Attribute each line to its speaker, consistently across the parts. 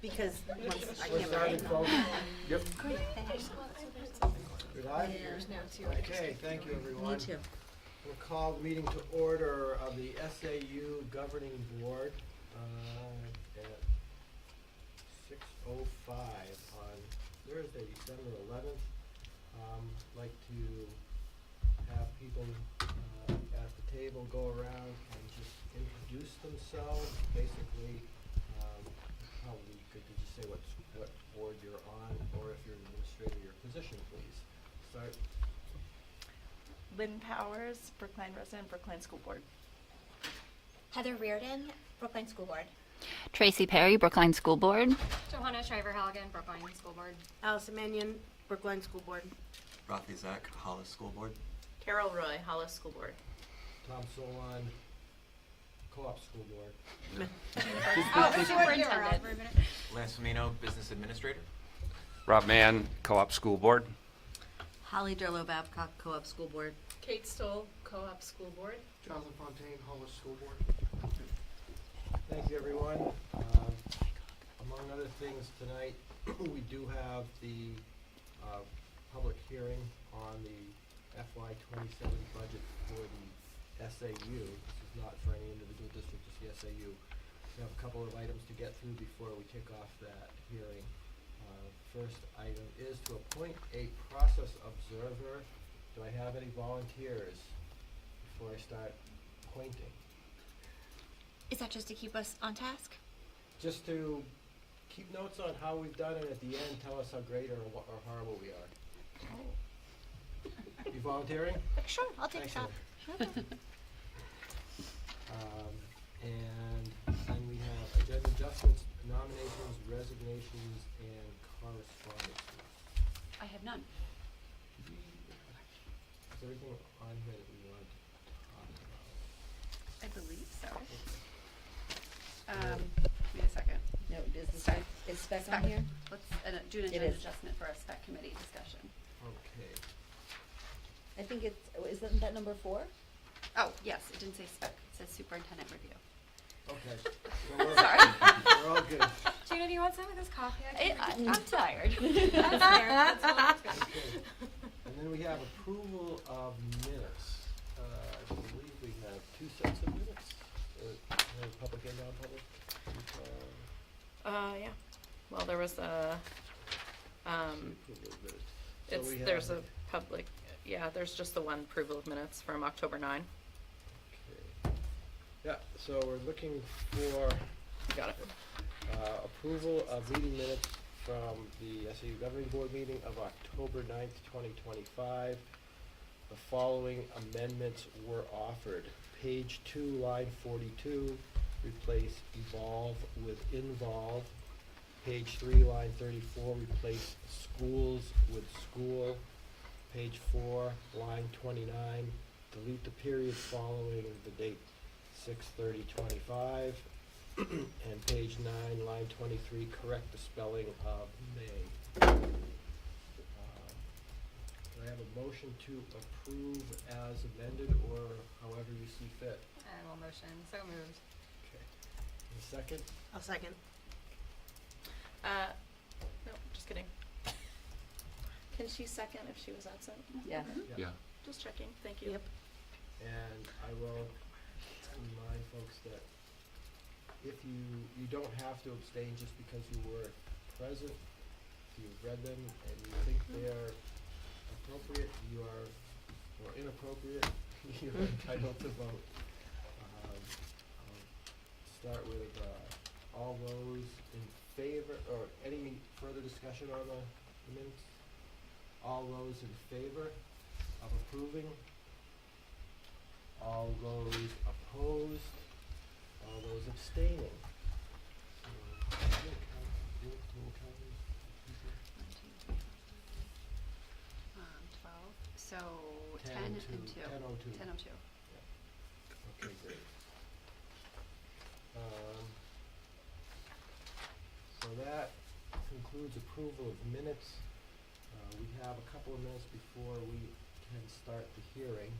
Speaker 1: because once I
Speaker 2: We're
Speaker 1: can't
Speaker 2: starting,
Speaker 1: write.
Speaker 2: folks. Yep.
Speaker 1: Great, thanks.
Speaker 2: Good eye?
Speaker 1: Yeah.
Speaker 2: Okay, thank you, everyone.
Speaker 1: Me too.
Speaker 2: We'll call the meeting to order of the SAU Governing Board at 6:05 on Thursday, December 11th. Like to have people at the table go around and just introduce themselves. Basically, probably good to just say what board you're on, or if you're an administrator, your position, please. Start.
Speaker 3: Lynn Powers, Brookline resident, Brookline School Board.
Speaker 4: Heather Reardon, Brookline School Board.
Speaker 5: Tracy Perry, Brookline School Board.
Speaker 6: Johanna Shriver-Halligan, Brookline School Board.
Speaker 1: Allison Mannion, Brookline School Board.
Speaker 7: Rafi Zak, Hollis School Board.
Speaker 3: Carol Roy, Hollis School Board.
Speaker 2: Tom Solon, Co-op School Board.
Speaker 6: Superintendent.
Speaker 7: Lance Femino, Business Administrator.
Speaker 8: Rob Mann, Co-op School Board.
Speaker 1: Holly Durlow Babcock, Co-op School Board.
Speaker 3: Kate Stoll, Co-op School Board.
Speaker 2: Jonathan Fontaine, Hollis School Board. Thank you, everyone. Among other things, tonight, we do have the public hearing on the FY '27 budget for the SAU. This is not for any individual district, just the SAU. We have a couple of items to get through before we kick off that hearing. First item is to appoint a process observer. Do I have any volunteers before I start appointing?
Speaker 4: Is that just to keep us on task?
Speaker 2: Just to keep notes on how we've done, and at the end, tell us how great or horrible we are. You volunteering?
Speaker 4: Sure, I'll take a shot.
Speaker 2: Excellent. And then we have agenda adjustments, nominations, resignations, and correspondence.
Speaker 3: I have none.
Speaker 2: Is there anything on here that we want to talk about?
Speaker 3: I believe so.
Speaker 2: Yeah.
Speaker 3: Wait a second.
Speaker 1: No, is spec on here?
Speaker 3: Let's do an
Speaker 1: It
Speaker 3: agenda
Speaker 1: is.
Speaker 3: adjustment for a spec committee discussion.
Speaker 2: Okay.
Speaker 1: I think isn't that number 4?
Speaker 3: Oh, yes, it didn't say spec, it says superintendent review.
Speaker 2: Okay. So
Speaker 3: Sorry.
Speaker 2: we're all good.
Speaker 6: Gina, do you want some of this coffee?
Speaker 3: I'm tired.
Speaker 6: That's fair. That's good.
Speaker 2: Okay. And then we have approval of minutes. I believe we have 2 sets of minutes. Public and non-public.
Speaker 3: Yeah. Well, there was a,
Speaker 2: Approval of minutes. So we
Speaker 3: there's
Speaker 2: have-
Speaker 3: a public, there's just the one approval of minutes from October 9.
Speaker 2: Okay. Yeah, so we're looking for
Speaker 3: Got it.
Speaker 2: approval of meeting minutes from the SAU Governing Board meeting of October 9th, 2025. The following amendments were offered. Page 2, line 42, replace evolve with involve. Page 3, line 34, replace schools with school. Page 4, line 29, delete the period following the date 6/30/25. And page 9, line 23, correct the spelling of May. Do I have a motion to approve as amended, or however you see fit?
Speaker 6: I will motion. So moved.
Speaker 2: Okay. And a second?
Speaker 1: I'll second.
Speaker 3: No, just kidding. Can she second if she was absent?
Speaker 1: Yeah.
Speaker 8: Yeah.
Speaker 3: Just checking, thank you.
Speaker 1: Yep.
Speaker 2: And I will remind folks that if you don't have to abstain just because you were present. If you've read them and you think they're appropriate, or inappropriate, you're entitled to vote. I'll start with all those in favor, or any further discussion on the minutes? All those in favor of approving? All those opposed? All those abstaining?
Speaker 3: 12, so 10
Speaker 2: 10
Speaker 3: and
Speaker 2: to
Speaker 3: 2.
Speaker 2: 10:02.
Speaker 3: 10:02.
Speaker 2: Okay, great. So that concludes approval of minutes. We have a couple of minutes before we can start the hearing.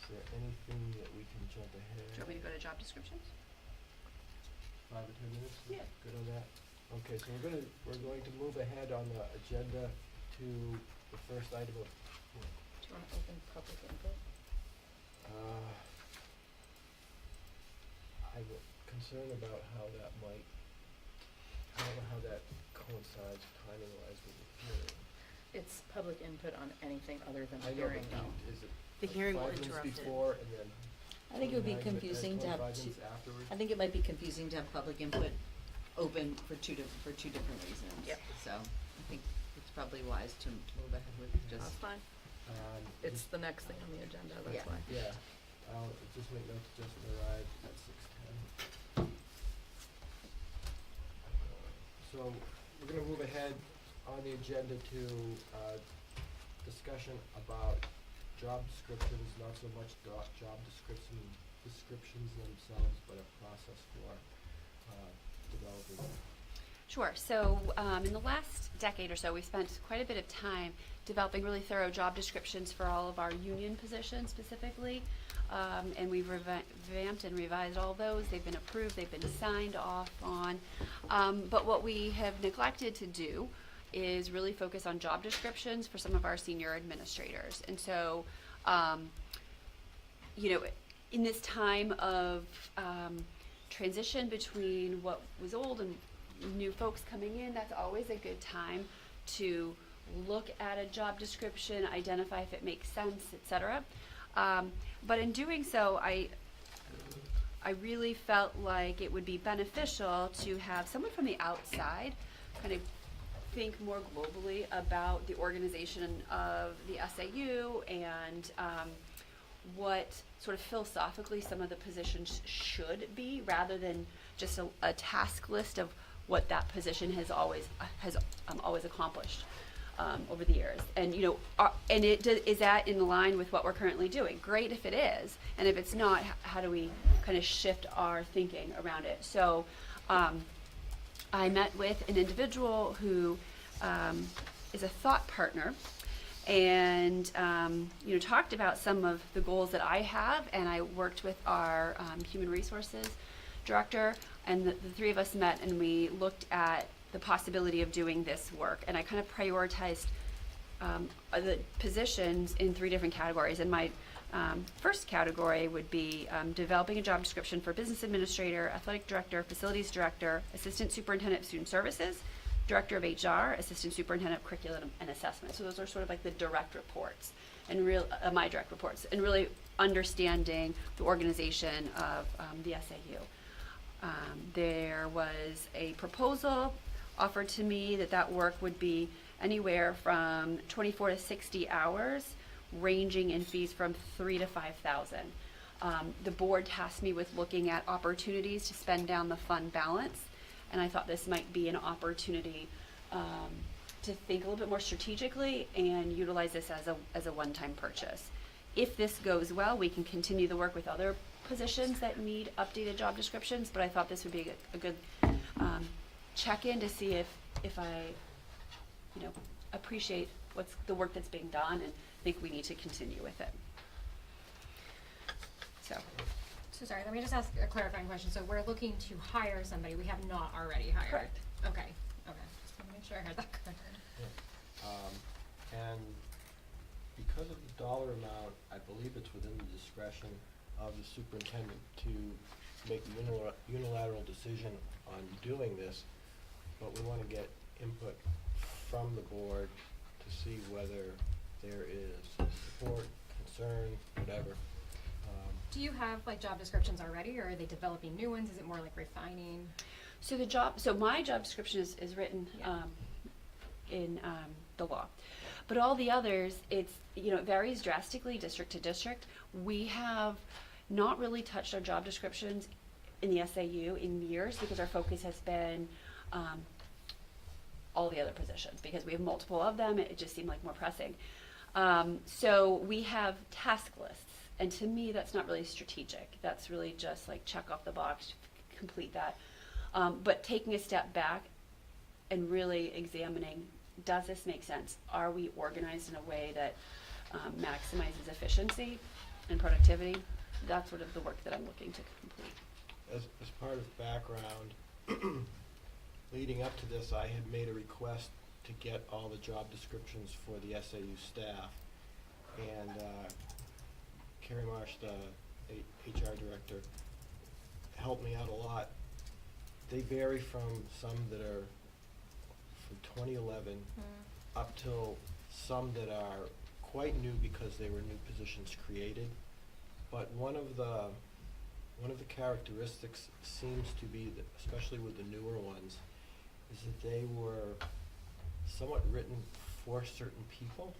Speaker 2: Is there anything that we can jump ahead?
Speaker 3: Do you want me to go to job descriptions?
Speaker 2: 5 or 10 minutes?
Speaker 3: Yeah.
Speaker 2: Good on that? Okay, so we're going to move ahead on the agenda to the first item of,
Speaker 3: Do you want to open public input?
Speaker 2: I'm concerned about how that might, I don't know how that coincides timing-wise with the hearing.
Speaker 3: It's public input on anything other than
Speaker 2: I
Speaker 3: the
Speaker 2: know,
Speaker 3: hearing,
Speaker 2: but
Speaker 3: though.
Speaker 2: is it
Speaker 9: The
Speaker 2: like
Speaker 9: hearing will
Speaker 2: 5 minutes
Speaker 9: interrupt it.
Speaker 2: before and then
Speaker 1: I think it would be
Speaker 2: 25 minutes-
Speaker 1: confusing to have
Speaker 2: 25
Speaker 1: two,
Speaker 2: minutes afterwards?
Speaker 1: I think it might be confusing to have public input open for two different reasons.
Speaker 3: Yep.
Speaker 1: So I think it's probably wise to move ahead with just,
Speaker 3: That's fine. It's the next thing on the agenda,
Speaker 1: Yeah.
Speaker 3: that's why.
Speaker 2: Yeah, I'll just make notes, Justin arrived at 6:10. So, we're gonna move ahead on the agenda to, discussion about job descriptions, not so much job descriptions themselves, but a process for, developing them.
Speaker 5: Sure. So in the last decade or so, we've spent quite a bit of time developing really thorough job descriptions for all of our union positions specifically. And we've revamped and revised all those. They've been approved. They've been signed off on. But what we have neglected to do is really focus on job descriptions for some of our senior administrators. And so, in this time of transition between what was old and new folks coming in, that's always a good time to look at a job description, identify if it makes sense, etc. But in doing so, I really felt like it would be beneficial to have someone from the outside kind of think more globally about the organization of the SAU and what sort of philosophically some of the positions should be, rather than just a task list of what that position has always accomplished over the years. And is that in line with what we're currently doing? Great if it is, and if it's not, how do we kind of shift our thinking around it? So I met with an individual who is a thought partner, and talked about some of the goals that I have, and I worked with our human resources director, and the three of us met and we looked at the possibility of doing this work, and I kind of prioritized the positions in 3 different categories. And my first category would be developing a job description for business administrator, athletic director, facilities director, assistant superintendent of student services, director of HR, assistant superintendent of curriculum and assessment. So those are sort of like the direct reports, and my direct reports, and really understanding the organization of the SAU. There was a proposal offered to me that work would be anywhere from 24 to 60 hours, ranging in fees from $3,000 to $5,000. The board tasked me with looking at opportunities to spend down the fund balance, and I thought this might be an opportunity to think a little bit more strategically and utilize this as a one-time purchase. If this goes well, we can continue the work with other positions that need updated job descriptions, but I thought this would be a good check-in to see if I appreciate what's the work that's being done and think we need to continue with it.
Speaker 6: So sorry, let me just ask a clarifying question. So we're looking to hire somebody we have not already hired?
Speaker 5: Correct.
Speaker 6: Okay, just want to make sure I heard that correctly.
Speaker 2: And because of the dollar amount, I believe it's within the discretion of the superintendent to make the unilateral decision on doing this, but we want to get input from the board to see whether there is support, concern, whatever.
Speaker 6: Do you have job descriptions already, or are they developing new ones? Is it more like refining?
Speaker 5: So my job description is written
Speaker 6: Yeah.
Speaker 5: in the law, but all the others, it varies drastically district to district. We have not really touched our job descriptions in the SAU in years because our focus has been all the other positions, because we have multiple of them. It just seemed like more pressing. So we have task lists, and to me that's not really strategic. That's really just like check off the box, complete that. But taking a step back and really examining, does this make sense? Are we organized in a way that maximizes efficiency and productivity? That's sort of the work that I'm looking to complete.
Speaker 2: As part of background, leading up to this, I had made a request to get all the job descriptions for the SAU staff. And Carrie Marsh, the HR director, helped me out a lot. They vary from some that are from 2011 up till some that are quite new because they were new positions created. But one of the characteristics seems to be that, especially with the newer ones, is that they were somewhat written for certain people,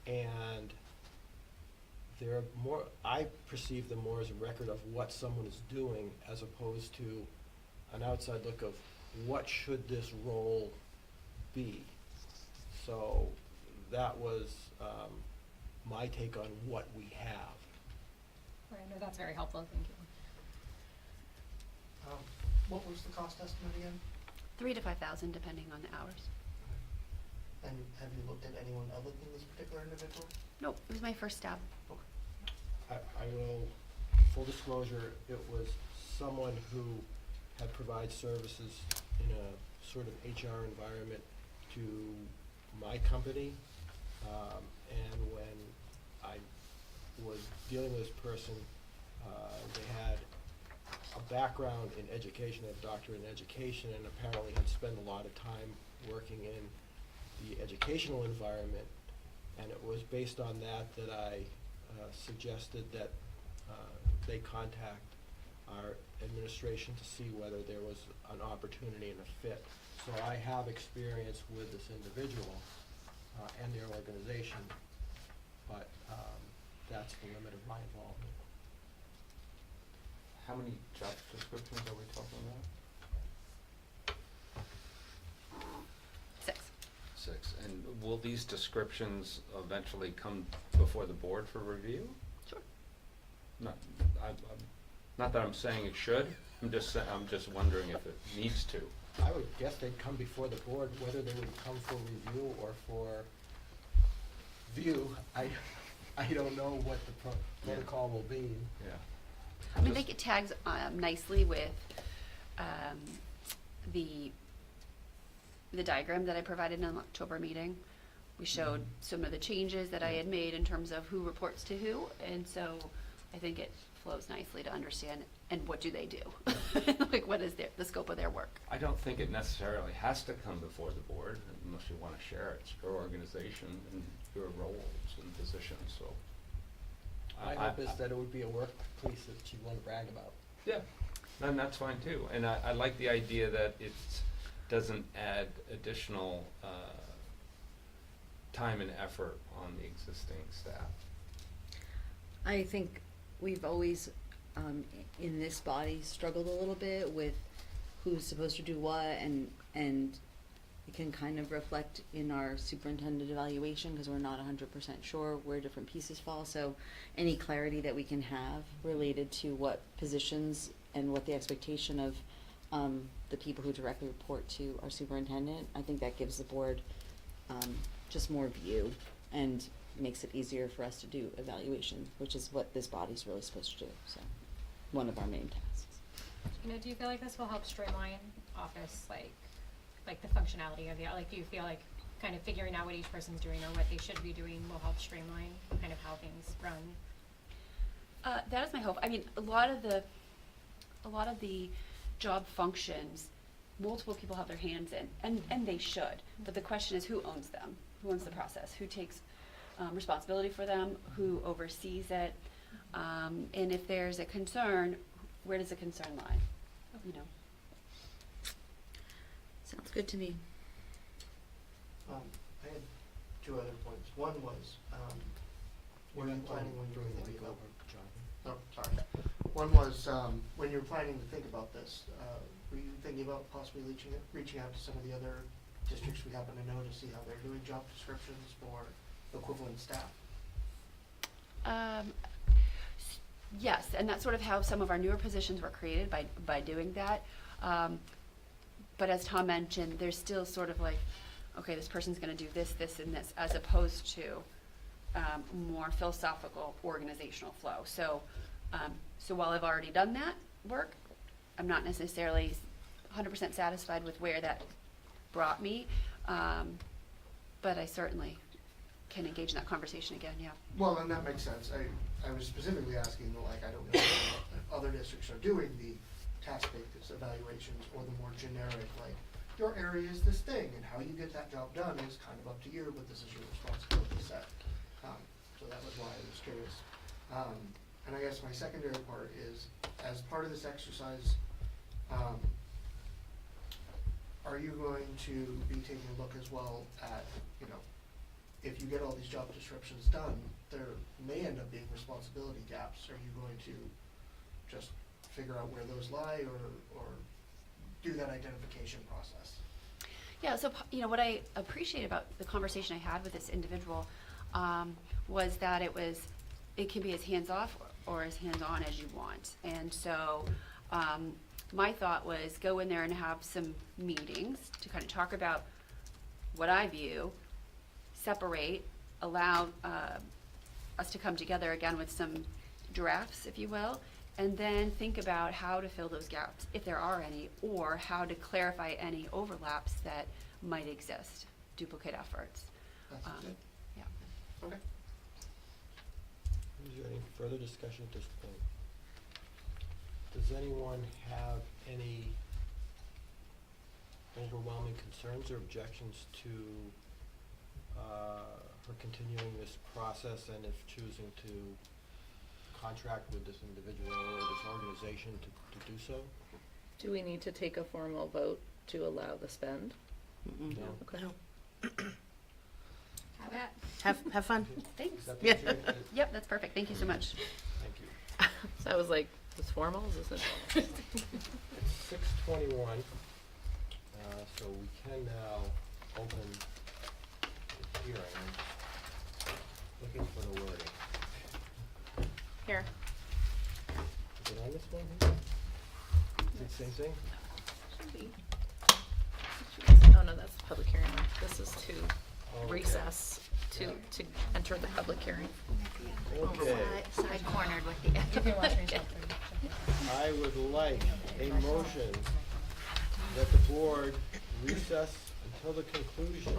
Speaker 2: and they're more, I perceive them more as a record of what someone is doing as opposed to an outside look of what should this role be. So that was my take on what we have.
Speaker 6: Right, no, that's very helpful, thank you.
Speaker 9: What was the cost estimate again?
Speaker 5: 3,000 to 5,000 depending on the hours.
Speaker 9: And have you looked at anyone other than this particular individual?
Speaker 5: Nope, it was my first stab.
Speaker 2: I will, full disclosure, it was someone who had provided services in a sort of HR environment to my company. And when I was dealing with this person, they had a background in education, a doctorate in education, and apparently had spent a lot of time working in the educational environment. And it was based on that that I suggested that they contact our administration to see whether there was an opportunity and a fit. So I have experience with this individual and their organization, but that's the limit of my involvement.
Speaker 8: How many job descriptions are we talking about?
Speaker 5: 6.
Speaker 8: 6. And will these descriptions eventually come before the board for review?
Speaker 5: Sure.
Speaker 8: Not that I'm saying it should, I'm just wondering if it needs to.
Speaker 2: I would guess they'd come before the board, whether they would come for review or for view. I don't know what the protocol will be.
Speaker 8: Yeah.
Speaker 5: I mean, I think it tags nicely with the diagram that I provided in the October meeting. We showed some of the changes that I had made in terms of who reports to who, and so I think it flows nicely to understand, and what do they do? Like, what is the scope of their work?
Speaker 8: I don't think it necessarily has to come before the board unless you want to share it. It's your organization and your roles and positions, so.
Speaker 2: My hope is that it would be a workplace that she'd want to brag about.
Speaker 8: Yeah, and that's fine too. And I like the idea that it doesn't add additional time and effort on the existing staff.
Speaker 1: I think we've always, in this body, struggled a little bit with who's supposed to do what, and it can kind of reflect in our superintendent evaluation, because we're not 100% sure where different pieces fall. So any clarity that we can have related to what positions and what the expectation of the people who directly report to our superintendent, I think that gives the board just more view and makes it easier for us to do evaluation, which is what this body's really supposed to do. So one of our main tasks.
Speaker 6: Do you feel like this will help streamline office, like the functionality of do you feel like kind of figuring out what each person's doing or what they should be doing will help streamline kind of how things run?
Speaker 5: That is my hope. I mean, a lot of the job functions, multiple people have their hands in, and they should. But the question is, who owns them? Who owns the process? Who takes responsibility for them? Who oversees it? And if there's a concern, where does the concern lie? You know.
Speaker 1: Sounds good to me.
Speaker 9: I had 2 other points. One was, were you planning when you were thinking about? No, sorry. One was, when you were planning to think about this, were you thinking about possibly reaching out to some of the other districts we happen to know to see how they're doing job descriptions for equivalent staff?
Speaker 5: Yes, and that's sort of how some of our newer positions were created, by doing that. But as Tom mentioned, there's still sort of like, okay, this person's going to do this, this, and this, as opposed to more philosophical organizational flow. So while I've already done that work, I'm not necessarily 100% satisfied with where that brought me, but I certainly can engage in that conversation again, yeah.
Speaker 9: Well, and that makes sense. I was specifically asking, like, I don't know if other districts are doing the task-based evaluations or the more generic, like, your area is this thing, and how you get that job done is kind of up to you, but this is your responsibility set. So that was why I was curious. And I guess my secondary part is, as part of this exercise, are you going to be taking a look as well at, you know, if you get all these job descriptions done, there may end up being responsibility gaps. Are you going to just figure out where those lie or do that identification process?
Speaker 5: Yeah, so, you know, what I appreciate about the conversation I had with this individual was that it can be as hands-off or as hands-on as you want. And so my thought was go in there and have some meetings to kind of talk about what I view, separate, allow us to come together again with some drafts, if you will, and then think about how to fill those gaps, if there are any, or how to clarify any overlaps that might exist, duplicate efforts.
Speaker 9: That's good.
Speaker 5: Yeah.
Speaker 9: Okay.
Speaker 2: Is there any further discussion at this point? Does anyone have any overwhelming concerns or objections to her continuing this process, and if choosing to contract with this individual or this organization to do so?
Speaker 3: Do we need to take a formal vote to allow the spend?
Speaker 2: No?
Speaker 3: Okay.
Speaker 1: Have fun.
Speaker 5: Thanks.
Speaker 2: Is that the answer?
Speaker 5: Yep, that's perfect. Thank you so much.
Speaker 2: Thank you.
Speaker 3: So I was like, is formal? Is this informal?
Speaker 2: It's 6:21, so we can now open the hearing. Looking for the wording.
Speaker 3: Here.
Speaker 2: Is it on this one here? Is it the same thing?
Speaker 3: Should be. Oh, no, that's the public hearing one. This is to
Speaker 2: Okay.
Speaker 3: recess, to enter the public hearing.
Speaker 2: Okay,
Speaker 4: Side cornered with the.
Speaker 6: You can watch me jump through.
Speaker 2: I would like a motion that the board recess until the conclusion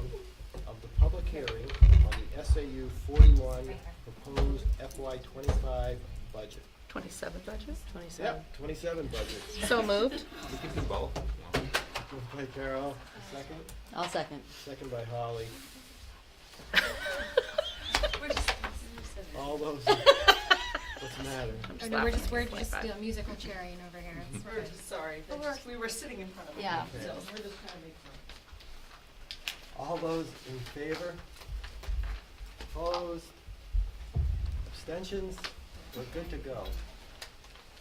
Speaker 2: of the public hearing on the SAU41 proposed FY25 budget.
Speaker 3: 27 budget? 27.
Speaker 2: Yep, 27 budget.
Speaker 3: So moved?
Speaker 8: We can do both.
Speaker 2: Moved by Carol, second.
Speaker 1: I'll second.
Speaker 2: Second by Holly. All those, what's the matter?
Speaker 3: I'm
Speaker 6: Oh,
Speaker 3: just
Speaker 6: no,
Speaker 3: laughing.
Speaker 6: we're just
Speaker 3: 25.
Speaker 6: musical chairing over here. It's
Speaker 10: We're just sorry, we were sitting in front of it.
Speaker 1: Yeah.
Speaker 10: So we're just trying to make fun.
Speaker 2: All those in favor? Opposed? Abstentions? We're good to go.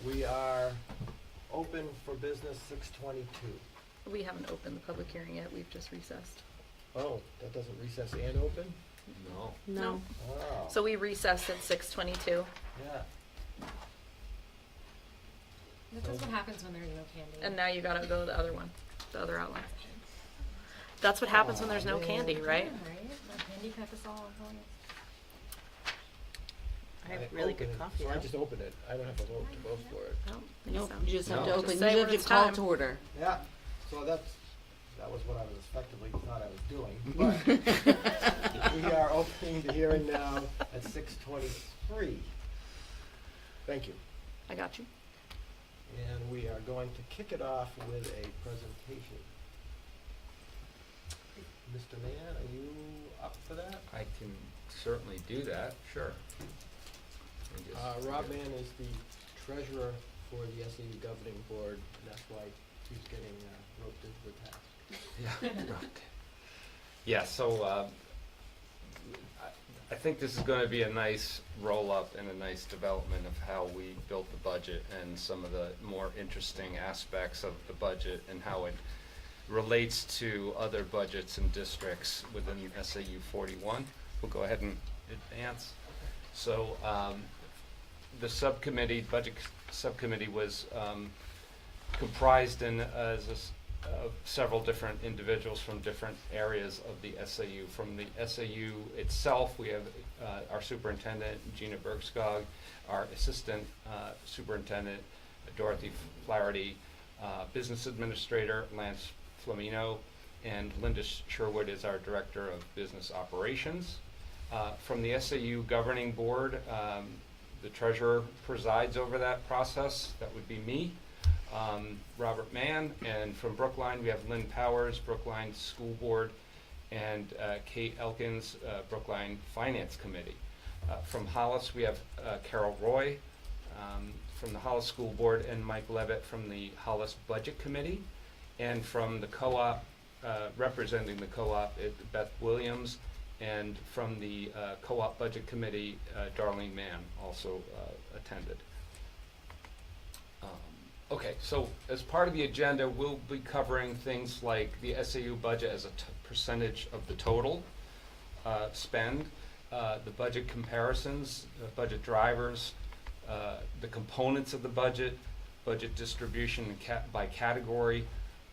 Speaker 2: We are open for business 6:22.
Speaker 3: We haven't opened the public hearing yet. We've just recessed.
Speaker 2: Oh, that doesn't recess and open?
Speaker 8: No.
Speaker 3: No.
Speaker 2: Oh.
Speaker 3: So we recessed at 6:22,
Speaker 2: Yeah.
Speaker 6: That's what happens when there's no candy.
Speaker 3: and now you gotta go to the other one, the other outline. That's what happens when there's no
Speaker 2: Aw,
Speaker 3: candy,
Speaker 2: man.
Speaker 3: right?
Speaker 6: Right? The candy kept us all on point.
Speaker 1: I have really good
Speaker 2: opened it,
Speaker 1: coffee
Speaker 2: So I
Speaker 1: though.
Speaker 2: just opened it. I don't have to vote for it.
Speaker 3: I don't think
Speaker 1: Nope,
Speaker 3: so.
Speaker 1: you just have
Speaker 8: No.
Speaker 1: to
Speaker 8: Just
Speaker 1: open,
Speaker 3: say
Speaker 1: you
Speaker 3: when
Speaker 1: have
Speaker 3: it's
Speaker 1: to call
Speaker 3: time.
Speaker 1: to order.
Speaker 2: Yeah, so that was what I was effectively thought I was doing. But we are opening the hearing now at 6:23. Thank you.
Speaker 3: I got you.
Speaker 2: And we are going to kick it off with a presentation. Mr. Mann, are you up for that?
Speaker 8: I can certainly do that, sure. Let me just
Speaker 2: Rob
Speaker 8: get-
Speaker 2: Mann is the treasurer for the SAU governing board, and that's why he's getting roped into the task.
Speaker 8: Yeah, right. Yeah, so I think this is going to be a nice roll-up and a nice development of how we built the budget and some of the more interesting aspects of the budget and how it relates to other budgets and districts within SAU41. We'll go ahead and advance. So the subcommittee, budget subcommittee was comprised of several different individuals from different areas of the SAU. From the SAU itself, we have our superintendent, Gina Bergskog, our assistant superintendent, Dorothy Flaherty, Business Administrator Lance Flamino, and Linda Sherwood is our Director of Business Operations. From the SAU Governing Board, the Treasurer presides over that process. That would be me, Robert Mann, and from Brookline we have Lynn Powers, Brookline School Board, and Kate Elkins, Brookline Finance Committee. From Hollis we have Carol Roy from the Hollis School Board, and Mike Levitt from the Hollis Budget Committee. And from the co-op, representing the co-op, Beth Williams, and from the co-op budget committee, Darlene Mann also attended. Okay, so as part of the agenda, we'll be covering things like the SAU budget as a percentage of the total spend, the budget comparisons, budget drivers, the components of the budget distribution by category,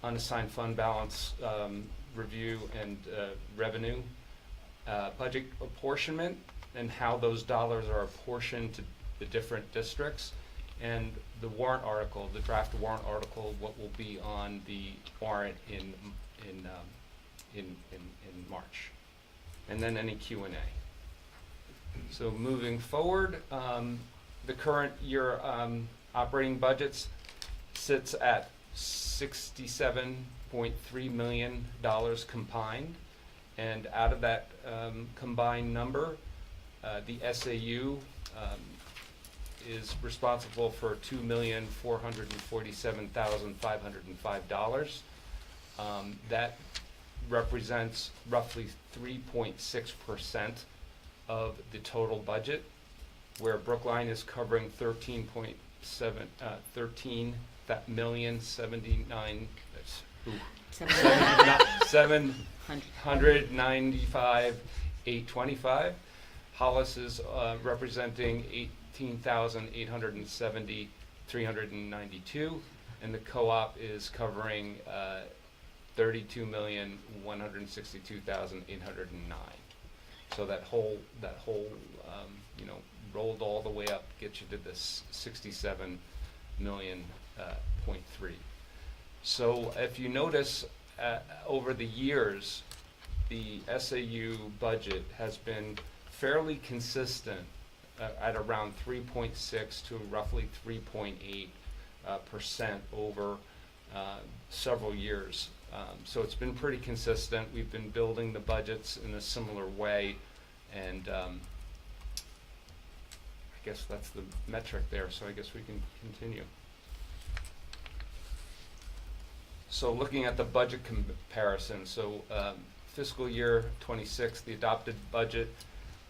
Speaker 8: unassigned fund balance review and revenue, budget apportionment and how those dollars are apportioned to the different districts, and the warrant article, the draft warrant article, what will be on the warrant in March, and then any Q&A. So moving forward, the current year operating budgets sits at $67.3 million combined, and out of that combined number, the SAU is responsible for $2,447,505. That represents roughly 3.6% of the total budget, where Brookline is covering 795,825. Hollis is representing 18,870,392, and the co-op is covering 32,162,809. So that whole rolled all the way up gets you to this 67 million point three. So if you notice, over the years, the SAU budget has been fairly consistent at around 3.6 to roughly 3.8% over several years. So it's been pretty consistent. We've been building the budgets in a similar way, and I guess that's the metric there, so I guess we can continue. So looking at the budget comparison, so fiscal year 26, the adopted budget,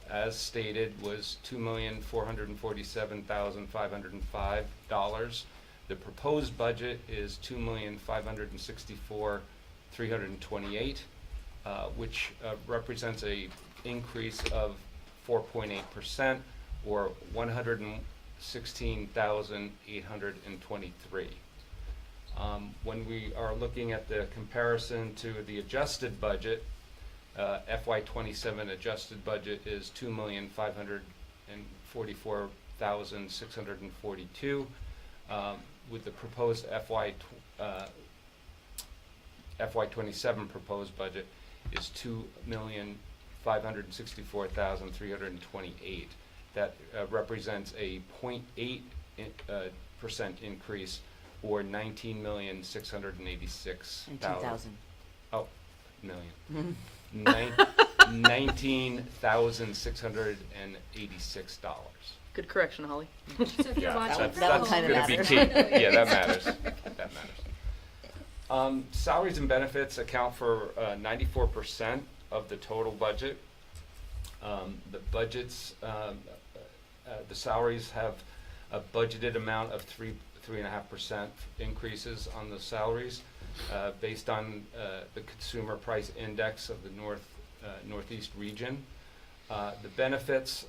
Speaker 8: as stated, was $2,447,505. The proposed budget is $2,564,328, which represents a increase of 4.8%, or $116,823. When we are looking at the comparison to the adjusted budget, FY27 adjusted budget is $2,544,642, with the proposed FY27 proposed budget is $2,564,328. That represents a 0.8% increase, or $19,686,000. Oh, million. $19,686.
Speaker 3: Good correction, Holly.
Speaker 6: So if you're watching
Speaker 1: that
Speaker 6: from
Speaker 1: kind of
Speaker 6: home,
Speaker 8: gonna be
Speaker 1: matters.
Speaker 8: key. Yeah, that matters. That matters. Salaries and benefits account for 94% of the total budget. The budgets, the salaries have a budgeted amount of 3.5% increases on the salaries, based on the consumer price index of the Northeast region. The benefits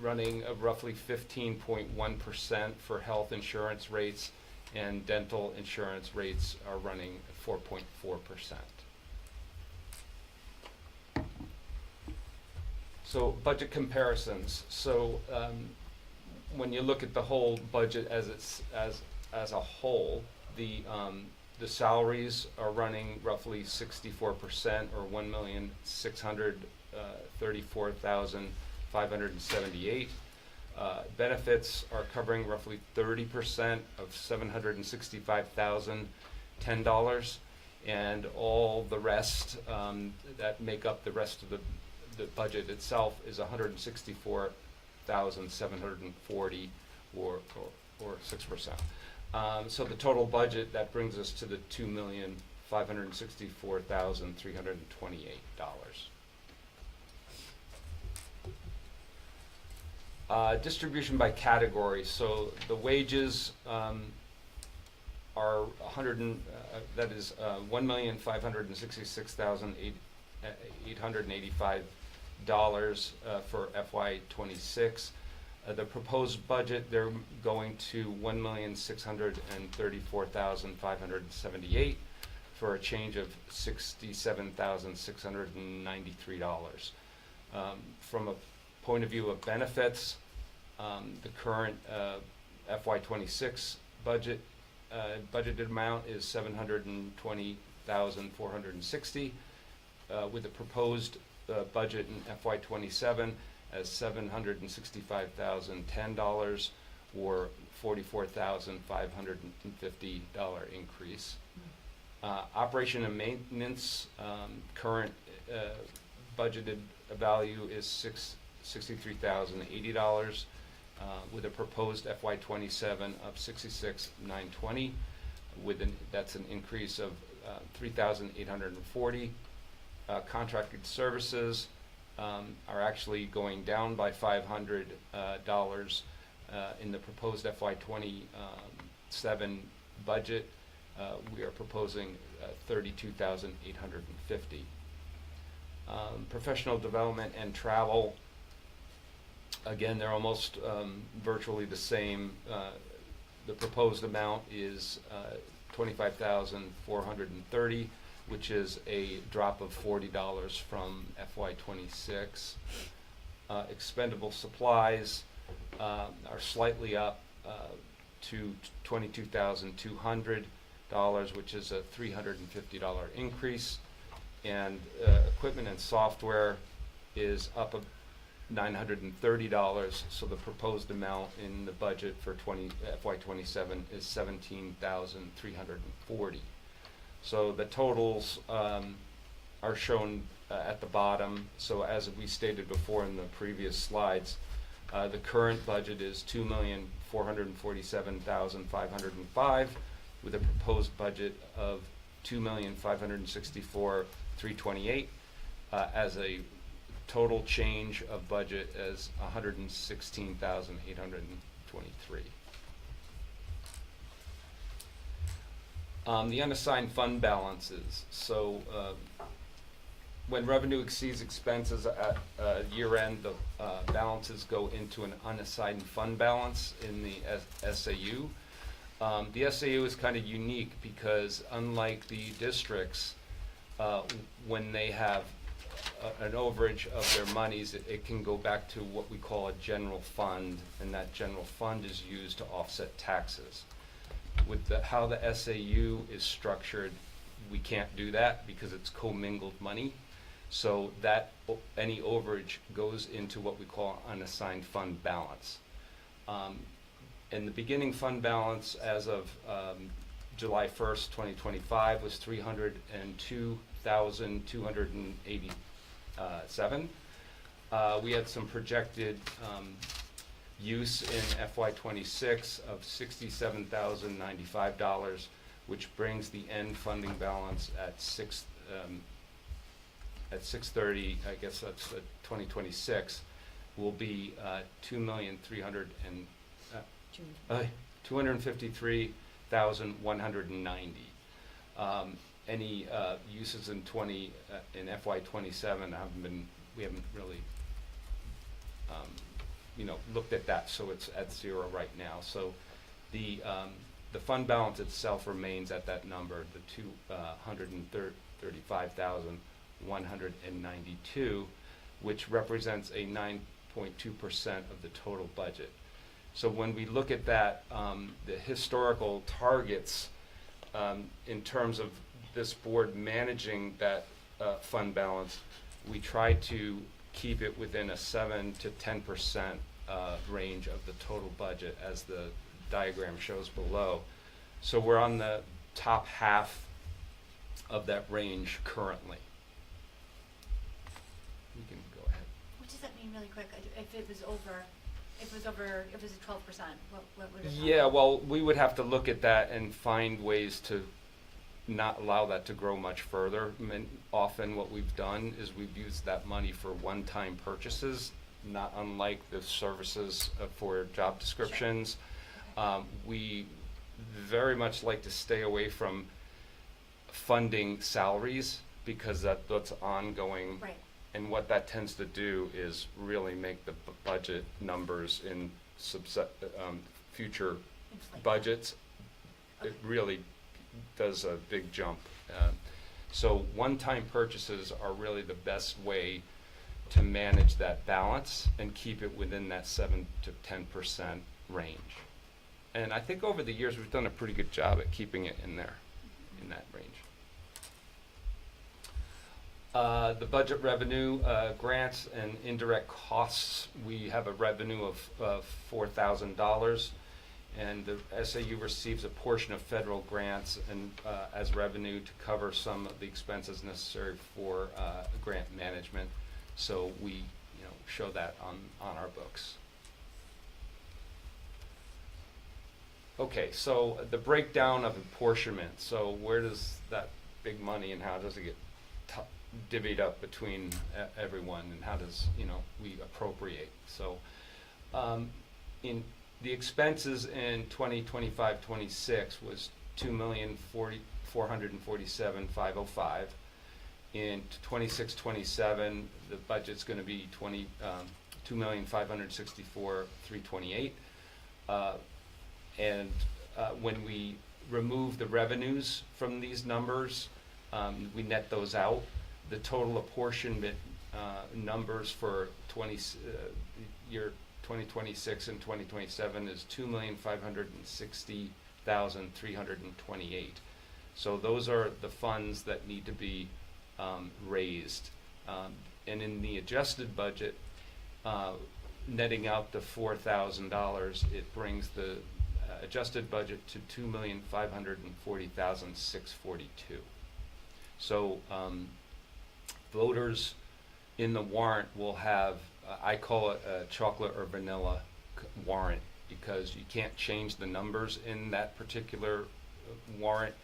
Speaker 8: running roughly 15.1% for health insurance rates, and dental insurance rates are running 4.4%. So budget comparisons. So when you look at the whole budget as a whole, The salaries are running roughly 64%, or 1,634,578. Benefits are covering roughly 30% of $765,010, and all the rest that make up the rest of the budget itself is 164,740, or 6%. So the total budget, that brings us to the $2,564,328. Distribution by category. So the wages are $1,566,885 for FY26. The proposed budget, they're going to $1,634,578 for a change of $67,693. From a point of view of benefits, the current FY26 budgeted amount is $720,460, with a proposed budget in FY27 as $765,010, or $44,550 increase. Operation and maintenance, current budgeted value is $63,080, with a proposed FY27 of $66,920, that's an increase of $3,840. Contracted services are actually going down by $500 in the proposed FY27 budget. We are proposing $32,850. Professional development and travel, again, they're almost virtually the same. The proposed amount is $25,430, which is a drop of $40 from FY26. Expendable supplies are slightly up to $22,200, which is a $350 increase. And equipment and software is up $930, so the proposed amount in the budget for FY27 is $17,340. So the totals are shown at the bottom. So as we stated before in the previous slides, the current budget is $2,447,505, with a proposed budget of $2,564,328, as a total change of budget as $116,823. The unassigned fund balances. So when revenue exceeds expenses at year end, the balances go into an unassigned fund balance in the SAU. The SAU is kind of unique because, unlike the districts, when they have an overage of their monies, it can go back to what we call a general fund, and that general fund is used to offset taxes. With how the SAU is structured, we can't do that because it's commingled money. So that any overage goes into what we call unassigned fund balance. And the beginning fund balance as of July 1st, 2025 was $302,287. We had some projected use in FY26 of $67,095, which brings the end funding balance at 6/30, I guess that's 2026, will be $253,190. Any uses in FY27 we haven't really looked at that, so it's at zero right now. So the fund balance itself remains at that number, the $235,192, which represents a 9.2% of the total budget. So when we look at that, the historical targets in terms of this board managing that fund balance, we try to keep it within a 7 to 10% range of the total budget, as the diagram shows below. So we're on the top half of that range currently. You can go ahead.
Speaker 4: What does that mean really quick? If it was over, if it was a 12%, what would it happen?
Speaker 8: Yeah, well, we would have to look at that and find ways to not allow that to grow much further. I mean, often what we've done is we've used that money for one-time purchases, not unlike the services for job descriptions. We very much like to stay away from funding salaries, because that's ongoing.
Speaker 4: Right.
Speaker 8: And what that tends to do is really make the budget numbers in future
Speaker 4: Inflate.
Speaker 8: budgets. It
Speaker 4: Okay.
Speaker 8: really does a big jump. So one-time purchases are really the best way to manage that balance and keep it within that 7 to 10% range. And I think over the years, we've done a pretty good job at keeping it in there, in that range. The budget revenue, grants and indirect costs, we have a revenue of $4,000, and the SAU receives a portion of federal grants and as revenue to cover some of the expenses necessary for grant management. So we, show that on our books. Okay, so the breakdown of apportionment. So where does that big money, and how does it get divvied up between everyone, and how does we appropriate? So in the expenses in 2025-26 was $2,447,505. In 26-27, the budget's going to be $2,564,328. And when we remove the revenues from these numbers, we net those out. The total apportionment numbers for year 2026 and 2027 is $2,560,328. So those are the funds that need to be raised. And in the adjusted budget, netting out the $4,000, it brings the adjusted budget to $2,540,642. So voters in the warrant will have, I call it a chocolate or vanilla warrant, because you can't change the numbers in that particular warrant.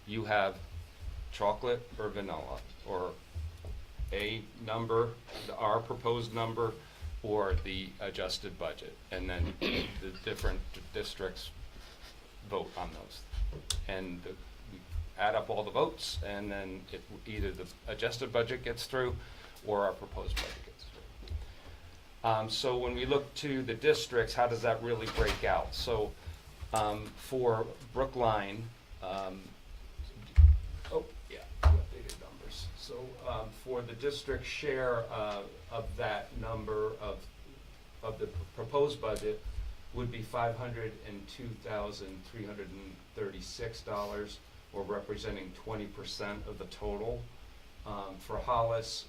Speaker 8: You have chocolate or vanilla, or a number, our proposed number, or the adjusted budget, and then the different districts vote on those. And we add up all the votes, and then either the adjusted budget gets through or our proposed budget gets through. So when we look to the districts, how does that really break out? So for Brookline, updated numbers. So for the district share of that number of the proposed budget would be $502,336, or representing 20% of the total. For Hollis,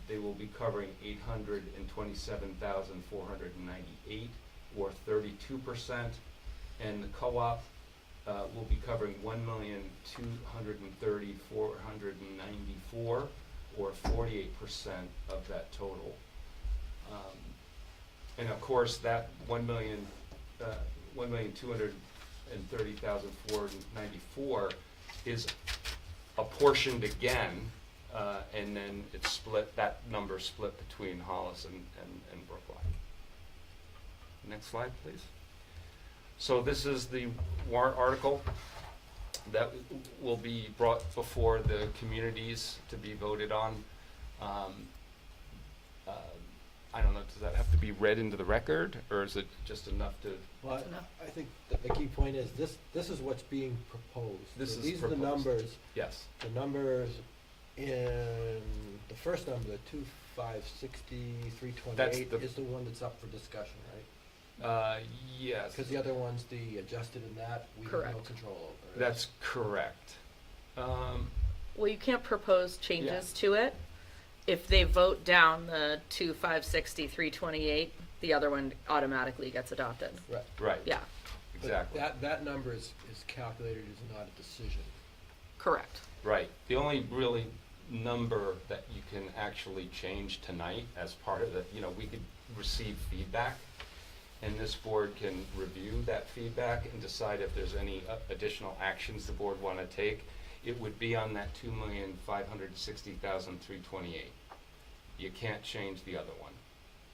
Speaker 8: they will be covering $827,498, or 32%, and the co-op will be covering $1,230,494, or 48% of that total. And of course, that $1,230,494 is apportioned again, and then it's split. That number split between Hollis and Brookline. Next slide, please. So this is the warrant article that will be brought before the communities to be voted on. I don't know, does that have to be read into the record, or is it just enough to?
Speaker 2: Well, I think that the key point is this is what's being proposed.
Speaker 8: This
Speaker 2: So
Speaker 8: is
Speaker 2: these are the
Speaker 8: proposed.
Speaker 2: numbers.
Speaker 8: Yes.
Speaker 2: The numbers in the first number, the 2,560,328,
Speaker 8: That's the-
Speaker 2: is the one that's up for discussion, right?
Speaker 8: Yes.
Speaker 2: Because the other ones, the adjusted and that, we have no
Speaker 3: Correct.
Speaker 2: control over.
Speaker 8: That's correct.
Speaker 3: Well, you can't propose changes to it. If they vote down the 2,560, 328, the other one automatically gets adopted.
Speaker 2: Right.
Speaker 8: Right.
Speaker 3: Yeah,
Speaker 2: But
Speaker 8: Exactly.
Speaker 2: that number is calculated as not a decision.
Speaker 3: correct.
Speaker 8: Right. The only really number that you can actually change tonight as part of the, we could receive feedback, and this board can review that feedback and decide if there's any additional actions the board want to take. It would be on that 2,560,328. You can't change the other one,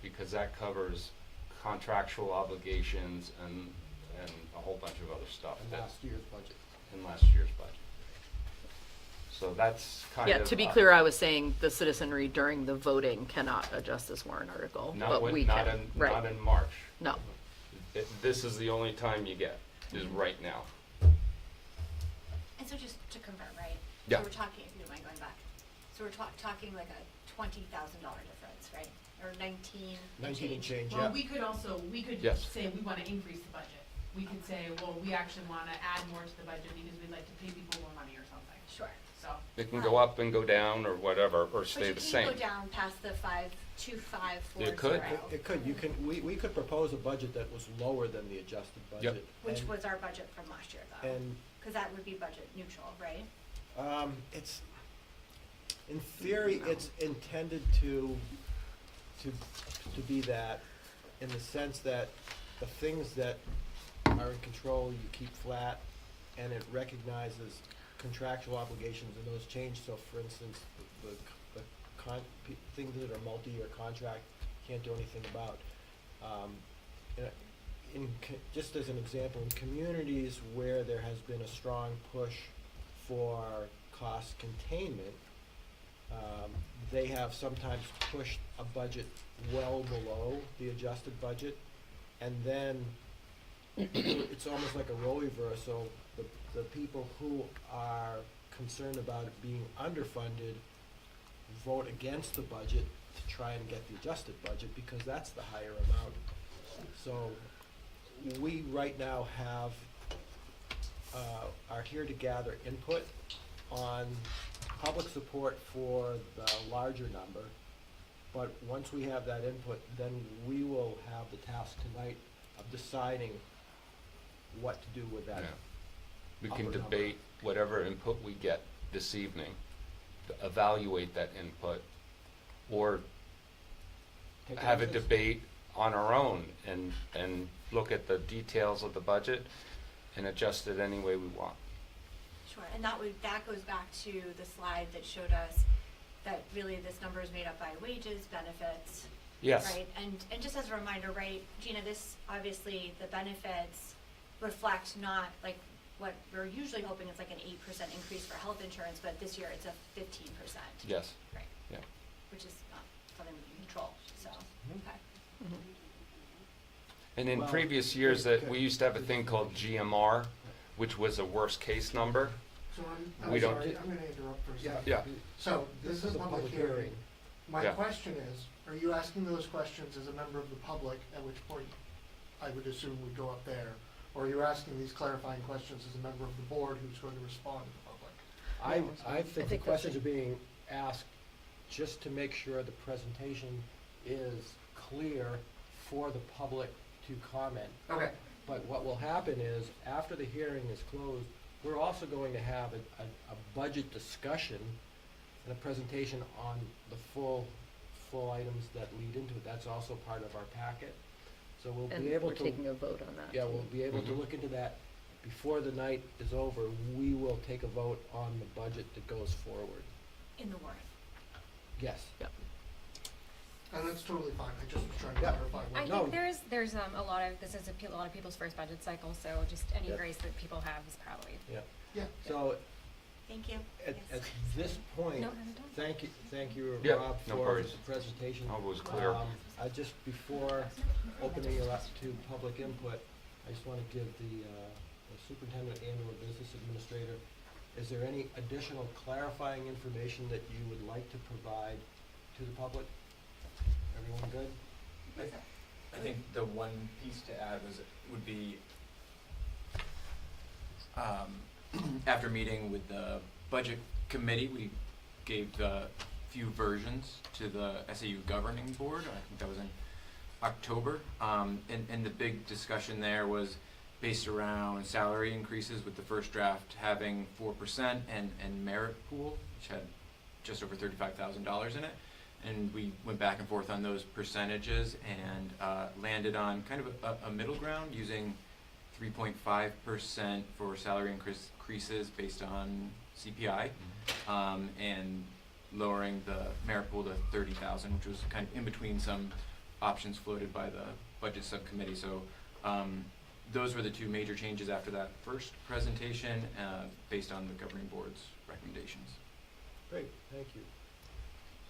Speaker 8: because that covers contractual obligations and a whole bunch of other stuff
Speaker 2: And last year's budget.
Speaker 8: in last year's budget. So that's kind of.
Speaker 3: Yeah, to be clear, I was saying the citizenry during the voting cannot adjust this warrant article, but we
Speaker 8: Not
Speaker 3: can,
Speaker 8: in
Speaker 3: right?
Speaker 8: March.
Speaker 3: No,
Speaker 8: This is the only time you get, is right now.
Speaker 4: And so just to confirm, right?
Speaker 8: Yeah.
Speaker 4: So we're talking, if you don't mind going back, so we're talking like a $20,000 difference, right? Or 19
Speaker 2: 19 and change,
Speaker 10: Well,
Speaker 2: yeah.
Speaker 10: we could
Speaker 8: Yes.
Speaker 10: say we wanna increase the budget. We could say, well, we actually wanna add more to the budget because we'd like to pay people more money or something,
Speaker 4: Sure.
Speaker 10: so.
Speaker 8: It can go up and go down or whatever, or stay the
Speaker 4: But you
Speaker 8: same.
Speaker 4: can't go down past the 52540.
Speaker 8: You could.
Speaker 2: It could, we could propose a budget that was lower than the adjusted budget.
Speaker 4: Which
Speaker 2: and-
Speaker 4: was our budget from last year, though.
Speaker 2: And,
Speaker 4: Because that would be budget neutral, right?
Speaker 2: it's, in theory, it's intended to be that, in the sense that the things that are in control, you keep flat, and it recognizes contractual obligations and those change. So for instance, things that are multi-year contract, can't do anything about. Just as an example, in communities where there has been a strong push for cost containment, they have sometimes pushed a budget well below the adjusted budget, and then it's almost like a role reverse. So the people who are concerned about it being underfunded vote against the budget to try and get the adjusted budget, because that's the higher amount. So we right now have, are here to gather input on public support for the larger number. But once we have that input, then we will have the task tonight of deciding what to do with that.
Speaker 8: Yeah. We can
Speaker 2: upper number.
Speaker 8: debate whatever input we get this evening, to evaluate that input, or
Speaker 2: Take
Speaker 8: have a
Speaker 2: actions.
Speaker 8: debate on our own and look at the details of the budget and adjust it any way we want.
Speaker 4: Sure, and that goes back to the slide that showed us that really this number is made up by wages, benefits.
Speaker 8: Yes.
Speaker 4: Right, and just as a reminder, right, Gina, this, obviously, the benefits reflect not like what we're usually hoping is like an 8% increase for health insurance, but this year it's a 15%.
Speaker 8: Yes.
Speaker 4: Right,
Speaker 8: Yeah.
Speaker 4: which is not something we can control, so, okay.
Speaker 8: And in
Speaker 2: Well,
Speaker 8: previous years, that we
Speaker 2: okay.
Speaker 8: used to have a thing called GMR, which was a worst case number.
Speaker 9: So
Speaker 8: We
Speaker 9: I'm
Speaker 8: don't
Speaker 9: sorry,
Speaker 8: do-
Speaker 9: I'm gonna interrupt for a
Speaker 2: Yeah.
Speaker 9: second.
Speaker 8: Yeah.
Speaker 9: So, this is a public hearing. My
Speaker 8: Yeah.
Speaker 9: question is, are you asking those questions as a member of the public, at which point I would assume would go up there? Or are you asking these clarifying questions as a member of the board who's going to respond to the public?
Speaker 2: I think the
Speaker 3: think
Speaker 2: questions
Speaker 3: that's
Speaker 2: are being asked just to make sure the presentation is clear for the public to comment.
Speaker 9: Okay.
Speaker 2: But what will happen is, after the hearing is closed, we're also going to have a budget discussion and a presentation on the full items that lead into it. That's also part of our packet. So we'll
Speaker 3: And
Speaker 2: be able
Speaker 3: we're
Speaker 2: to.
Speaker 3: taking a vote on that.
Speaker 2: Yeah, we'll be able to
Speaker 8: Mhm.
Speaker 2: look into that before the night is over. We will take a vote on the budget that goes forward.
Speaker 4: In the warrant.
Speaker 2: Yes.
Speaker 3: Yep.
Speaker 9: And that's totally fine, I just was trying to
Speaker 2: Yeah.
Speaker 9: clarify.
Speaker 6: I
Speaker 9: what-
Speaker 2: No.
Speaker 6: think there's a lot of, this is a lot of people's first budget cycle, so just any
Speaker 2: Yep.
Speaker 6: grace that people have is probably.
Speaker 2: Yeah.
Speaker 9: Yeah.
Speaker 2: So
Speaker 4: Thank you.
Speaker 2: at
Speaker 4: Yes.
Speaker 2: this point,
Speaker 6: No, I'm done.
Speaker 2: thank you,
Speaker 8: Yeah,
Speaker 2: Rob,
Speaker 8: no
Speaker 2: for
Speaker 8: worries.
Speaker 2: the presentation.
Speaker 8: Always clear.
Speaker 2: I just, before opening it up to public input, I just want to give the superintendent and/or business administrator, is there any additional clarifying information that you would like to provide to the public? Everyone good?
Speaker 7: I think the one piece to add would be, after meeting with the budget committee, we gave a few versions to the SAU governing board. I think that was in October. And the big discussion there was based around salary increases, with the first draft having 4% and merit pool, which had just over $35,000 in it. And we went back and forth on those percentages and landed on kind of a middle ground, using 3.5% for salary increases based on CPI, and lowering the merit pool to 30,000, which was kind of in between some options floated by the budget subcommittee. So those were the two major changes after that first presentation, based on the governing board's recommendations.
Speaker 2: Great, thank you.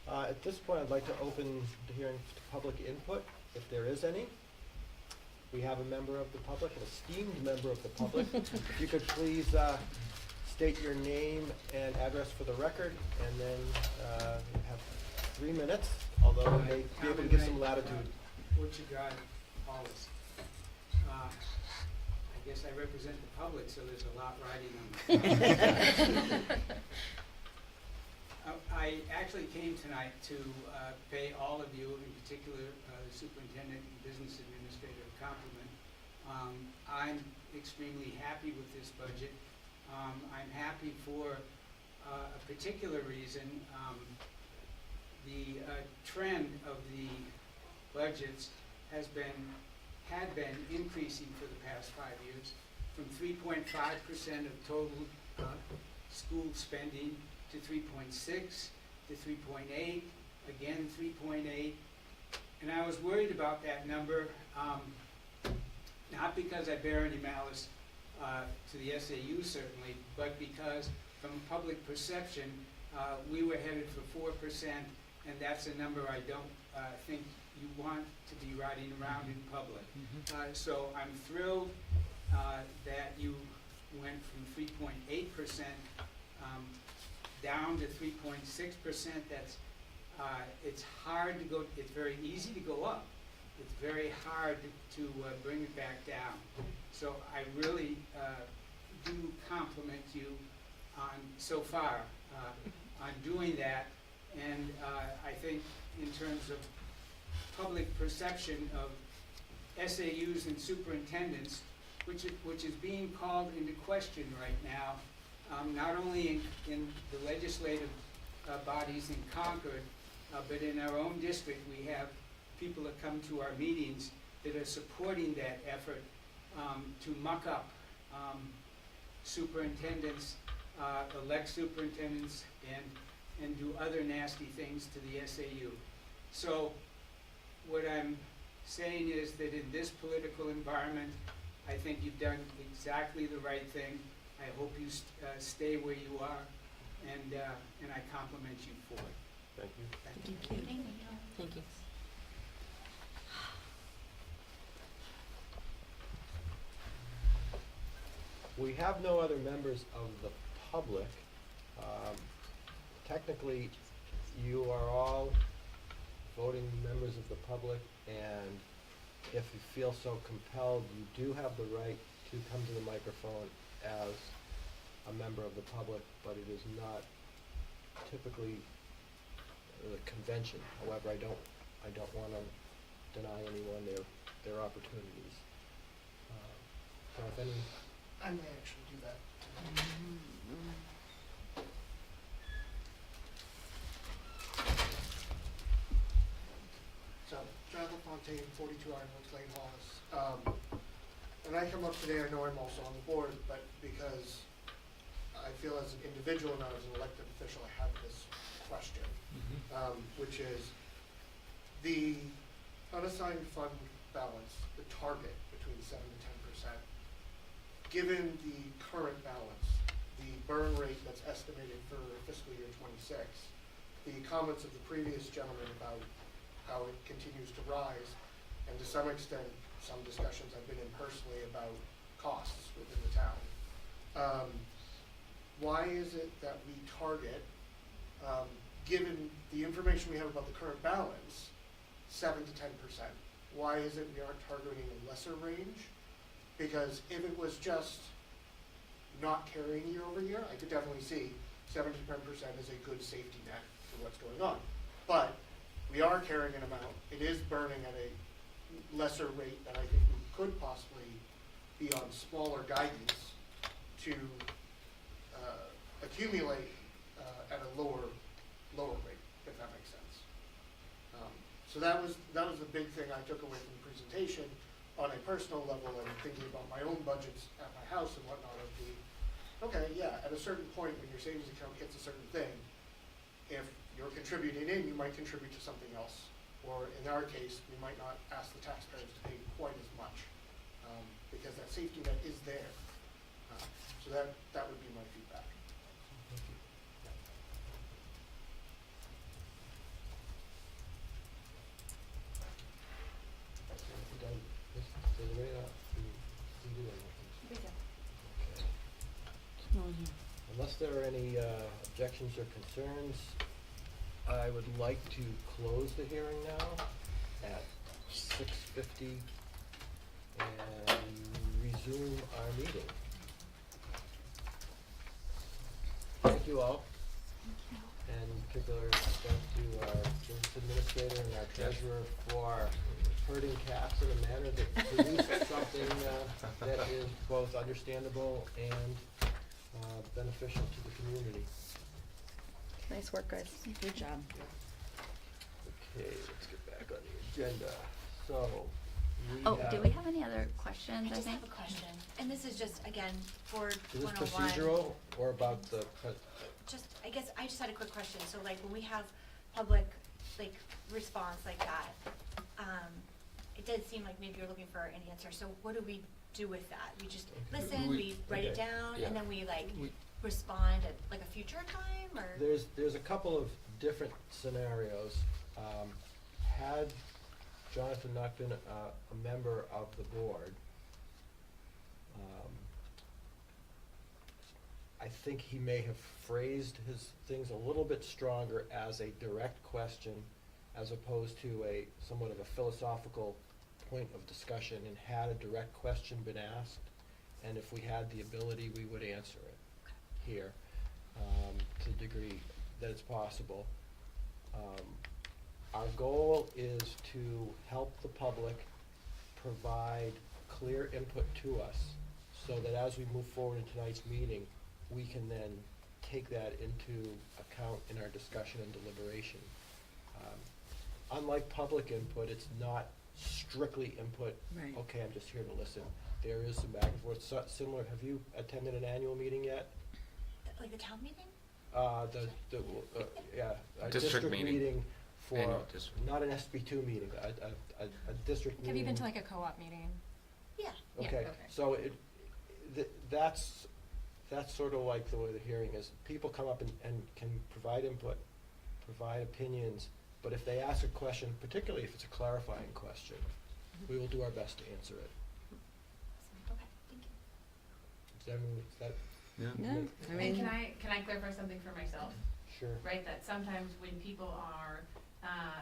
Speaker 2: At this point, I'd like to open the hearing to public input, if there is any. We have a member of the public, an esteemed member of the public. If you could please state your name and address for the record, and then you have 3 minutes, although we may be able to give some latitude.
Speaker 11: What you got, Hollis? I guess I represent the public, so there's a lot riding on me. I actually came tonight to pay all of you, in particular the superintendent and business administrator, a compliment. I'm extremely happy with this budget. I'm happy for a particular reason. The trend of the budgets had been increasing for the past 5 years, from 3.5% of total school spending to 3.6 to 3.8, again 3.8, and I was worried about that number, not because I bear any malice to the SAU certainly, but because from public perception, we were headed for 4%, and that's a number I don't think you want to be riding around in public. So I'm thrilled that you went from 3.8% down to 3.6%. That's it's hard to go. It's very easy to go up. It's very hard to bring it back down. So I really do compliment you on so far on doing that, and I think in terms of public perception of SAUs and superintendents, which is being called into question right now, not only in the legislative bodies in Concord, but in our own district. We have people that come to our meetings that are supporting that effort to muck up superintendents, elect superintendents, and do other nasty things to the SAU. So what I'm saying is that in this political environment, I think you've done exactly the right thing. I hope you stay where you are, and I compliment you for it.
Speaker 2: Thank you.
Speaker 4: Thank you.
Speaker 3: Thank you.
Speaker 2: We have no other members of the public. Technically, you are all voting members of the public, and if you feel so compelled, you do have the right to come to the microphone as a member of the public, but it is not typically the convention. However, I don't want to deny anyone their opportunities. So if any,
Speaker 9: I may actually do that. So, John LaFontaine, 42 Ironwood Lane, Hollis. And I come up today, I know I'm also on the board, but because I feel as an individual, not as an elected official, I have this question, which is the unassigned fund balance, the target between 7 to 10%. Given the current balance, the burn rate that's estimated for fiscal year 26, the comments of the previous gentleman about how it continues to rise, and to some extent, some discussions I've been in personally about costs within the town. Why is it that we target, given the information we have about the current balance, 7 to 10%? why is it we aren't targeting a lesser range? Because if it was just not carrying year over year, I could definitely see 7 to 10% is a good safety net for what's going on. But we are carrying an amount. It is burning at a lesser rate than I think we could possibly be on smaller guidance to accumulate at a lower rate, if that makes sense. So that was the big thing I took away from the presentation on a personal level and thinking about my own budgets at my house and whatnot of the, okay, yeah, at a certain point when your savings account hits a certain thing, if you're contributing in, you might contribute to something else. Or in our case, we might not ask the taxpayers to pay quite as much because that safety net is there. So that would be my feedback.
Speaker 2: Unless there are any objections or concerns, I would like to close the hearing now at 6:50 and resume our meeting. Thank you all. And in particular, thank to our business administrator and our treasurer for herding cats in a manner that produced something that is both understandable and beneficial to the community.
Speaker 3: Nice work, guys.
Speaker 1: Good job.
Speaker 2: Okay, let's get back on the agenda. So,
Speaker 5: Do we have any other questions,
Speaker 4: I
Speaker 5: I
Speaker 4: just
Speaker 5: think?
Speaker 4: have a question, and this is just, again, Board
Speaker 2: Is this
Speaker 4: 101.
Speaker 2: procedural or about the,
Speaker 4: I guess I just had a quick question, so like when we have public, like, response like that, it did seem like maybe you're looking for an answer, so what do we do with that? We just listen, we write it
Speaker 2: okay,
Speaker 4: down,
Speaker 2: yeah.
Speaker 4: and then we like
Speaker 2: We-
Speaker 4: respond at like a future time, or?
Speaker 2: there's a couple of different scenarios. Had Jonathan not been a member of the board, I think he may have phrased his things a little bit stronger as a direct question as opposed to a somewhat of a philosophical point of discussion, and had a direct question been asked, and if we had the ability, we would answer it here to the degree that it's possible. Our goal is to help the public provide clear input to us so that as we move forward in tonight's meeting, we can then take that into account in our discussion and deliberation. Unlike public input, it's not strictly input,
Speaker 1: Right.
Speaker 2: okay, I'm just here to listen. There is some back and forth, similar, have you attended an annual meeting yet?
Speaker 4: Like the town meeting?
Speaker 2: Yeah, a
Speaker 8: District
Speaker 2: district
Speaker 8: meeting.
Speaker 2: meeting for,
Speaker 8: Annual district.
Speaker 2: not an SB2 meeting, a district meeting.
Speaker 6: Have you been to like a co-op meeting?
Speaker 4: Yeah.
Speaker 6: Yeah,
Speaker 2: Okay,
Speaker 6: okay.
Speaker 2: so that's sort of like the way the hearing is. People come up and can provide input, provide opinions, but if they ask a question, particularly if it's a clarifying question, we will do our best to answer it.
Speaker 4: Okay, thank you.
Speaker 2: Is that,
Speaker 7: Yeah.
Speaker 1: Yeah, I
Speaker 10: And
Speaker 1: mean,
Speaker 10: can I clarify something for myself?
Speaker 2: sure?
Speaker 10: Right, that sometimes when people are,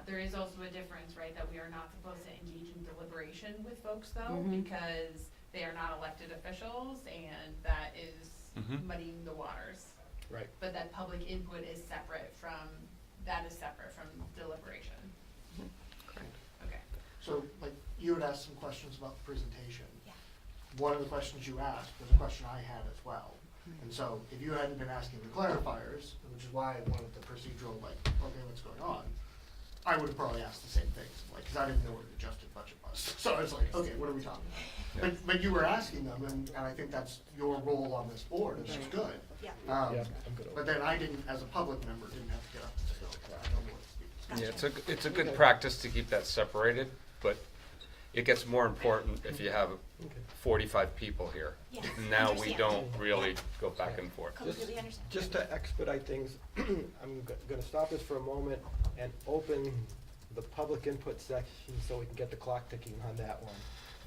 Speaker 10: there is also a difference, right, that we are not supposed to engage in deliberation with folks though,
Speaker 1: Mhm.
Speaker 10: because they are not elected officials, and that is
Speaker 7: Mhm.
Speaker 10: muddying the waters.
Speaker 2: Right.
Speaker 10: But that public input is separate from deliberation.
Speaker 3: Correct.
Speaker 10: Okay.
Speaker 9: So, like, you had asked some questions about the presentation.
Speaker 4: Yeah.
Speaker 9: One of the questions you asked was a question I had as well. And so, if you hadn't been asking the clarifiers, which is why I wanted the procedural, like, okay, what's going on, I would have probably asked the same things, like, because I didn't know what an adjusted budget was. So I was like, okay, what are we talking about? But you were asking them, and I think that's your role on this board, and that's good.
Speaker 4: Yeah.
Speaker 2: Yeah, I'm good.
Speaker 9: But then I didn't, as a public member, didn't have to get up and say, okay, I don't know what to do.
Speaker 8: Yeah, it's a good practice to keep that separated, but it gets more important if you have
Speaker 2: Okay.
Speaker 8: 45 people here.
Speaker 4: Yeah,
Speaker 8: Now we
Speaker 4: understand.
Speaker 8: don't really go back and forth.
Speaker 4: Completely understand.
Speaker 2: Just to expedite things, I'm gonna stop this for a moment and open the public input section so we can get the clock ticking on that one.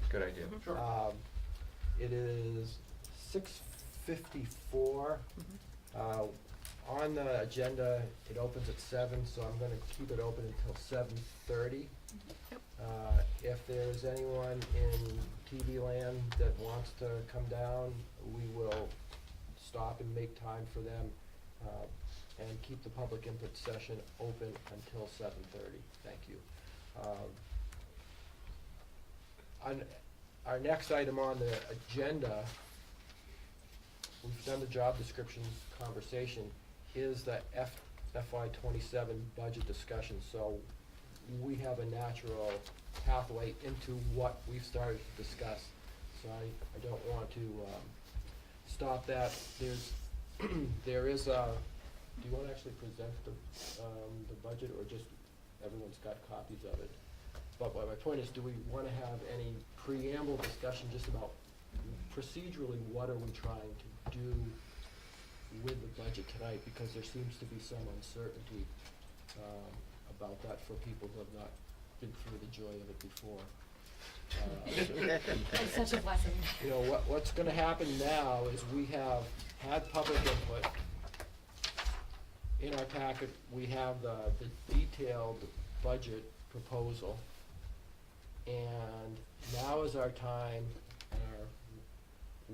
Speaker 8: Good idea.
Speaker 9: Sure.
Speaker 2: It is 6:54. On the agenda, it opens at 7, so I'm gonna keep it open until 7:30. If there's anyone in TV land that wants to come down, we will stop and make time for them, and keep the public input session open until 7:30. Thank you. On our next item on the agenda, we've done the job description conversation, is the FY27 budget discussion. So we have a natural pathway into what we've started to discuss. So I don't want to stop that. There is a, do you want to actually present the budget, or just everyone's got copies of it? But my point is, do we want to have any preamble discussion just about procedurally what are we trying to do with the budget tonight? Because there seems to be some uncertainty about that for people who have not been through the joy of it before.
Speaker 6: It's such a blessing.
Speaker 2: You know, what's going to happen now is we have had public input. In our packet, we have the detailed budget proposal. And now is our time and our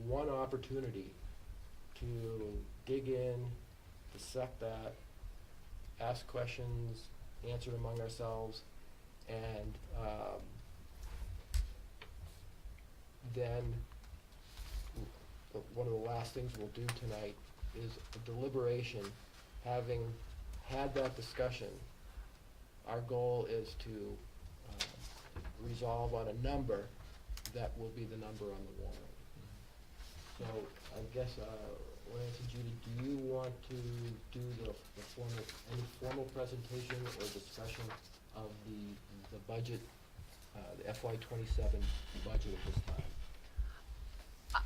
Speaker 2: one opportunity to dig in, dissect that, ask questions, answer among ourselves, and then one of the last things we'll do tonight is a deliberation. Having had that discussion, our goal is to resolve on a number that will be the number on the warrant. So I guess, Lance and Judy, do you want to do any formal presentation or discussion of the budget, the FY27 budget at this time?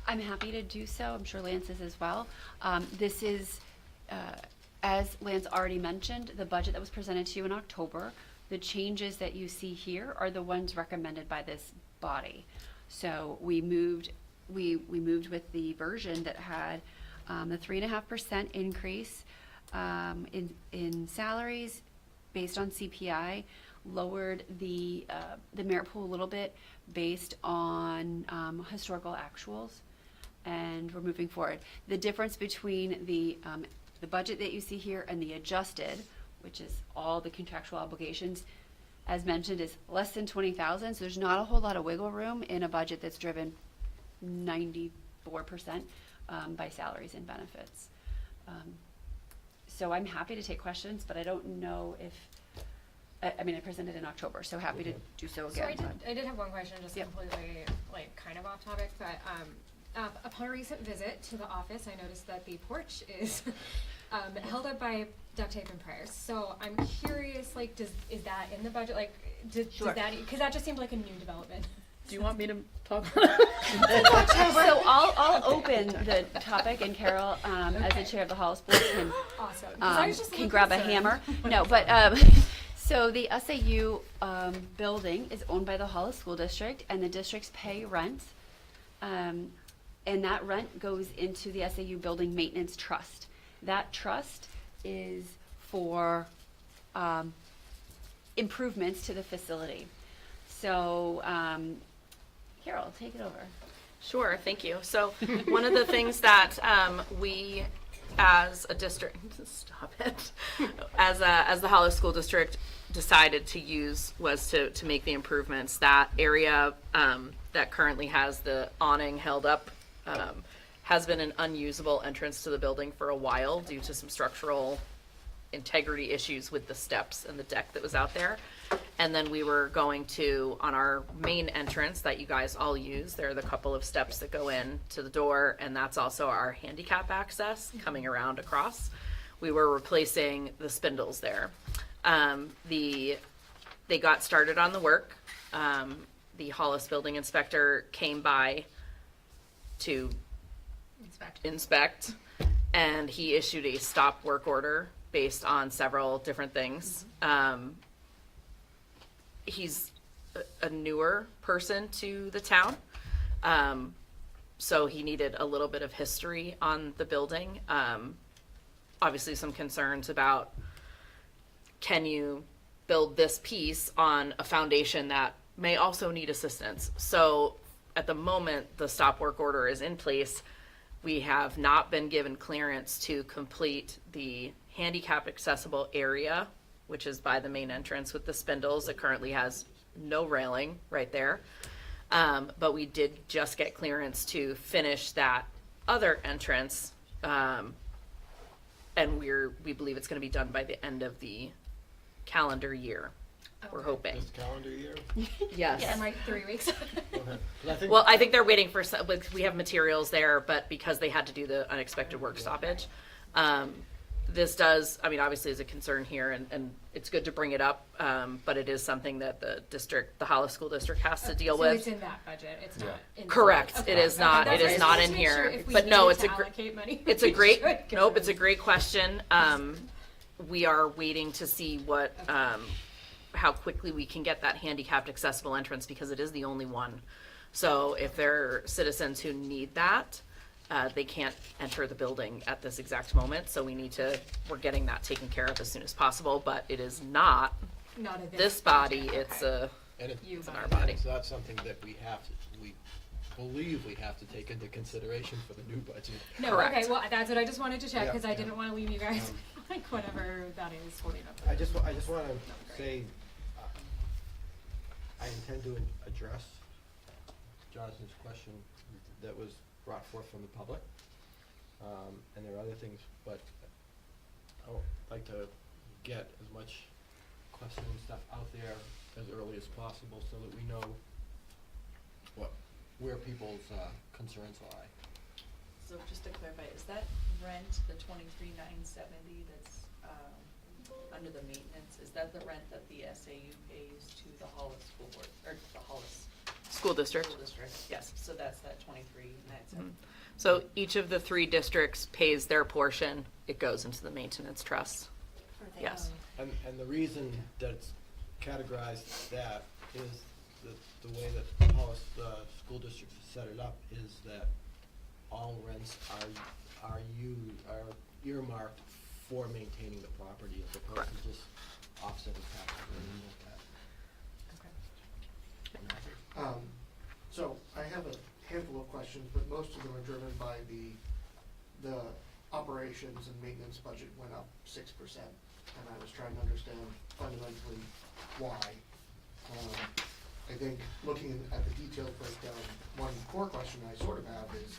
Speaker 5: I'm happy to do so. I'm sure Lance is as well. This is, as Lance already mentioned, the budget that was presented to you in October. The changes that you see here are the ones recommended by this body. So we moved with the version that had the 3.5% increase in salaries based on CPI, lowered the merit pool a little bit based on historical actuals, and we're moving forward. The difference between the budget that you see here and the adjusted, which is all the contractual obligations, as mentioned, is less than 20,000. So there's not a whole lot of wiggle room in a budget that's driven 94% by salaries and benefits. So I'm happy to take questions, but I don't know if, I mean, I presented in October, so happy to do so again.
Speaker 6: So I did have one question, just
Speaker 5: Yep.
Speaker 6: completely, like, kind of off topic, but upon a recent visit to the office, I noticed that the porch is held up by duct tape and prayers. So I'm curious, like, is that in the budget? Like, does that, because that just seemed like a new development.
Speaker 3: Do you want me to talk?
Speaker 5: So I'll open the topic, and Carol, as the chair of the Halls Board, can
Speaker 6: Awesome. 'Cause I was just a
Speaker 5: can
Speaker 6: little
Speaker 5: grab a
Speaker 6: concerned.
Speaker 5: hammer. No, but so the SAU building is owned by the Hollis School District, and the districts pay rent, and that rent goes into the SAU Building Maintenance Trust. That trust is for improvements to the facility. So, Carol, take it over.
Speaker 3: Sure, thank you. So one of the things that we as a district, stop it, as the Hollis School District decided to use was to make the improvements. That area that currently has the awning held up has been an unusable entrance to the building for a while due to some structural integrity issues with the steps and the deck that was out there. And then we were going to, on our main entrance that you guys all use, there are the couple of steps that go in to the door, and that's also our handicap access coming around across. We were replacing the spindles there. They got started on the work. The Hollis building inspector came by to inspect, and he issued a stop work order based on several different things. He's a newer person to the town, so he needed a little bit of history on the building. Obviously some concerns about, can you build this piece on a foundation that may also need assistance. So at the moment, the stop work order is in place. We have not been given clearance to complete the handicap accessible area, which is by the main entrance with the spindles. It currently has no railing right there. But we did just get clearance to finish that other entrance. And we believe it's gonna be done by the end of the calendar year. We're hoping.
Speaker 2: This calendar year?
Speaker 3: Yes.
Speaker 6: Yeah, in like 3 weeks.
Speaker 2: Okay. 'Cause I think-
Speaker 3: Well, I think they're waiting for some, like, we have materials there, but because they had to do the unexpected work stoppage, this does, I mean, obviously is a concern here, and it's good to bring it up, but it is something that the Hollis School District has to deal
Speaker 6: So
Speaker 3: with.
Speaker 6: it's in that budget, it's not in.
Speaker 3: Correct.
Speaker 6: Okay.
Speaker 3: It is
Speaker 6: Okay,
Speaker 3: not-
Speaker 6: that's
Speaker 3: it is
Speaker 6: what I
Speaker 3: not
Speaker 6: just
Speaker 3: in
Speaker 6: wanted to make sure
Speaker 3: here.
Speaker 6: if we
Speaker 3: But no,
Speaker 6: needed
Speaker 3: it's
Speaker 6: to
Speaker 3: a gr-
Speaker 6: allocate money,
Speaker 3: It's a
Speaker 6: we
Speaker 3: great,
Speaker 6: should, 'cause
Speaker 3: nope, it's a great question. We are waiting to see what, how quickly we can get that handicapped accessible entrance, because it is the only one. So if there are citizens who need that, they can't enter the building at this exact moment, so we're getting that taken care of as soon as possible, but it is not
Speaker 6: Not in
Speaker 3: this body,
Speaker 6: budget,
Speaker 3: it's
Speaker 6: okay.
Speaker 2: And
Speaker 3: it's in our
Speaker 6: body.
Speaker 3: body.
Speaker 2: it's not something that we believe we have to take into consideration for the new budget.
Speaker 6: No,
Speaker 3: Correct.
Speaker 6: okay, well, that's what I just wanted to check,
Speaker 2: Yeah,
Speaker 6: cause I
Speaker 2: yeah.
Speaker 6: didn't wanna leave you guys like whatever that is holding up.
Speaker 2: I just wanna say, I intend to address Jonathan's question that was brought forth from the public. And there are other things, but I would like to get as much question and stuff out there as early as possible so that we know where people's concerns lie.
Speaker 12: So just to clarify, is that rent, the 23,970 that's under the maintenance, is that the rent that the SAU pays to the Hollis School Board, or the Hollis
Speaker 3: School district,
Speaker 12: School District?
Speaker 3: yes.
Speaker 12: So that's that 23,970.
Speaker 3: So each of the 3 districts pays their portion, it goes into the maintenance trust. Yes.
Speaker 2: And the reason that it's categorized that is the way that the Hollis School District has set it up is that all rents are earmarked for maintaining the property as opposed to just offsetting taxes or anything like that.
Speaker 9: So I have a handful of questions, but most of them are driven by the operations and maintenance budget went up 6%. And I was trying to understand fundamentally why. I think looking at the detailed breakdown, one core question I sort of have is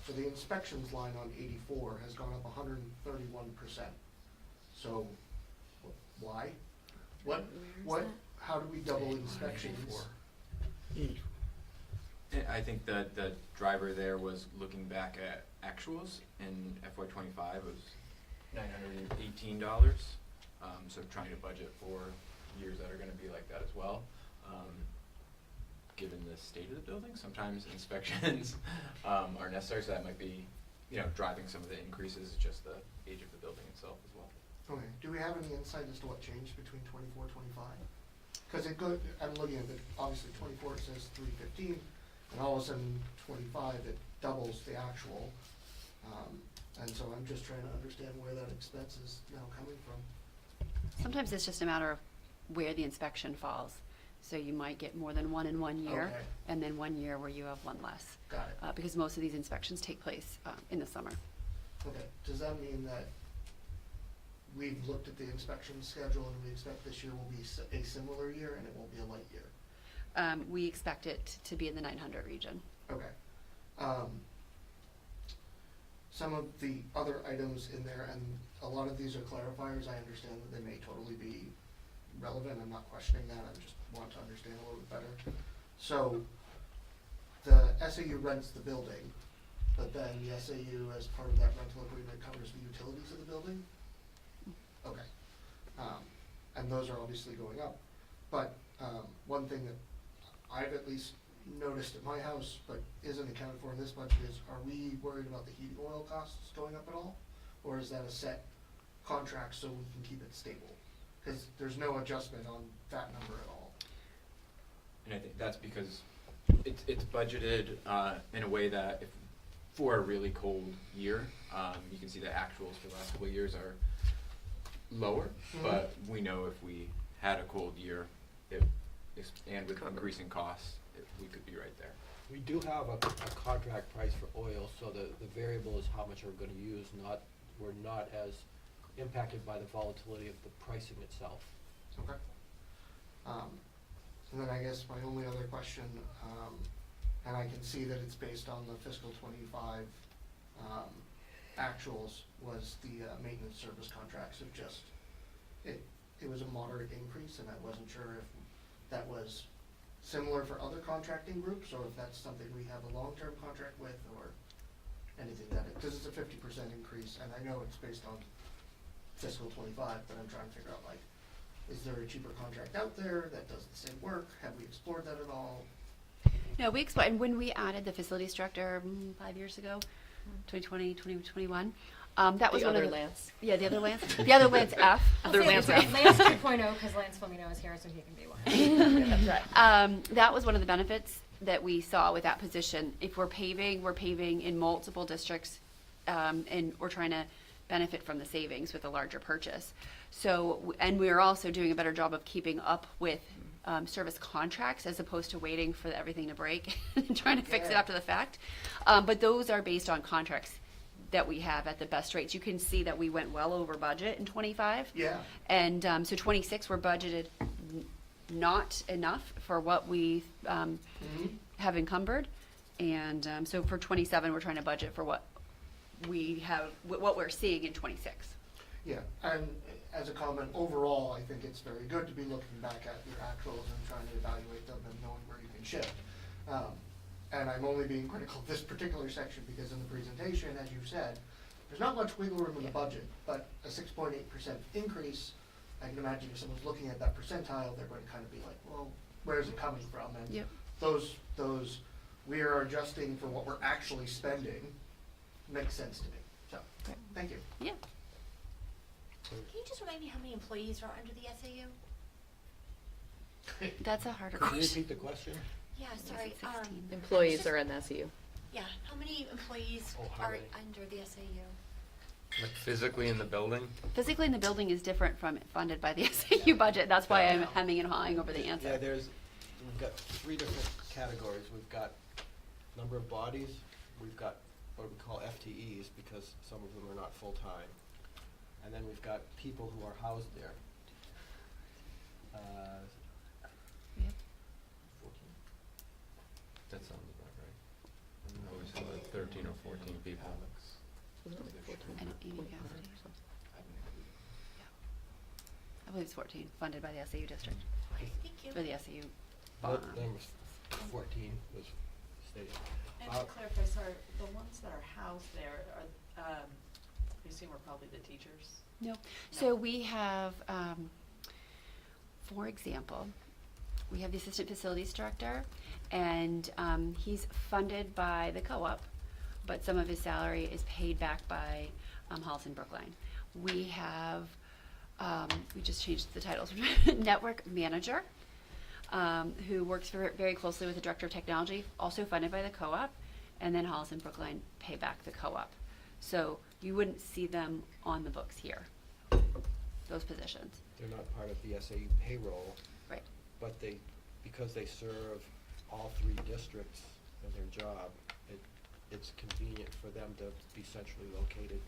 Speaker 9: so the inspections line on 84 has gone up 131%. So why? How do we double inspections?
Speaker 7: I think the driver there was looking back at actuals in FY '25 was $918. So trying to budget for years that are gonna be like that as well. Given the state of the building, sometimes inspections are necessary, so that might be, driving some of the increases, just the age of the building itself as well.
Speaker 9: Okay, do we have any insight as to what changed between 24, 25? Because I'm looking at it, obviously 24 it says 315, and all of a sudden 25 it doubles the actual. And so I'm just trying to understand where that expense is now coming from.
Speaker 5: Sometimes it's just a matter of where the inspection falls. So you might get more than one in 1 year,
Speaker 9: Okay.
Speaker 5: and then 1 year where you have one less.
Speaker 9: Got it.
Speaker 5: Because most of these inspections take place in the summer.
Speaker 9: Okay, does that mean that we've looked at the inspection schedule and we expect this year will be a similar year and it won't be a light year?
Speaker 5: We expect it to be in the 900 region.
Speaker 9: Okay. Some of the other items in there, and a lot of these are clarifiers, I understand that they may totally be relevant, I'm not questioning that, I just want to understand a little bit better. So, the SAU rents the building, but then the SAU, as part of that rental agreement, covers the utilities of the building? Okay. And those are obviously going up. But one thing that I've at least noticed at my house, but isn't accounted for in this budget, is are we worried about the heating oil costs going up at all? Or is that a set contract so we can keep it stable? Because there's no adjustment on that number at all.
Speaker 7: And I think that's because it's budgeted in a way that if for a really cold year, you can see the actuals for the last couple of years are lower, but we know if we had a cold year, and with
Speaker 3: Covered.
Speaker 7: increasing costs, we could be right there.
Speaker 2: We do have a contract price for oil, so the variable is how much we're gonna use, we're not as impacted by the volatility of the pricing itself.
Speaker 9: Okay. And then I guess my only other question, and I can see that it's based on the fiscal '25 actuals, was the maintenance service contracts of just, it was a moderate increase, and I wasn't sure if that was similar for other contracting groups, or if that's something we have a long-term contract with, or anything that, because it's a 50% increase, and I know it's based on fiscal '25, but I'm trying to figure out, like, is there a cheaper contract out there that does the same work? Have we explored that at all?
Speaker 5: No, we explored, and when we added the facilities director 5 years ago, 2020, 2021, that was
Speaker 3: The
Speaker 5: one
Speaker 3: other
Speaker 5: of the.
Speaker 3: Lance.
Speaker 5: Yeah, the other Lance. The other Lance F.
Speaker 3: Other Lance F.
Speaker 6: Lance 2.0, because Lance Flamino is here, so he can be one.
Speaker 5: That's right. That was one of the benefits that we saw with that position. If we're paving in multiple districts, and we're trying to benefit from the savings with a larger purchase. So, and we're also doing a better job of keeping up with service contracts as opposed to waiting for everything to break and trying to fix it
Speaker 9: Yeah.
Speaker 5: after the fact. But those are based on contracts that we have at the best rates. You can see that we went well over budget in '25.
Speaker 9: Yeah.
Speaker 5: And so '26, we're budgeted not enough for what we have encumbered. And so for '27, we're trying to budget for what we have, what we're seeing in '26.
Speaker 9: Yeah, and as a comment, overall, I think it's very good to be looking back at your actuals and trying to evaluate them and knowing where you can shift. And I'm only being critical of this particular section because in the presentation, as you said, there's not much wiggle room in the budget, but a 6.8% increase, I can imagine if someone's looking at that percentile, they're going to kind of be like, well, where's it coming from? And
Speaker 5: Yep.
Speaker 9: those, we are adjusting for what we're actually spending, makes sense to me. So,
Speaker 5: Right.
Speaker 9: thank you.
Speaker 5: Yeah.
Speaker 4: Can you just remind me how many employees are under the SAU?
Speaker 5: That's a harder
Speaker 2: Can you
Speaker 5: question.
Speaker 2: repeat the question?
Speaker 4: Yeah, sorry.
Speaker 5: 16.
Speaker 3: Employees are in the SEU.
Speaker 4: Yeah, how many employees
Speaker 2: Oh, how
Speaker 4: are
Speaker 2: many?
Speaker 4: under the SAU?
Speaker 8: Like physically in the building?
Speaker 5: Physically in the building is different from funded by the SAU budget. That's why I'm hemming and hawing over the answer.
Speaker 2: Yeah, we've got 3 different categories. We've got number of bodies, we've got what we call FTEs, because some of them are not full-time. And then we've got people who are housed there.
Speaker 5: Yep.
Speaker 2: 14?
Speaker 8: That sounds about right. Always had like 13 or 14 people.
Speaker 5: And Amy Cassidy. I believe it's 14, funded by the SAU district,
Speaker 4: Okay, thank you.
Speaker 5: or the SAU
Speaker 2: Well,
Speaker 5: bond.
Speaker 2: then was 14 was stated.
Speaker 12: And to clarify, sorry, the ones that are housed there are, I assume are probably the teachers?
Speaker 5: No. So we have, for example, we have the assistant facilities director, and he's funded by the co-op, but some of his salary is paid back by Hollis and Brookline. We have, we just changed the titles, network manager, who works very closely with the director of technology, also funded by the co-op, and then Hollis and Brookline pay back the co-op. So you wouldn't see them on the books here, those positions.
Speaker 2: They're not part of the SAU payroll,
Speaker 5: Right.
Speaker 2: but because they serve all 3 districts in their job, it's convenient for them to be centrally located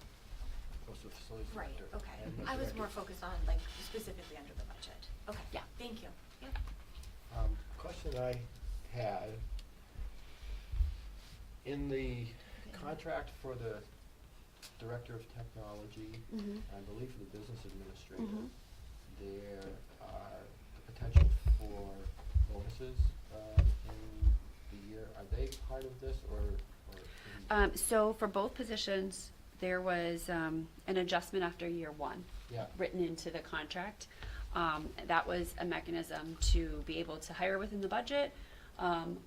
Speaker 2: close to the facilities
Speaker 4: Right,
Speaker 2: director.
Speaker 4: okay.
Speaker 2: and the
Speaker 4: I was
Speaker 2: director.
Speaker 4: more focused on like specifically under the budget. Okay.
Speaker 5: Yeah.
Speaker 4: Thank you. Yep.
Speaker 2: Question I had, in the contract for the Director of Technology,
Speaker 5: Mhm.
Speaker 2: I believe for the Business Administrator,
Speaker 5: Mhm.
Speaker 2: there are the potential for bonuses in the year. Are they part of this or?
Speaker 5: So for both positions, there was an adjustment after year 1
Speaker 2: Yeah.
Speaker 5: written into the contract. That was a mechanism to be able to hire within the budget,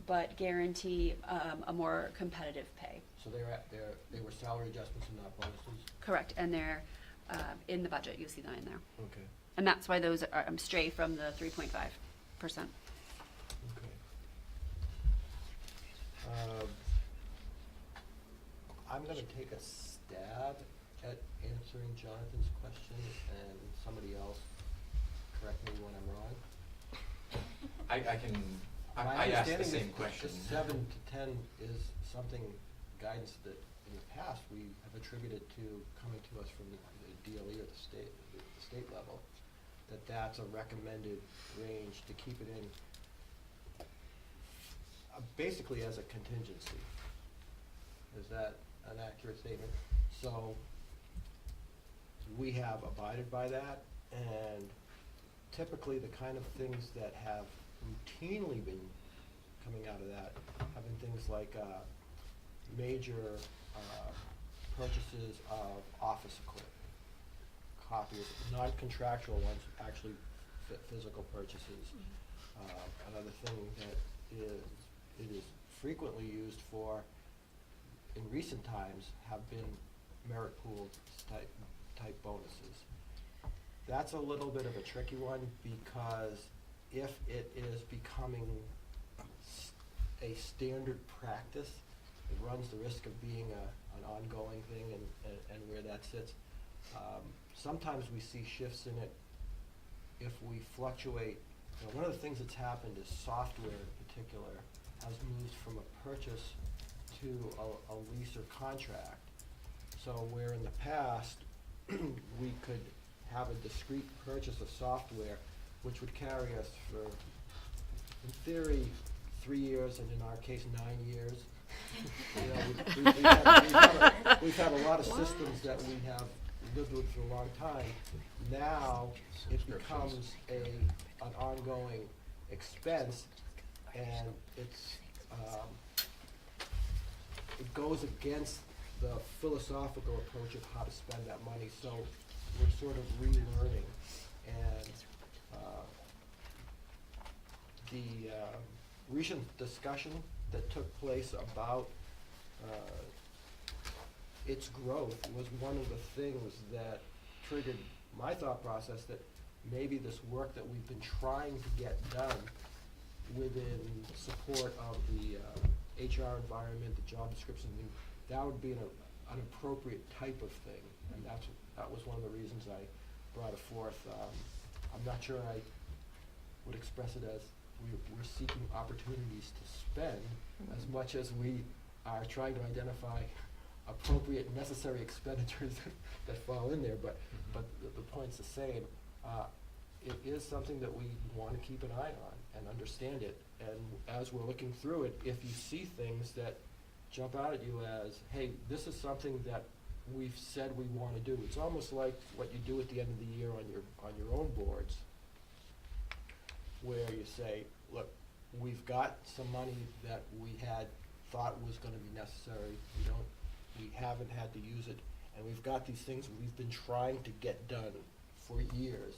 Speaker 5: but guarantee a more competitive pay.
Speaker 2: So they were salary adjustments and not bonuses?
Speaker 5: Correct, and they're in the budget, you see them in there.
Speaker 2: Okay.
Speaker 5: And that's why those are stray from the 3.5%.
Speaker 2: Okay. I'm gonna take a stab at answering Jonathan's question, and somebody else correct me when I'm wrong.
Speaker 7: I can,
Speaker 2: My
Speaker 7: I asked the
Speaker 2: understanding is
Speaker 7: same
Speaker 2: that
Speaker 7: question.
Speaker 2: the 7 to 10 is something, guidance that in the past we have attributed to coming to us from the DOE or the state level, that's a recommended range to keep it in, basically as a contingency. Is that an accurate statement? So we have abided by that, and typically the kind of things that have routinely been coming out of that have been things like major purchases of office equipment, copiers, non-contractual ones, actually physical purchases. Another thing that it is frequently used for in recent times have been merit pool type bonuses. That's a little bit of a tricky one, because if it is becoming a standard practice, it runs the risk of being an ongoing thing, and where that sits. Sometimes we see shifts in it if we fluctuate. You know, one of the things that's happened is software in particular has moved from a purchase to a lease or contract. So where in the past we could have a discrete purchase of software which would carry us for, in theory, 3 years, and in our case, 9 years. You know, we've had a lot of systems that we have lived with for a long time. Now it becomes an ongoing expense, and it goes against the philosophical approach of how to spend that money. So we're sort of relearning, and the recent discussion that took place about its growth was one of the things that triggered my thought process that maybe this work that we've been trying to get done within support of the HR environment, the job description, that would be an appropriate type of thing, and that was one of the reasons I brought it forth. I'm not sure I would express it as we're seeking opportunities to spend as much as we are trying to identify appropriate and necessary expenditures that fall in there, but the point's the same. It is something that we want to keep an eye on and understand it, and as we're looking through it, if you see things that jump out at you as, hey, this is something that we've said we want to do. It's almost like what you do at the end of the year on your own boards, where you say, look, we've got some money that we had thought was going to be necessary. We haven't had to use it, and we've got these things we've been trying to get done for years.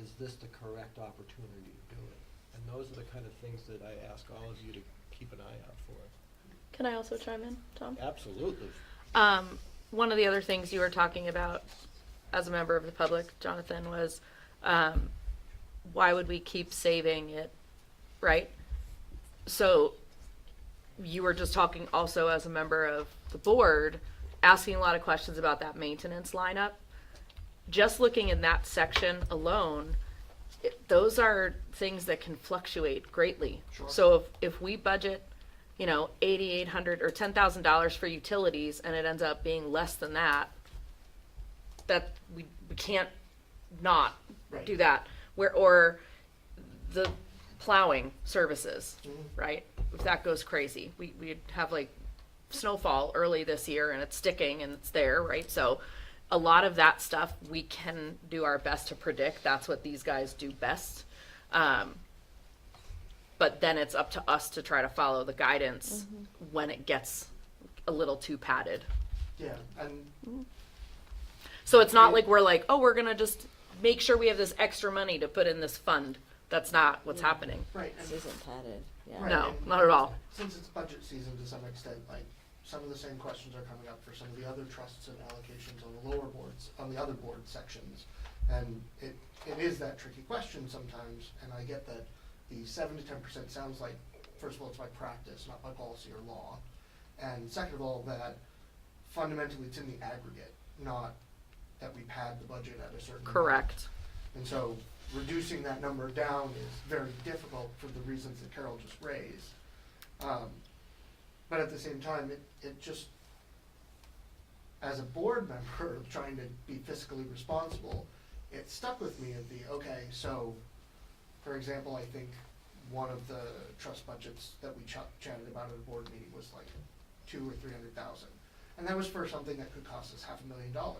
Speaker 2: Is this the correct opportunity to do it? And those are the kind of things that I ask all of you to keep an eye out for.
Speaker 3: Can I also chime in, Tom?
Speaker 2: Absolutely.
Speaker 3: One of the other things you were talking about as a member of the public, Jonathan, was why would we keep saving it, right? So you were just talking also as a member of the board, asking a lot of questions about that maintenance lineup. Just looking in that section alone, those are things that can fluctuate greatly.
Speaker 9: Sure.
Speaker 3: So if we budget, $8,800 or $10,000 for utilities, and it ends up being less than that, that we can't not
Speaker 9: Right.
Speaker 3: do that. Or the plowing services, right? If that goes crazy, we have like snowfall early this year, and it's sticking and it's there, right? So a lot of that stuff we can do our best to predict. That's what these guys do best. But then it's up to us to try to follow the guidance when it gets a little too padded.
Speaker 9: Yeah, and
Speaker 3: So it's not like we're like, oh, we're gonna just make sure we have this extra money to put in this fund. That's not what's happening.
Speaker 9: right.
Speaker 1: This
Speaker 9: And
Speaker 1: isn't padded, yeah.
Speaker 9: Right,
Speaker 3: No,
Speaker 9: and
Speaker 3: not at all.
Speaker 9: Since it's budget season to some extent, like, some of the same questions are coming up for some of the other trusts and allocations on the lower boards, on the other board sections. And it is that tricky question sometimes, and I get that the 7 to 10% sounds like, first of all, it's by practice, not by policy or law. And second of all, that fundamentally it's in the aggregate, not that we pad the budget at a certain amount.
Speaker 3: Correct.
Speaker 9: And so reducing that number down is very difficult for the reasons that Carol just raised. But at the same time, it just, as a board member trying to be fiscally responsible, it stuck with me of the, okay, so, for example, I think one of the trust budgets that we chatted about at a board meeting was like $200,000 or $300,000. And that was for something that could cost us $500,000.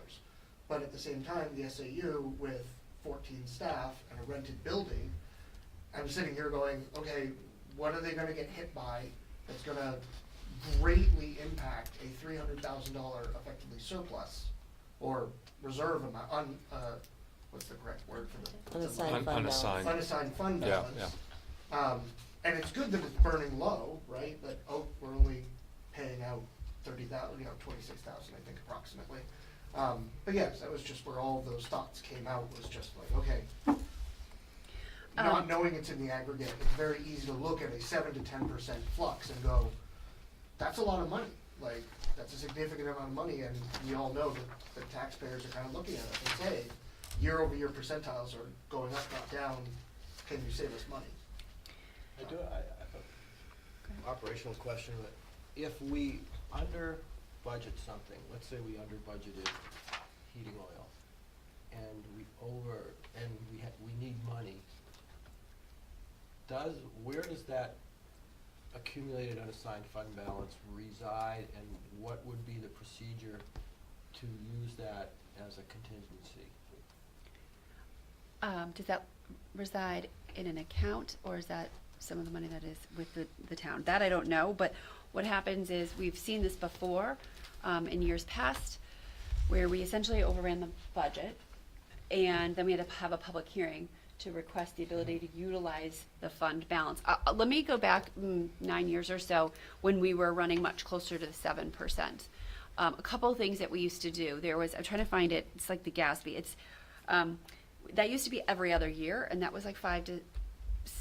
Speaker 9: But at the same time, the SAU with 14 staff and a rented building, I'm sitting here going, okay, what are they gonna get hit by that's gonna greatly impact a $300,000 effectively surplus or reserve amount, what's the correct word for the?
Speaker 1: Unassigned fund balance.
Speaker 9: Unassigned fund
Speaker 8: Yeah,
Speaker 9: balance. And it's good that it's burning low, right? But, we're only paying out 30,000, 26,000, I think approximately. But yes, that was just where all of those thoughts came out, was just like, okay. Not knowing it's in the aggregate, it's very easy to look at a 7 to 10% flux and go, that's a lot of money. Like, that's a significant amount of money, and we all know that the taxpayers are kind of looking at it and say, year-over-year percentiles are going up, not down. Can you save us money?
Speaker 2: I have an operational question. If we under budget something, let's say we under budgeted heating oil, and we need money, where does that accumulated unassigned fund balance reside, and what would be the procedure to use that as a contingency?
Speaker 5: Does that reside in an account, or is that some of the money that is with the town? That I don't know, but what happens is, we've seen this before in years past, where we essentially overran the budget, and then we had to have a public hearing to request the ability to utilize the fund balance. Let me go back 9 years or so, when we were running much closer to the 7%. A couple of things that we used to do, I'm trying to find it, it's like the Gatsby, it's, that used to be every other year, and that was like $5,000 to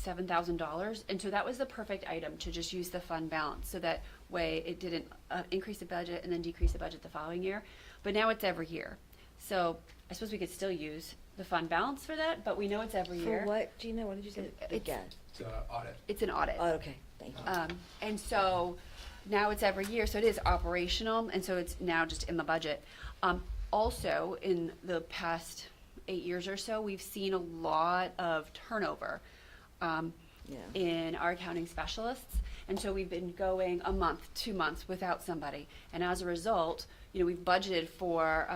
Speaker 5: $7,000, and so that was the perfect item to just use the fund balance, so that way it didn't increase the budget and then decrease the budget the following year. But now it's every year, so I suppose we could still use the fund balance for that, but we know it's every year.
Speaker 1: For what, Gina, what did you say again?
Speaker 2: It's audit.
Speaker 5: It's an audit.
Speaker 1: Oh, okay, thank you.
Speaker 5: And so now it's every year, so it is operational, and so it's now just in the budget. Also, in the past 8 years or so, we've seen a lot of turnover in our accounting specialists, and so we've been going a month, 2 months without somebody, and as a result, we've budgeted for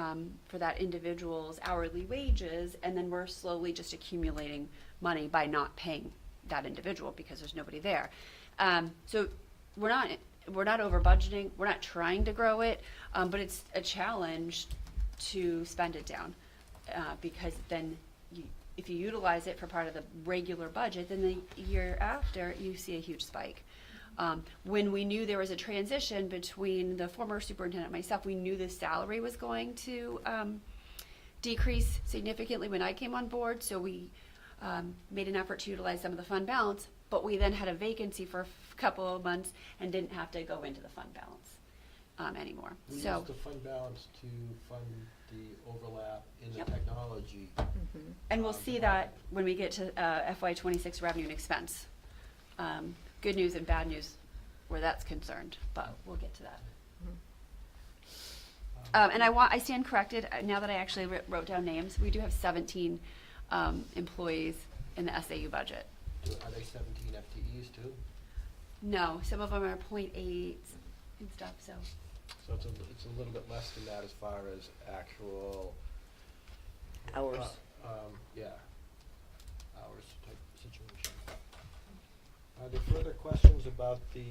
Speaker 5: that individual's hourly wages, and then we're slowly just accumulating money by not paying that individual because there's nobody there. So we're not over budgeting, we're not trying to grow it, but it's a challenge to spend it down, because then if you utilize it for part of the regular budget, then the year after you see a huge spike. When we knew there was a transition between the former superintendent and myself, we knew the salary was going to decrease significantly when I came on board, so we made an effort to utilize some of the fund balance, but we then had a vacancy for a couple of months and didn't have to go into the fund balance anymore.
Speaker 2: We use the fund balance to fund the overlap in the
Speaker 5: Yep.
Speaker 2: technology.
Speaker 5: And we'll see that when we get to FY26 revenue and expense. Good news and bad news where that's concerned, but we'll get to that. And I stand corrected, now that I actually wrote down names, we do have 17 employees in the SAU budget.
Speaker 2: Are they 17 FTEs too?
Speaker 5: No, some of them are .8 and stuff, so.
Speaker 2: So it's a little bit less than that as far as actual
Speaker 1: Hours.
Speaker 2: Hours type situation. Are there further questions about the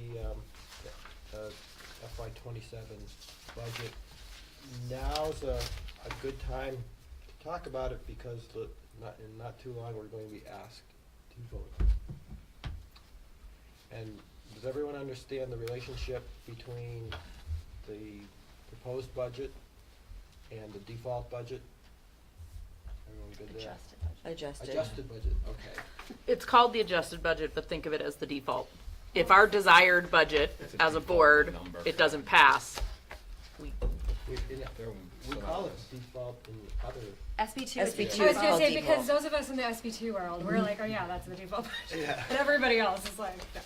Speaker 2: FY27 budget? Now's a good time to talk about it, because in not too long we're going to be asked to vote. And does everyone understand the relationship between the proposed budget and the default budget? Everyone good there? Adjusted budget, okay.
Speaker 3: It's called the adjusted budget, but think of it as the default. If our desired budget
Speaker 8: It's a
Speaker 3: as a
Speaker 8: default
Speaker 3: board,
Speaker 8: number.
Speaker 3: it doesn't pass, we
Speaker 2: We call it default in other.
Speaker 5: SB2 is
Speaker 1: SB2
Speaker 5: the
Speaker 6: I was
Speaker 1: It's
Speaker 6: gonna
Speaker 1: called
Speaker 6: say, because
Speaker 1: default.
Speaker 6: those of us in the SB2 world, we're like, oh yeah, that's the default budget.
Speaker 2: Yeah.
Speaker 6: And everybody else is like, no.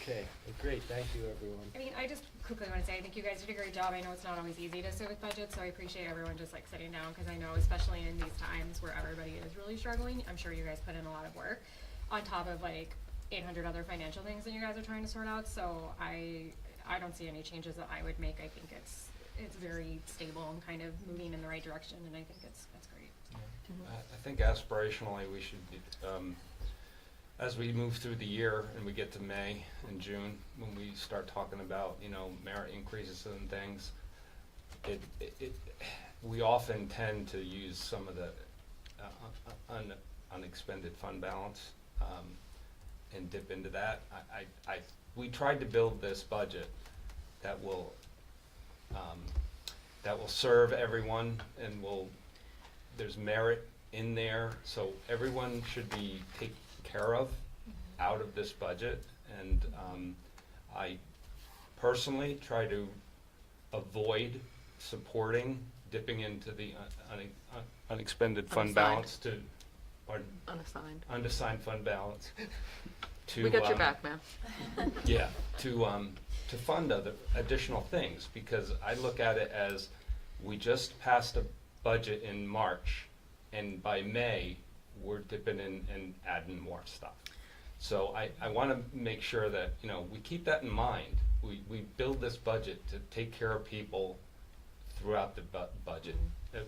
Speaker 2: Okay, well, great, thank you, everyone.
Speaker 6: I mean, I just quickly want to say, I think you guys did a great job. I know it's not always easy to sit with budgets, so I appreciate everyone just like sitting down, because I know especially in these times where everybody is really struggling, I'm sure you guys put in a lot of work on top of like 800 other financial things that you guys are trying to sort out. So I don't see any changes that I would make. I think it's very stable and kind of moving in the right direction, and I think it's great.
Speaker 8: I think aspirationally, we should be, as we move through the year and we get to May and June, when we start talking about, merit increases and things, we often tend to use some of the unexpended fund balance and dip into that. We tried to build this budget that will serve everyone and there's merit in there, so everyone should be taken care of out of this budget. And I personally try to avoid supporting dipping into the unexpended fund
Speaker 3: Unassigned.
Speaker 8: balance to, or
Speaker 3: Unassigned.
Speaker 8: fund balance to,
Speaker 3: We got your back, man.
Speaker 8: yeah, to fund other additional things, because I look at it as we just passed a budget in March, and by May we're dipping in and adding more stuff. So I want to make sure that we keep that in mind. We build this budget to take care of people throughout the budget,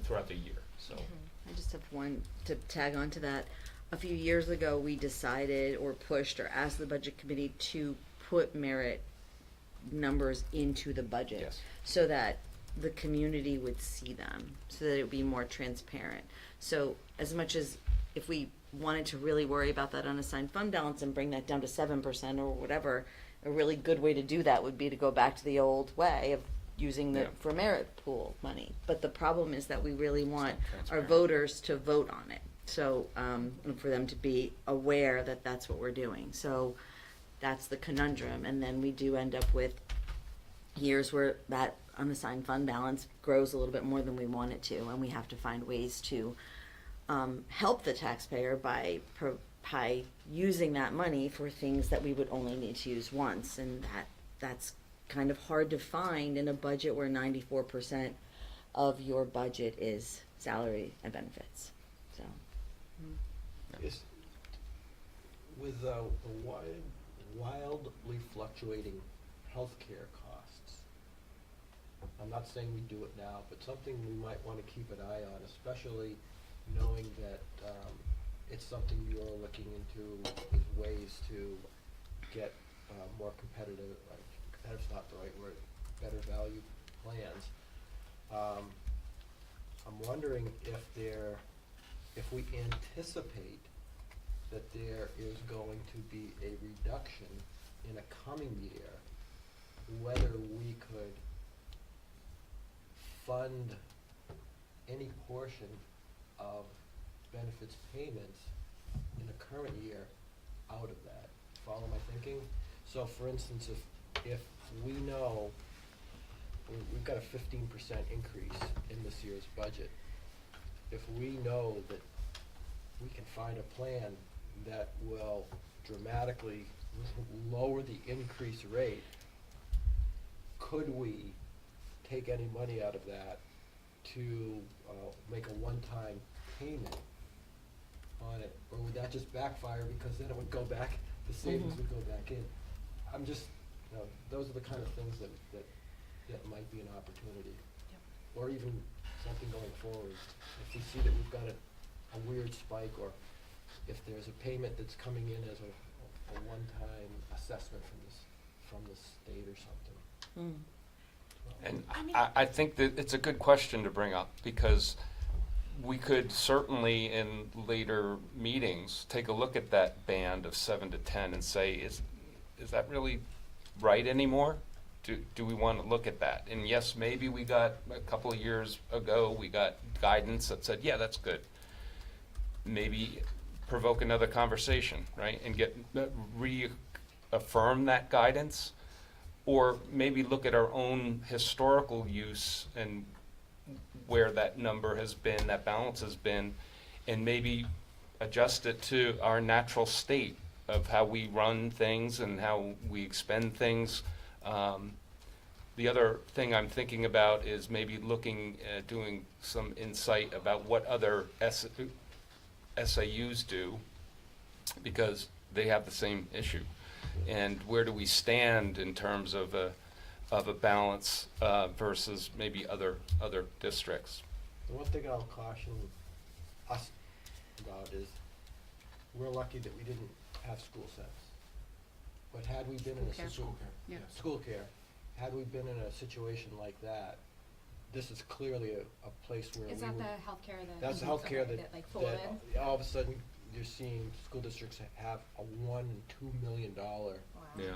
Speaker 8: throughout the year. So.
Speaker 1: I just have one to tag on to that. A few years ago, we decided or pushed or asked the budget committee to put merit numbers into the budget.
Speaker 8: Yes.
Speaker 1: So that the community would see them, so that it would be more transparent. So as much as if we wanted to really worry about that unassigned fund balance and bring that down to 7% or whatever, a really good way to do that would be to go back to the old way of using the
Speaker 8: Yeah.
Speaker 1: for merit pool money. But the problem is that we really want our
Speaker 8: Transparent.
Speaker 1: voters to vote on it. So, and for them to be aware that that's what we're doing. So that's the conundrum. And then we do end up with years where that unassigned fund balance grows a little bit more than we want it to. And we have to find ways to help the taxpayer by using that money for things that we would only need to use once. And that's kind of hard to find in a budget where 94% of your budget is salary and benefits. So.
Speaker 2: Is, with the wildly fluctuating healthcare costs, I'm not saying we do it now, but something we might want to keep an eye on, especially knowing that it's something you're looking into, is ways to get more competitive, competitive's not the right word, better value plans. I'm wondering if we anticipate that there is going to be a reduction in a coming year, whether we could fund any portion of benefits payments in the current year out of that. Follow my thinking? So for instance, if we know we've got a 15% increase in this year's budget, if we know that we can find a plan that will dramatically lower the increase rate, could we take any money out of that to make a one-time payment on it? Or would that just backfire, because then it would go back, the savings would go back in? I'm just, those are the kind of things that might be an opportunity. Or even something going forward. If we see that we've got a weird spike, or if there's a payment that's coming in as a one-time assessment from the state or something.
Speaker 8: And I think that it's a good question to bring up, because we could certainly in later meetings take a look at that band of 7 to 10 and say, is that really right anymore? Do we want to look at that? And yes, maybe we got a couple of years ago, we got guidance that said, yeah, that's good. Maybe provoke another conversation, right? And reaffirm that guidance. or maybe look at our own historical use and where that number has been, that balance has been, and maybe adjust it to our natural state of how we run things and how we expend things. The other thing I'm thinking about is maybe looking at doing some insight about what other SAUs do, because they have the same issue. And where do we stand in terms of a balance versus maybe other districts?
Speaker 2: The one thing I'll caution us about is we're lucky that we didn't have school sense. But had we been in a situation,
Speaker 5: Yeah.
Speaker 2: school care, had we been in a situation like that, this is clearly a place where we
Speaker 6: Is
Speaker 2: would.
Speaker 6: that the healthcare that?
Speaker 2: That's the healthcare
Speaker 6: okay,
Speaker 2: that,
Speaker 6: like folded in?
Speaker 2: all of a sudden, you're seeing school districts have a $1 and $2 million
Speaker 6: Wow.
Speaker 8: Yeah.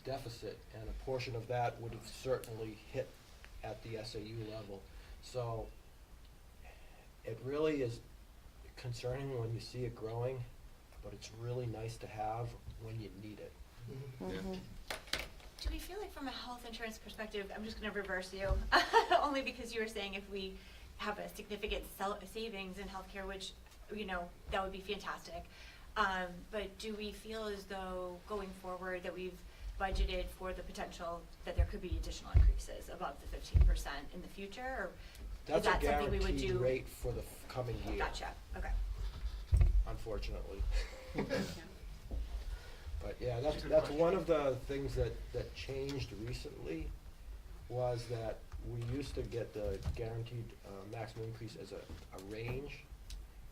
Speaker 2: deficit, and a portion of that would have certainly hit at the SAU level. So it really is concerning when you see it growing, but it's really nice to have when you need it.
Speaker 8: Yeah.
Speaker 4: Do we feel like from a health insurance perspective, I'm just gonna reverse you, only because you were saying if we have a significant savings in healthcare, which, you know, that would be fantastic. But do we feel as though going forward that we've budgeted for the potential that there could be additional increases above the 15% in the future, or
Speaker 2: That's
Speaker 4: is that
Speaker 2: a
Speaker 4: something we would do?
Speaker 2: guaranteed rate for the coming year,
Speaker 4: Gotcha, okay.
Speaker 2: unfortunately. But yeah, that's one of the things that changed recently, was that we used to get the guaranteed maximum increase as a range,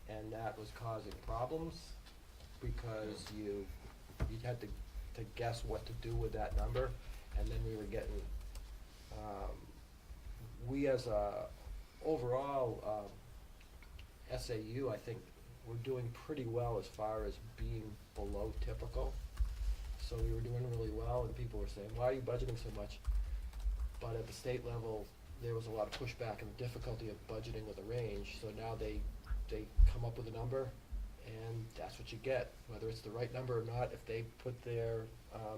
Speaker 2: and that was causing problems because you had to guess what to do with that number, and then we were getting, we as a overall SAU, I think we're doing pretty well as far as being below typical. So we were doing really well, and people were saying, why are you budgeting so much? But at the state level, there was a lot of pushback and difficulty of budgeting with a range, so now they come up with a number, and that's what you get. Whether it's the right number or not, if they put their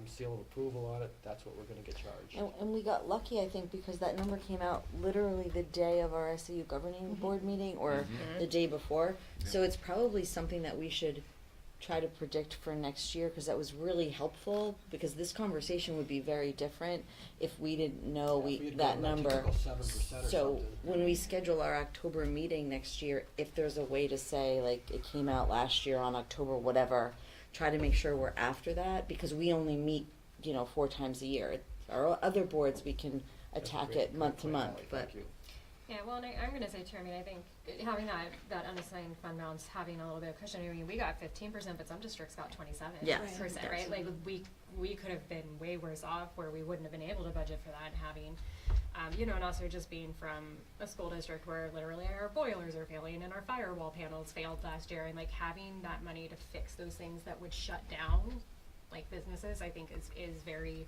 Speaker 2: seal of approval on it, that's what we're gonna get charged.
Speaker 1: And we got lucky, I think, because that number came out literally the day of our SAU governing board meeting, or the day before. So it's probably something that we should try to predict for next year, because that was really helpful, because this conversation would be very different if we didn't know
Speaker 2: Yeah, if we had
Speaker 1: that
Speaker 2: gone that
Speaker 1: number.
Speaker 2: typical 7% or
Speaker 1: So
Speaker 2: something.
Speaker 1: when we schedule our October meeting next year, if there's a way to say, like, it came out last year on October whatever, try to make sure we're after that, because we only meet, 4 times a year. Our other boards, we can
Speaker 2: That's a
Speaker 1: attack
Speaker 2: great-
Speaker 1: it month to
Speaker 2: great point,
Speaker 1: month,
Speaker 2: Ally.
Speaker 1: but
Speaker 2: Thank you.
Speaker 6: Yeah, well, and I'm gonna say too, I mean, I think having that unassigned fund balance, having a little bit of cushion, I mean, we got 15%, but some districts got 27%,
Speaker 1: Yes.
Speaker 6: right? Like, we could have been way worse off where we wouldn't have been able to budget for that, and having, and also just being from a school district where literally our boilers are failing and our firewall panels failed last year, and like having that money to fix those things that would shut down, like, businesses, I think is very,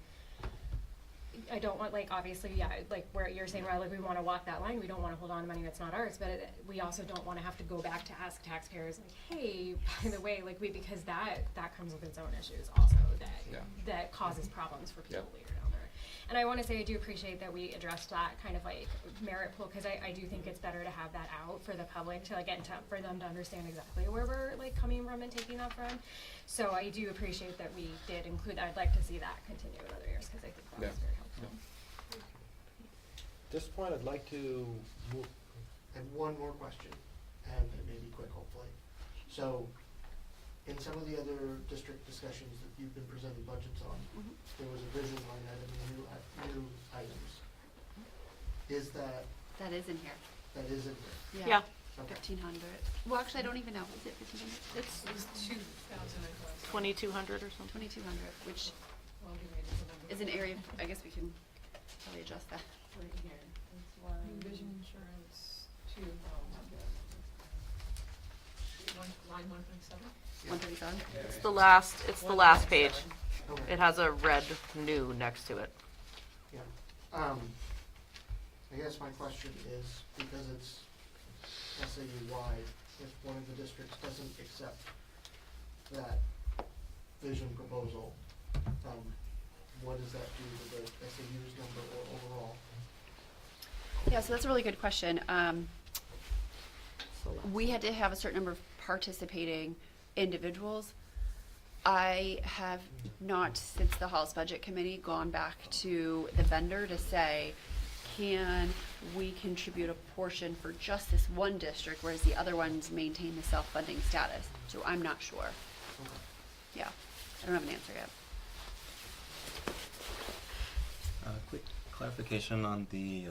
Speaker 6: I don't want, like, obviously, yeah, like where you're saying, well, like, we wanna walk that line, we don't wanna hold on to money that's not ours, but we also don't wanna have to go back to ask taxpayers, like, hey, by the way, like, because that comes with its own issues also, that causes problems for people later down there. And I wanna say I do appreciate that we addressed that kind of like merit pool, cause I do think it's better to have that out for the public to like for them to understand exactly where we're like coming from and taking that from. So I do appreciate that we did include that. I'd like to see that continue in other years, cause I think that was very helpful.
Speaker 2: At this point, I'd like to move,
Speaker 9: And one more question, and it may be quick, hopefully. So, in some of the other district discussions that you've been presenting budgets on, there was a vision line item, new items. Is that
Speaker 5: That is in here.
Speaker 9: is in there?
Speaker 3: Yeah.
Speaker 9: Okay.
Speaker 5: 1,500. Well, actually, I don't even know. Is it 1,500?
Speaker 12: It's 2,000 and
Speaker 3: 2,200 or something.
Speaker 5: 2,200, which
Speaker 12: Well, I'll give you the number.
Speaker 5: is an area, I guess we can probably adjust that.
Speaker 12: Right here. It's line vision insurance, line 1.7.
Speaker 5: 137?
Speaker 3: It's the last page.
Speaker 9: Okay.
Speaker 3: It has a red new next to it.
Speaker 9: Yeah. I guess my question is, because it's SAU-wide, if one of the districts doesn't accept that vision proposal from what does that do to the SAU's number or overall?
Speaker 5: Yeah, so that's a really good question. We had to have a certain number of participating individuals. I have not, since the Hall's Budget Committee, gone back to the vendor to say, can we contribute a portion for just this one district, whereas the other ones maintain the self-funding status? So I'm not sure. Yeah, I don't have an answer yet.
Speaker 13: Quick clarification on the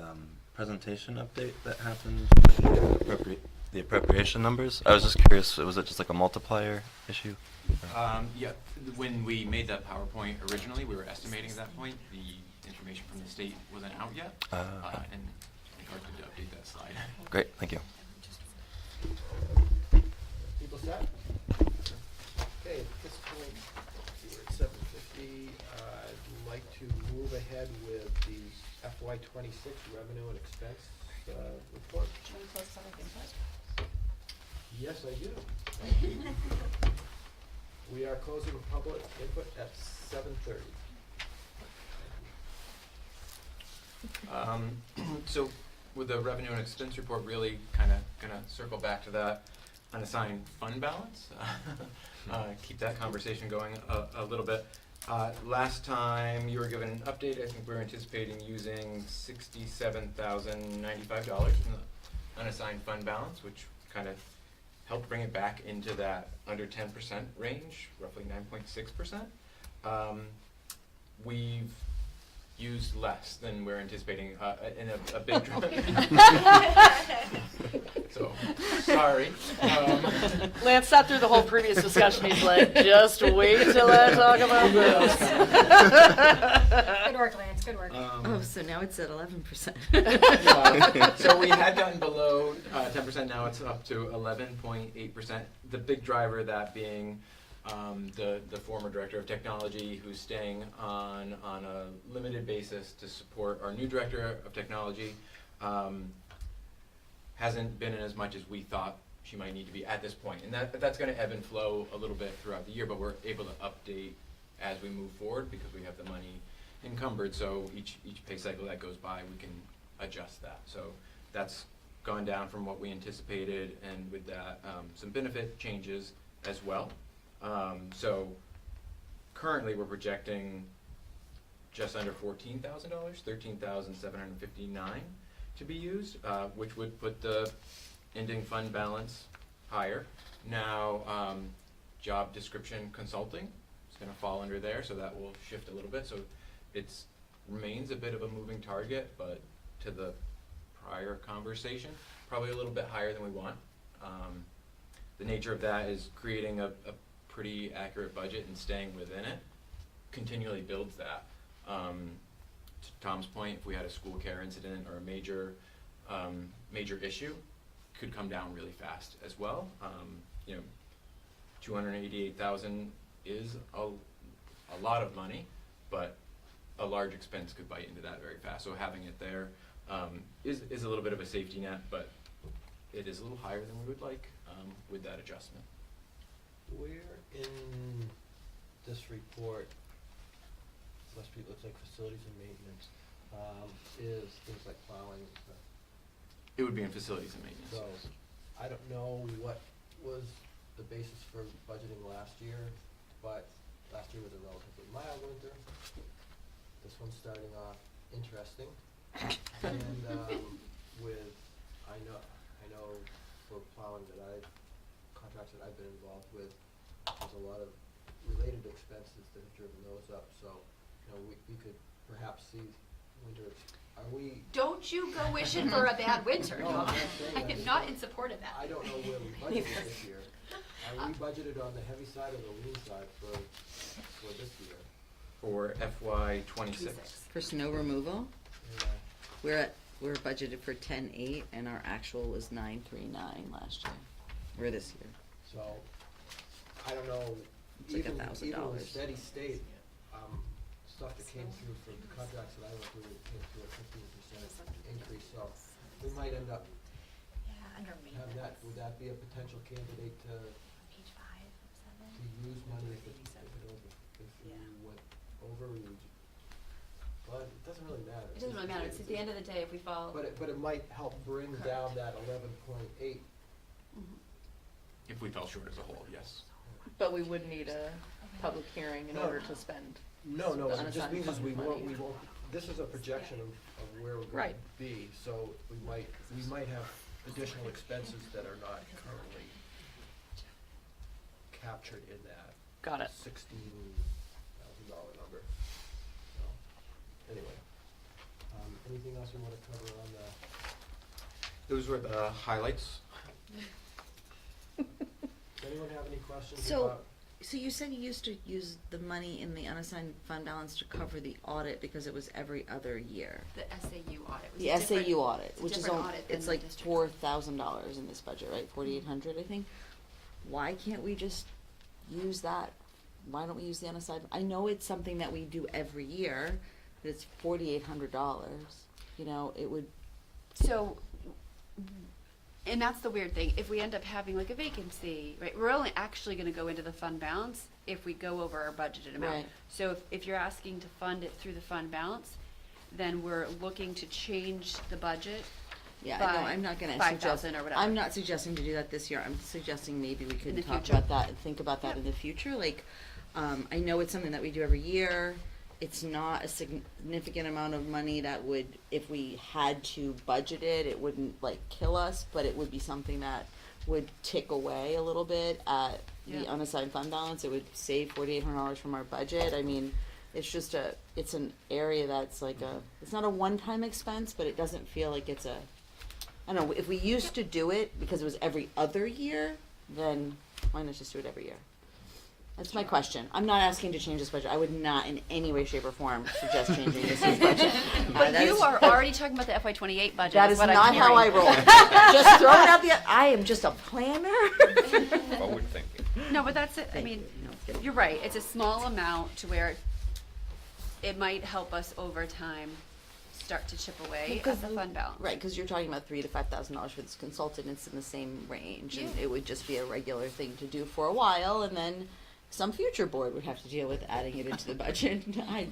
Speaker 13: presentation update that happened, the appropriation numbers. I was just curious, was it just like a multiplier issue?
Speaker 7: Yeah, when we made that PowerPoint originally, we were estimating at that point. The information from the state wasn't out yet, and it's hard to update that slide.
Speaker 13: Great, thank you.
Speaker 2: People set? Okay, at this point, we're at 7:50. I'd like to move ahead with the FY26 revenue and expense report.
Speaker 3: Should we close public input?
Speaker 2: Yes, I do. Thank you. We are closing public input at 7:30.
Speaker 7: So with the revenue and expense report, really kind of gonna circle back to that unassigned fund balance. Keep that conversation going a little bit. Last time you were given an update, I think we were anticipating using $67,095 from the unassigned fund balance, which kind of helped bring it back into that under 10% range, roughly 9.6%. We've used less than we're anticipating in a big drop. So, sorry.
Speaker 3: Lance sat through the whole previous discussion. He's like, just wait till I talk about this.
Speaker 6: Good work, Lance, good work.
Speaker 1: Oh, so now it's at 11%.
Speaker 7: So we had gotten below 10%, now it's up to 11.8%. The big driver of that being the former director of technology, who's staying on a limited basis to support our new director of technology. Hasn't been in as much as we thought she might need to be at this point, and that's going to ebb and flow a little bit throughout the year, but we're able to update as we move forward because we have the money encumbered. So each pay cycle that goes by, we can adjust that. So that's gone down from what we anticipated, and with that, some benefit changes as well. So currently we're projecting just under $14,000, $13,759 to be used, which would put the ending fund balance higher. Now, job description consulting is going to fall under there, so that will shift a little bit. So it's remains a bit of a moving target, but to the prior conversation, probably a little bit higher than we want. The nature of that is creating a pretty accurate budget and staying within it continually builds that. To Tom's point, if we had a school care incident or a major issue, could come down really fast as well. You know, $288,000 is a lot of money, but a large expense could bite into that very fast. So having it there is a little bit of a safety net, but it is a little higher than we would like with that adjustment.
Speaker 2: Where in this report, looks like facilities and maintenance, is things like plowing and stuff?
Speaker 7: It would be in facilities and maintenance.
Speaker 2: So, I don't know what was the basis for budgeting last year, but last year was a relatively mild winter. This one's starting off interesting. And I know for plowing contracts that I've been involved with, there's a lot of related expenses that have driven those up. So, you know, we could perhaps see winter. Are we?
Speaker 5: Don't you go wishing for a bad winter.
Speaker 2: No, I'm not saying
Speaker 5: I
Speaker 2: that.
Speaker 5: am not in support of that.
Speaker 2: I don't know where we budgeted this year. Are we budgeted on the heavy side or the lean side for this year?
Speaker 7: For FY26.
Speaker 1: For snow removal,
Speaker 2: Yeah.
Speaker 1: we're budgeted for 10.8 and our actual was 9.39 last year, or this year.
Speaker 2: So, I don't know,
Speaker 1: It's like
Speaker 2: even
Speaker 1: $1,000.
Speaker 2: with steady state, stuff that came through from the contracts that I went through, came through a 15% increase, so we might end up
Speaker 4: Yeah, under
Speaker 2: having
Speaker 4: maintenance.
Speaker 2: that, would that be a potential candidate to
Speaker 4: Page 5 of 7.
Speaker 2: use money if you
Speaker 12: Maybe 7.
Speaker 2: went over,
Speaker 12: Yeah.
Speaker 2: or would Well, it doesn't really matter.
Speaker 5: It doesn't really matter, it's at the end of the day, if we fall.
Speaker 2: But it might help bring down that 11.8.
Speaker 7: If we fell short as a whole, yes.
Speaker 3: But we would need a public hearing in
Speaker 2: No.
Speaker 3: order to spend.
Speaker 2: No,
Speaker 3: the
Speaker 2: it just
Speaker 3: unassigned
Speaker 2: means is we
Speaker 3: funded
Speaker 2: won't,
Speaker 3: money.
Speaker 2: this is a projection of where we're going
Speaker 3: Right.
Speaker 2: to be, so we might have additional expenses that are not currently captured in that
Speaker 3: Got it.
Speaker 2: $16,000 number. So, anyway, anything else you wanna cover on the,
Speaker 7: Those were the highlights.
Speaker 2: does anyone have any questions
Speaker 1: So,
Speaker 2: about?
Speaker 1: so you said you used to use the money in the unassigned fund balance to cover the audit because it was every other year.
Speaker 5: The SAU audit was
Speaker 1: The
Speaker 5: a different-
Speaker 1: SAU audit,
Speaker 5: it's a
Speaker 1: which is
Speaker 5: different
Speaker 1: on,
Speaker 5: audit than
Speaker 1: it's
Speaker 5: the
Speaker 1: like
Speaker 5: district.
Speaker 1: $4,000 in this budget, right? 4,800, I think. Why can't we just use that? Why don't we use the unassigned? I know it's something that we do every year, but it's $4,800. You know, it would.
Speaker 5: So, and that's the weird thing, if we end up having like a vacancy, right, we're only actually gonna go into the fund balance if we go over our budgeted amount.
Speaker 1: Right.
Speaker 5: So if you're asking to fund it through the fund balance, then we're looking to change the budget.
Speaker 1: Yeah,
Speaker 5: by
Speaker 1: no, I'm not gonna
Speaker 5: 5,000
Speaker 1: suggest,
Speaker 5: or whatever.
Speaker 1: I'm not suggesting to do that this year, I'm suggesting maybe we
Speaker 5: In
Speaker 1: could
Speaker 5: the
Speaker 1: talk
Speaker 5: future?
Speaker 1: about that and think about that in the future, like, I know it's something that we do every year, it's not a significant amount of money that would, if we had to budget it, it wouldn't like kill us, but it would be something that would tick away a little bit at the
Speaker 5: Yeah.
Speaker 1: unassigned fund balance, it would save $4,800 from our budget, I mean, it's just it's an area that's like it's not a one-time expense, but it doesn't feel like it's a, I don't know, if we used to do it because it was every other year, then why not just do it every year? That's my question. I'm not asking to change this budget. I would not in any way, shape, or form suggest changing this year's budget.
Speaker 5: But
Speaker 1: That
Speaker 5: you
Speaker 1: is-
Speaker 5: are already talking about the FY '28 budget,
Speaker 1: That
Speaker 5: is
Speaker 1: is
Speaker 5: what I'm
Speaker 1: not how I
Speaker 5: hearing.
Speaker 1: roll. Just throwing out I am just a planner.
Speaker 8: Forward thinking.
Speaker 5: No, but that's it, I
Speaker 1: Thank
Speaker 5: mean,
Speaker 1: you. No, it's good.
Speaker 5: you're right, it's a small amount to where it might help us over time start to chip away at the fund balance.
Speaker 1: Right, because you're talking about $3,000 to $5,000 for this consultant. It's in the same range, and
Speaker 5: Yeah.
Speaker 1: it would just be a regular thing to do for a while, and then some future board would have to deal with adding it into the budget. Like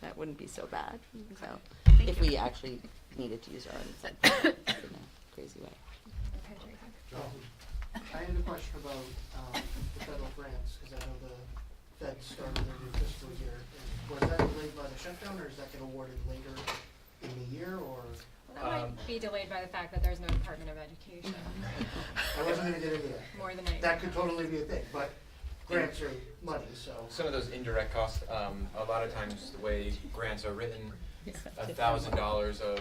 Speaker 1: that wouldn't be so bad. So
Speaker 5: Thank
Speaker 1: if
Speaker 5: you.
Speaker 1: we actually needed to use our own fund balance in a crazy way.
Speaker 9: I had a question about the federal grants, because I know the feds started their new fiscal year. Was that delayed by the shutdown, or is that get awarded later in the year, or?
Speaker 6: That might be delayed by the fact that there's no Department of Education,
Speaker 9: I wasn't gonna get into that.
Speaker 6: more than anything.
Speaker 9: That could totally be a thing, but grants are money, so.
Speaker 7: Some of those indirect costs, a lot of times the way grants are written, $1,000 of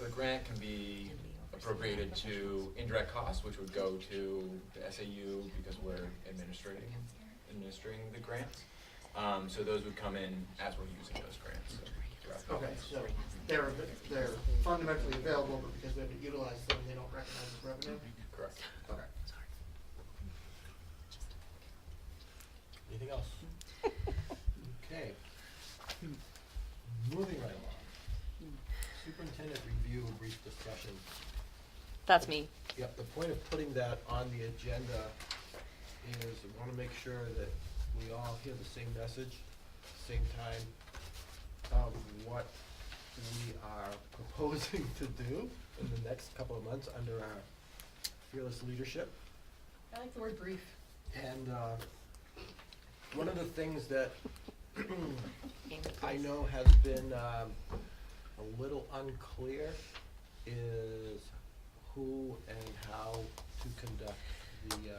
Speaker 7: the grant can be appropriated to indirect costs, which would go to the SAU because we're administering the grants. So those would come in as we're using those grants. throughout the
Speaker 9: Okay,
Speaker 7: year.
Speaker 9: so they're fundamentally available, but because we haven't utilized them, they don't recognize as revenue?
Speaker 7: Correct.
Speaker 9: Okay.
Speaker 2: Anything else? Okay. Moving right along. Superintendent review and brief discussion.
Speaker 3: That's me.
Speaker 2: Yep, the point of putting that on the agenda is I wanna make sure that we all hear the same message, same time, of what we are proposing to do in the next couple of months under our fearless leadership.
Speaker 12: I like the word brief.
Speaker 2: And one of the things that I know has been a little unclear is who and how to conduct the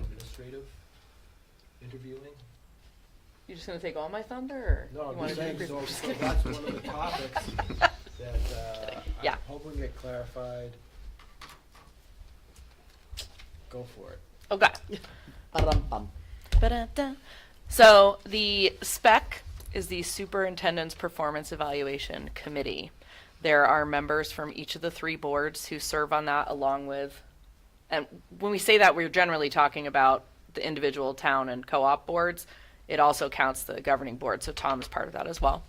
Speaker 2: administrative interviewing.
Speaker 3: You just gonna take all my thunder, or
Speaker 2: No,
Speaker 3: you
Speaker 2: I'm
Speaker 3: wanna
Speaker 2: just
Speaker 3: do
Speaker 2: saying,
Speaker 3: brief-
Speaker 2: so
Speaker 3: just
Speaker 2: so
Speaker 3: kidding.
Speaker 2: that's one of the topics that
Speaker 3: Yeah.
Speaker 2: I'm hoping get clarified. Go for it.
Speaker 3: Okay.
Speaker 1: Ba-dum-bum.
Speaker 3: Ba-da-da. So the SPEC is the Superintendent's Performance Evaluation Committee. There are members from each of the three boards who serve on that, along with, and when we say that, we're generally talking about the individual town and co-op boards. It also counts the governing board, so Tom's part of that as well.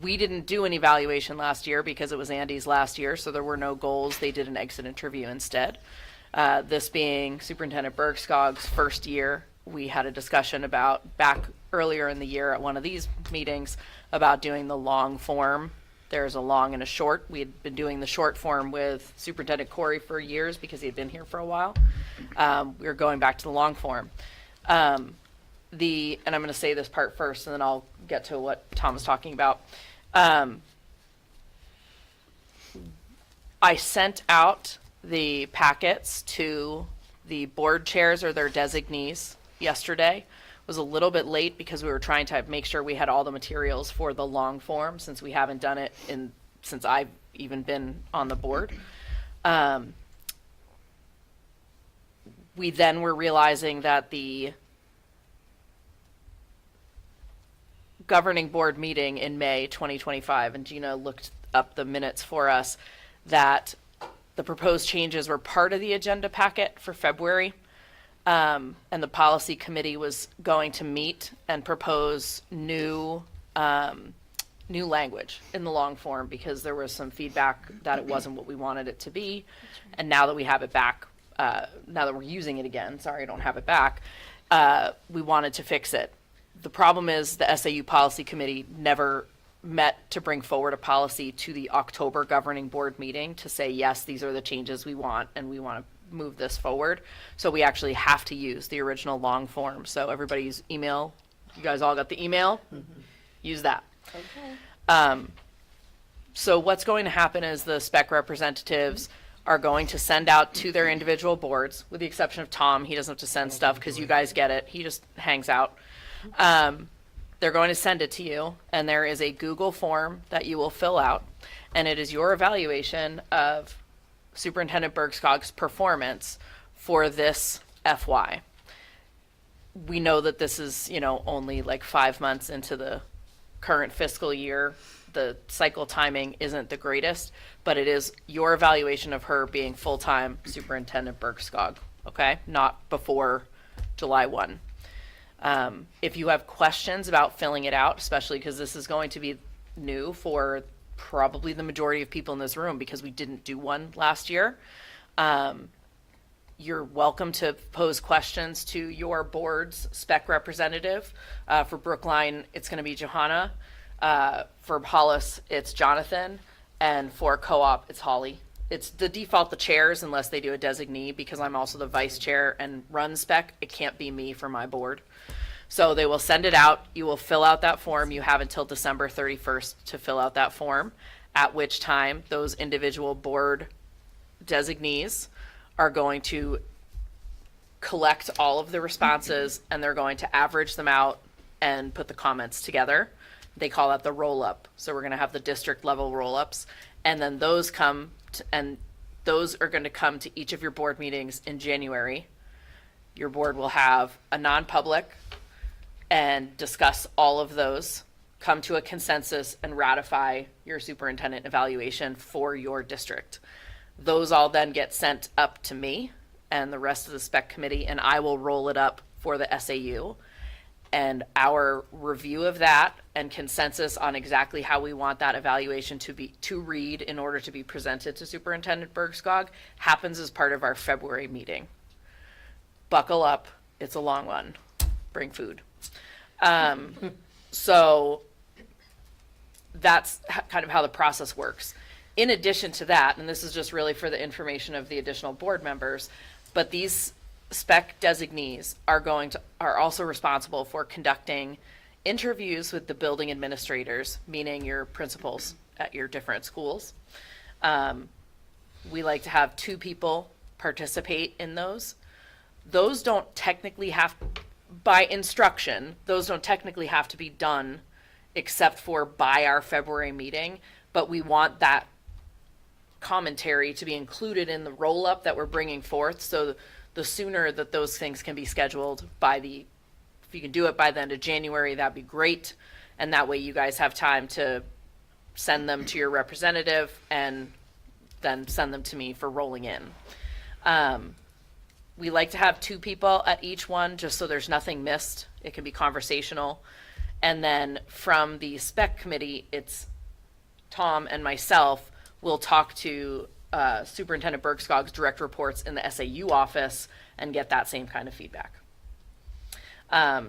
Speaker 3: We didn't do an evaluation last year because it was Andy's last year, so there were no goals. They did an exit interview instead. This being Superintendent Bergskog's first year, we had a discussion about back earlier in the year at one of these meetings about doing the long form. There's a long and a short. We had been doing the short form with Superintendent Corey for years because he had been here for a while. We were going back to the long form. And I'm going to say this part first, and then I'll get to what Tom was talking about. I sent out the packets to the board chairs or their designees yesterday. Was a little bit late because we were trying to make sure we had all the materials for the long form, since we haven't done it since I've even been on the board. We then were realizing that the governing board meeting in May 2025, and Gina looked up the minutes for us, that the proposed changes were part of the agenda packet for February. And the policy committee was going to meet and propose new language in the long form because there was some feedback that it wasn't what we wanted it to be. And now that we have it back, now that we're using it again, sorry, I don't have it back, we wanted to fix it. The problem is the SAU policy committee never met to bring forward a policy to the October governing board meeting to say, yes, these are the changes we want, and we want to move this forward. So we actually have to use the original long form. So everybody's email, you guys all got the email? Mm-hmm. Use that. Okay. So what's going to happen is the spec representatives are going to send out to their individual boards, with the exception of Tom. He doesn't have to send stuff because you guys get it. He just hangs out. They're going to send it to you, and there is a Google form that you will fill out, and it is your evaluation of Superintendent Bergskog's performance for this FY. We know that this is, only like 5 months into the current fiscal year. The cycle timing isn't the greatest, but it is your evaluation of her being full-time Superintendent Bergskog, okay? Not before July 1. If you have questions about filling it out, especially because this is going to be new for probably the majority of people in this room because we didn't do one last year, you're welcome to pose questions to your board's spec representative. For Brookline, it's going to be Johanna. For Hollis, it's Jonathan. And for Co-op, it's Holly. It's the default, the chairs, unless they do a designee, because I'm also the vice chair and run spec. It can't be me for my board. So they will send it out. You will fill out that form. You have until December 31st to fill out that form, at which time those individual board designees are going to collect all of the responses, and they're going to average them out and put the comments together. They call that the roll-up. So we're going to have the district level roll-ups, and then those those are going to come to each of your board meetings in January. Your board will have a non-public and discuss all of those, come to a consensus, and ratify your superintendent evaluation for your district. Those all then get sent up to me and the rest of the spec committee, and I will roll it up for the SAU. And our review of that and consensus on exactly how we want that evaluation to read in order to be presented to Superintendent Bergskog happens as part of our February meeting. Buckle up, it's a long one. Bring food. So that's kind of how the process works. In addition to that, and this is just really for the information of the additional board members, but these spec designees are also responsible for conducting interviews with the building administrators, meaning your principals at your different schools. We like to have 2 people participate in those. Those don't technically have, by instruction, those don't technically have to be done except for by our February meeting, but we want that commentary to be included in the roll-up that we're bringing forth. So the sooner that those things can be scheduled if you can do it by the end of January, that'd be great. And that way you guys have time to send them to your representative and then send them to me for rolling in. We like to have 2 people at each one just so there's nothing missed. It can be conversational. And then from the spec committee, it's Tom and myself will talk to Superintendent Bergskog's direct reports in the SAU office and get that same kind of feedback.
Speaker 2: There are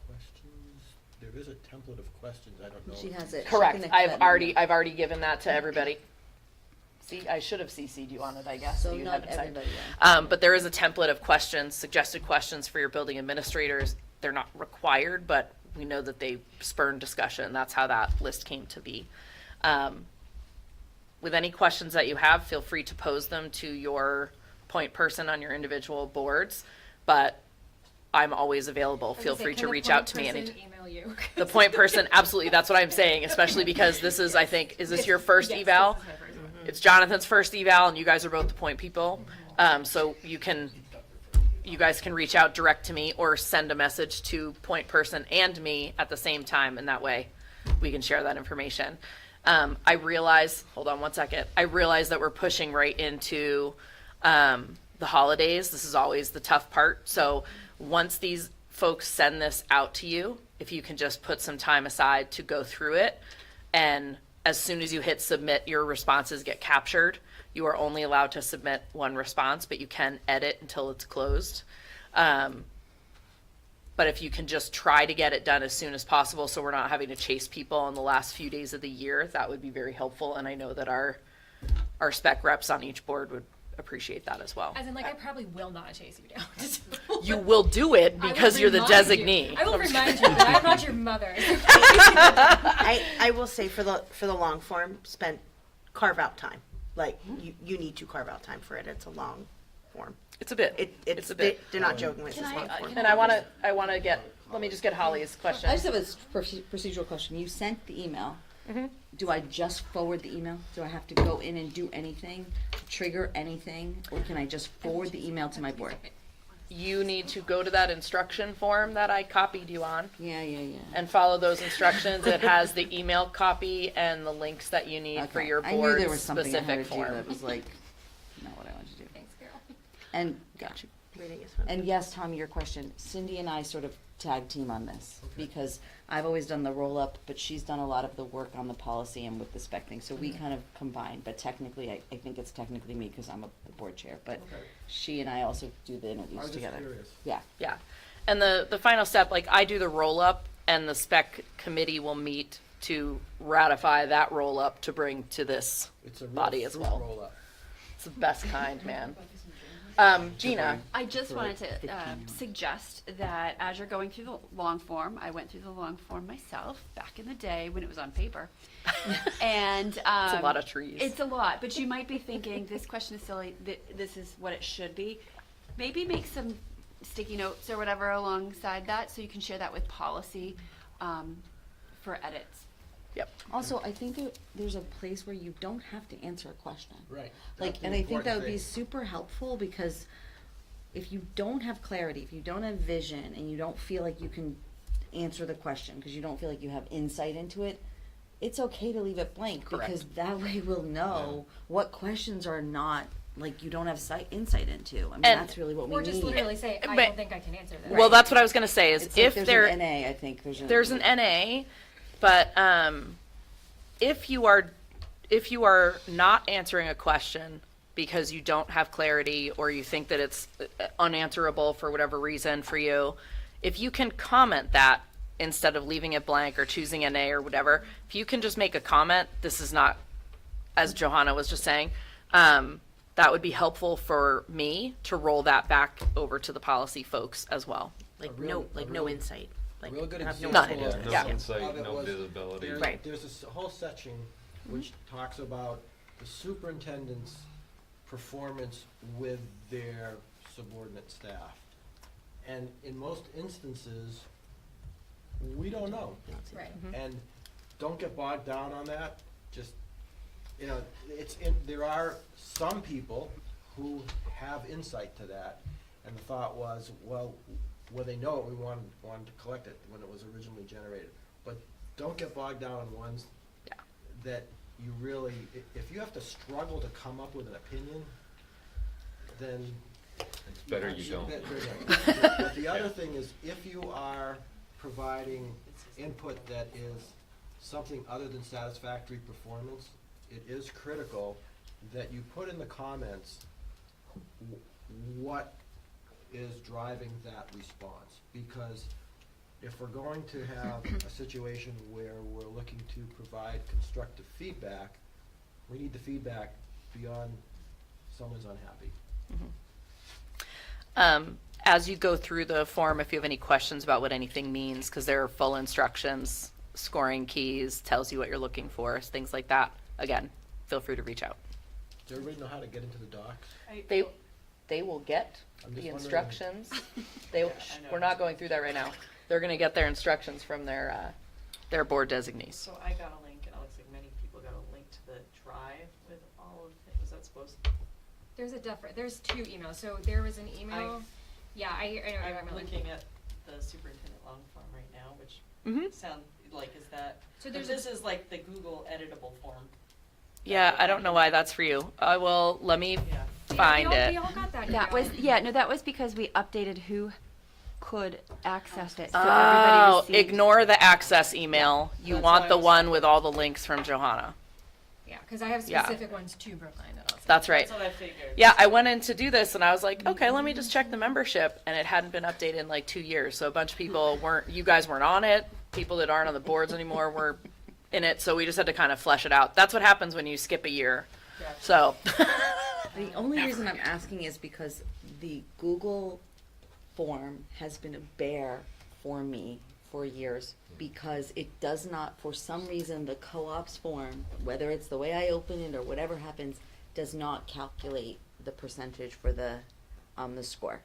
Speaker 2: questions there is a template of questions, I don't know.
Speaker 1: She has it. She
Speaker 3: Correct.
Speaker 1: connects that
Speaker 3: I've already given that to everybody. See, I should have CC'd you on it, I guess.
Speaker 1: So
Speaker 3: you
Speaker 1: not
Speaker 3: haven't signed.
Speaker 1: everybody, yeah.
Speaker 3: But there is a template of questions, suggested questions for your building administrators. They're not required, but we know that they spurn discussion. That's how that list came to be. With any questions that you have, feel free to pose them to your point person on your individual boards, but I'm always available. Feel free to reach out to me anytime.
Speaker 6: Email you.
Speaker 3: The point person, absolutely, that's what I'm saying, especially because this is, I think, is this your first
Speaker 6: Yes,
Speaker 3: eval?
Speaker 6: this is my first one.
Speaker 3: It's Jonathan's first eval, and you guys are both the point people. So you guys can reach out direct to me or send a message to point person and me at the same time, and that way we can share that information. I realize, hold on one second, I realize that we're pushing right into the holidays. This is always the tough part. So once these folks send this out to you, if you can just put some time aside to go through it, and as soon as you hit submit, your responses get captured. You are only allowed to submit one response, but you can edit until it's closed. But if you can just try to get it done as soon as possible so we're not having to chase people in the last few days of the year, that would be very helpful. And I know that our spec reps on each board would appreciate that as well.
Speaker 6: As in, like, I probably will not chase you down.
Speaker 3: You will do it
Speaker 6: I will
Speaker 3: because you're the
Speaker 6: remind you.
Speaker 3: designee.
Speaker 6: I will remind you, but I'm not your mother.
Speaker 14: I will say for the long form, carve out time. Like, you need to carve out time for it. It's a long form.
Speaker 3: It's a bit.
Speaker 14: It's
Speaker 3: a bit.
Speaker 14: They're not joking with
Speaker 5: Can
Speaker 14: this
Speaker 5: I-
Speaker 14: long form.
Speaker 3: And I want to get, let me just get Holly's question.
Speaker 1: I just have a procedural question. You sent the email.
Speaker 3: Mm-hmm.
Speaker 1: Do I just forward the email? Do I have to go in and do anything, trigger anything, or can I just forward the email to my board?
Speaker 3: You need to go to that instruction form that I copied you on
Speaker 1: Yeah.
Speaker 3: and follow those instructions. It has the email copy and the links that you need for
Speaker 1: Okay.
Speaker 3: your
Speaker 1: I knew
Speaker 3: board's
Speaker 1: there was something I had
Speaker 3: specific
Speaker 1: to do
Speaker 3: form.
Speaker 1: that was like, not what I wanted to do.
Speaker 6: Thanks, girl.
Speaker 1: And
Speaker 3: Got you.
Speaker 14: Reading is fun.
Speaker 1: And yes, Tom, your question. Cindy and I sort of tag team on this because I've always done the roll up, but she's done a lot of the work on the policy and with the spec thing. So we kind of combine. But technically, I think it's technically me because I'm the board chair. But
Speaker 2: Okay.
Speaker 1: she and I also do the
Speaker 2: I
Speaker 1: interviews
Speaker 2: was just
Speaker 1: together.
Speaker 2: curious.
Speaker 1: Yeah.
Speaker 3: Yeah. And the final step, like I do the roll up and the spec committee will meet to ratify that roll up to bring to this
Speaker 2: It's a real
Speaker 3: body as
Speaker 2: fruit
Speaker 3: well.
Speaker 2: roll-up.
Speaker 3: It's the best kind, man. Gina.
Speaker 5: I just wanted to suggest that as you're going through the long form, I went through the long form myself back in the day when it was on paper. And
Speaker 3: It's a lot of trees.
Speaker 5: It's a lot, but you might be thinking, this question is silly, this is what it should be. Maybe make some sticky notes or whatever alongside that so you can share that with policy for edits.
Speaker 3: Yep.
Speaker 1: Also, I think there's a place where you don't have to answer a question.
Speaker 2: Right.
Speaker 1: Like,
Speaker 2: That's the
Speaker 1: and I think that
Speaker 2: important
Speaker 1: would be
Speaker 2: thing.
Speaker 1: super helpful because if you don't have clarity, if you don't have vision, and you don't feel like you can answer the question because you don't feel like you have insight into it, it's okay to leave it blank
Speaker 3: Correct.
Speaker 1: because that way we'll know what questions are not like you don't have insight into. I mean,
Speaker 3: And-
Speaker 1: that's really what we
Speaker 6: Or
Speaker 1: need.
Speaker 6: just literally say, I
Speaker 3: But-
Speaker 6: don't think I can answer that.
Speaker 3: Well, that's what I was going to say is
Speaker 1: It's like
Speaker 3: if
Speaker 1: there's
Speaker 3: there
Speaker 1: an NA, I think
Speaker 3: there's an NA, but if you are not answering a question because you don't have clarity or you think that it's unanswerable for whatever reason for you, if you can comment that instead of leaving it blank or choosing an A or whatever, if you can just make a comment, this is not, as Johanna was just saying, that would be helpful for me to roll that back over to the policy folks as well.
Speaker 14: Like
Speaker 2: A real- a
Speaker 14: no
Speaker 2: real-
Speaker 14: insight. Like
Speaker 2: Real good
Speaker 14: have no
Speaker 2: example
Speaker 3: Not
Speaker 2: of
Speaker 3: into
Speaker 8: No
Speaker 3: it, yeah.
Speaker 8: insight,
Speaker 2: of it
Speaker 8: no
Speaker 2: was
Speaker 8: visibility.
Speaker 3: Right.
Speaker 2: There's a whole section which talks about the superintendent's performance with their subordinate staff. And in most instances, we don't know.
Speaker 6: Right.
Speaker 2: And don't get bogged down on that. Just, there are some people who have insight to that. And the thought was, well, they know it, we wanted to collect it when it was originally generated. But don't get bogged down on ones
Speaker 3: Yeah.
Speaker 2: that you really, if you have to struggle to come up with an opinion, then.
Speaker 8: It's better you don't.
Speaker 2: But the other thing is, if you are providing input that is something other than satisfactory performance, it is critical that you put in the comments what is driving that response. Because if we're going to have a situation where we're looking to provide constructive feedback, we need the feedback beyond someone's unhappy.
Speaker 3: As you go through the form, if you have any questions about what anything means, because there are full instructions, scoring keys, tells you what you're looking for, things like that, again, feel free to reach out.
Speaker 2: Does everybody know how to get into the docs?
Speaker 3: They will get
Speaker 2: I'm just
Speaker 3: the
Speaker 2: wondering-
Speaker 3: instructions.
Speaker 12: I know.
Speaker 3: We're not going through that right now. They're gonna get their instructions from their board designees.
Speaker 12: So I got a link, and it looks like many people got a link to the drive with all of the, was that supposed to?
Speaker 6: There's two emails, so there was an email, yeah, I know what you're talking
Speaker 12: I'm
Speaker 6: about.
Speaker 12: looking at the superintendent long form right now, which
Speaker 3: Mhm.
Speaker 12: sound like, is that,
Speaker 6: So
Speaker 12: but
Speaker 6: there's
Speaker 12: this is like the Google editable form.
Speaker 3: Yeah, I don't know why that's for you. I will, let me
Speaker 12: Yeah.
Speaker 3: find
Speaker 6: We
Speaker 3: it.
Speaker 6: all got that
Speaker 5: That
Speaker 6: email.
Speaker 5: was, yeah, no, that was because we updated who could access it, so
Speaker 3: Oh,
Speaker 5: everybody received.
Speaker 3: ignore the access email. You
Speaker 12: That's
Speaker 3: want
Speaker 12: why I
Speaker 3: the
Speaker 12: was
Speaker 3: one
Speaker 12: like-
Speaker 3: with all the links from Johanna.
Speaker 6: Yeah, because I have
Speaker 3: Yeah.
Speaker 6: specific ones to Brookline that I'll send.
Speaker 3: That's right.
Speaker 12: That's what I figured.
Speaker 3: Yeah, I went in to do this and I was like, okay, let me just check the membership, and it hadn't been updated in like 2 years. So a bunch of people weren't, you guys weren't on it. People that aren't on the boards anymore were in it, so we just had to kind of flesh it out. That's what happens when you skip a year.
Speaker 12: Gotcha.
Speaker 3: So,
Speaker 1: The only reason I'm asking is because the Google form has been a bear for me for years, because it does not, for some reason, the co-op's form, whether it's the way I open it or whatever happens, does not calculate the percentage for the score.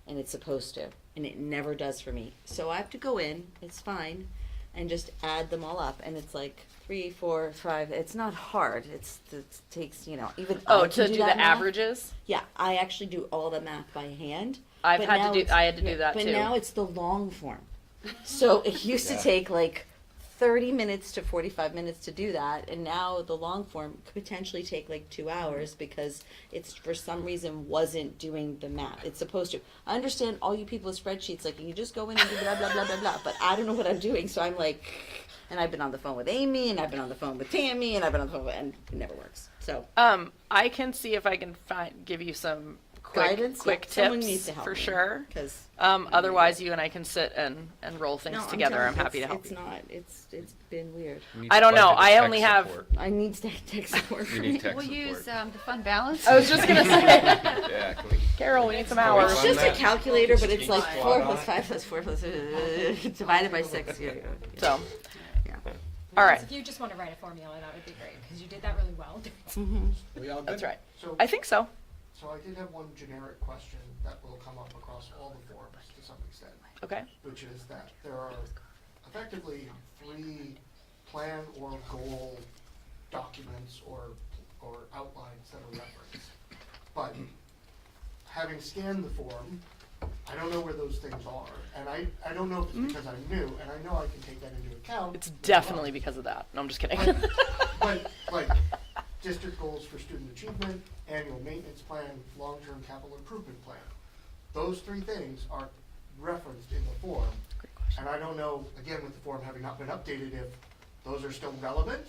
Speaker 1: And it's supposed to, and it never does for me. So I have to go in, it's fine, and just add them all up, and it's like 3, 4, 5. It's not hard. It takes, even
Speaker 3: oh,
Speaker 1: I
Speaker 3: to
Speaker 1: can
Speaker 3: do
Speaker 1: that
Speaker 3: the
Speaker 1: math.
Speaker 3: averages?
Speaker 1: Yeah, I actually do all the math by hand.
Speaker 3: I've
Speaker 1: but
Speaker 3: had to
Speaker 1: now
Speaker 3: do-
Speaker 1: it's-
Speaker 3: I had to do that
Speaker 1: but
Speaker 3: too.
Speaker 1: now it's the long form. So it used to take like 30 minutes to 45 minutes to do that, and now the long form could potentially take like 2 hours because it's for some reason wasn't doing the math. It's supposed to. I understand all you people with spreadsheets, like you just go in and do blah blah blah blah blah, but I don't know what I'm doing, so I'm like, and I've been on the phone with Amy, and I've been on the phone with Tammy, and I've been on the phone with, and it never works. So
Speaker 3: I can see if I can give you some quick
Speaker 1: guidance,
Speaker 3: quick
Speaker 1: yeah, someone
Speaker 3: tips
Speaker 1: needs to help
Speaker 3: for
Speaker 1: me,
Speaker 3: sure.
Speaker 1: 'cause
Speaker 3: Otherwise, you and I can sit and roll things
Speaker 1: no,
Speaker 3: together.
Speaker 1: telling
Speaker 3: I'm
Speaker 1: you,
Speaker 3: happy to help
Speaker 1: it's
Speaker 3: you.
Speaker 1: not. It's been weird.
Speaker 8: You need
Speaker 3: I don't know.
Speaker 8: budgeted
Speaker 3: I
Speaker 8: tech
Speaker 3: only have-
Speaker 8: support.
Speaker 1: I need tech support.
Speaker 8: You need tech
Speaker 5: We'll
Speaker 8: support.
Speaker 5: use the fund balance.
Speaker 3: I was just gonna say,
Speaker 8: Yeah, can we?
Speaker 3: Carol, we need some
Speaker 8: Can we
Speaker 3: hours.
Speaker 1: It's
Speaker 8: fund
Speaker 1: just a
Speaker 8: that?
Speaker 1: calculator, but it's like
Speaker 12: Fine.
Speaker 1: 4 plus 5 plus 4 plus divided by 6. Yeah.
Speaker 3: So,
Speaker 1: Yeah.
Speaker 3: all right,
Speaker 6: If you just want to write a formula, that would be great, because you did that really well.
Speaker 2: We all good?
Speaker 3: that's right.
Speaker 9: So,
Speaker 3: I think so.
Speaker 9: so I did have one generic question that will come up across all the forms to some extent,
Speaker 3: Okay.
Speaker 9: which is that there are effectively 3 plan or goal documents or outlines that are referenced. But having scanned the form, I don't know where those things are, and I don't know if it's because I'm new, and I know I can take that into account.
Speaker 3: It's
Speaker 9: as well.
Speaker 3: definitely because of that. No, I'm just kidding.
Speaker 9: But, like, district goals for student achievement, annual maintenance plan, long-term capital improvement plan. Those 3 things are referenced in the form.
Speaker 3: Great question.
Speaker 9: And I don't know, again, with the form having not been updated, if those are still relevant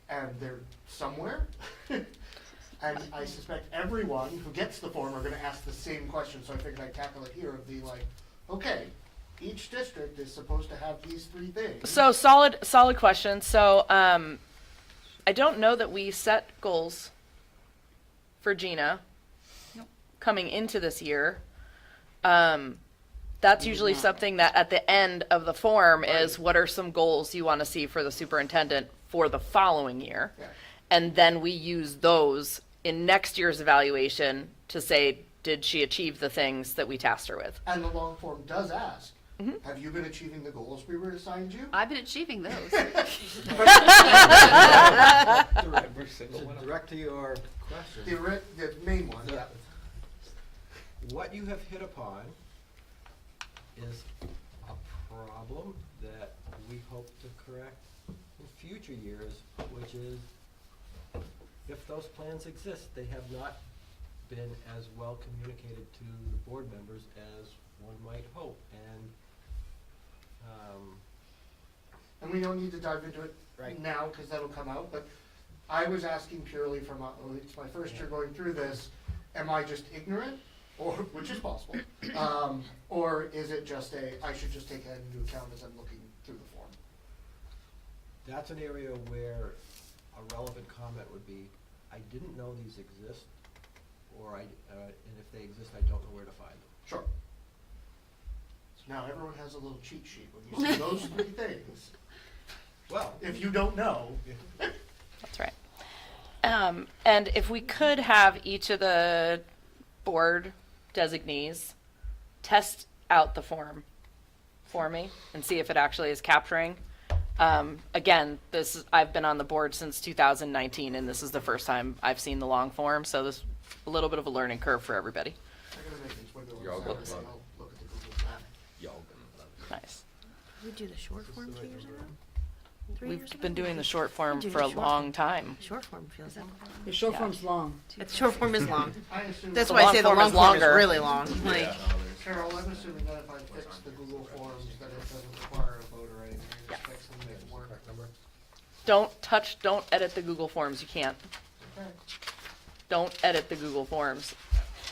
Speaker 9: and they're somewhere. And I suspect everyone who gets the form are gonna ask the same question, so I figured I'd tackle it here of the like, okay, each district is supposed to have these 3 things.
Speaker 3: So solid question. So I don't know that we set goals for Gina coming into this year. That's usually something that at the end of the form is what are some goals you want to see for the superintendent for the following year.
Speaker 9: Yeah.
Speaker 3: And then we use those in next year's evaluation to say, did she achieve the things that we tasked her with?
Speaker 9: And the long form does ask,
Speaker 3: Mhm.
Speaker 9: have you been achieving the goals we were assigned you?
Speaker 5: I've been achieving those.
Speaker 8: Every single
Speaker 2: So
Speaker 8: one of them.
Speaker 2: direct to your question.
Speaker 9: The main one, yeah.
Speaker 2: What you have hit upon is a problem that we hope to correct in future years, which is if those plans exist, they have not been as well communicated to the board members as one might hope.
Speaker 9: And we don't need to dive into it
Speaker 2: Right.
Speaker 9: now, because that'll come out, but I was asking purely from, it's my first year going through this, am I just ignorant? or, which is possible, or is it just I should just take that into account as I'm looking through the form?
Speaker 2: That's an area where a relevant comment would be, I didn't know these exist, or and if they exist, I don't know where to find them.
Speaker 9: Sure. So now everyone has a little cheat sheet when you see those three things.
Speaker 2: Well,
Speaker 9: If you don't know,
Speaker 3: That's right. And if we could have each of the board designees test out the form for me and see if it actually is capturing. Again, I've been on the board since 2019, and this is the first time I've seen the long form, so this is a little bit of a learning curve for everybody.
Speaker 9: I gotta make these window
Speaker 8: You're all
Speaker 9: on
Speaker 8: good.
Speaker 9: Saturday, I'll look at the Google Map.
Speaker 8: Y'all gonna love it.
Speaker 3: Nice.
Speaker 14: We do the short form 2 years ago? 3 years
Speaker 3: We've
Speaker 14: ago?
Speaker 3: been doing the short form
Speaker 14: do
Speaker 3: for
Speaker 14: the
Speaker 3: a
Speaker 14: short
Speaker 3: long
Speaker 14: form.
Speaker 3: time.
Speaker 14: Short form feels like.
Speaker 1: The short
Speaker 3: Yeah.
Speaker 1: form's long.
Speaker 14: The short form is long.
Speaker 9: I assume.
Speaker 14: That's
Speaker 3: The
Speaker 14: why I
Speaker 3: long
Speaker 14: say the
Speaker 3: form
Speaker 14: long
Speaker 3: is
Speaker 14: form is
Speaker 3: longer.
Speaker 14: really long. Like,
Speaker 9: Carol, I'm assuming that if I fix the Google Forms, that it doesn't require a vote or anything, I just fix them, make it work.
Speaker 2: Correct number?
Speaker 3: Don't edit the Google Forms. You can't.
Speaker 9: Okay.
Speaker 3: Don't edit the Google Forms.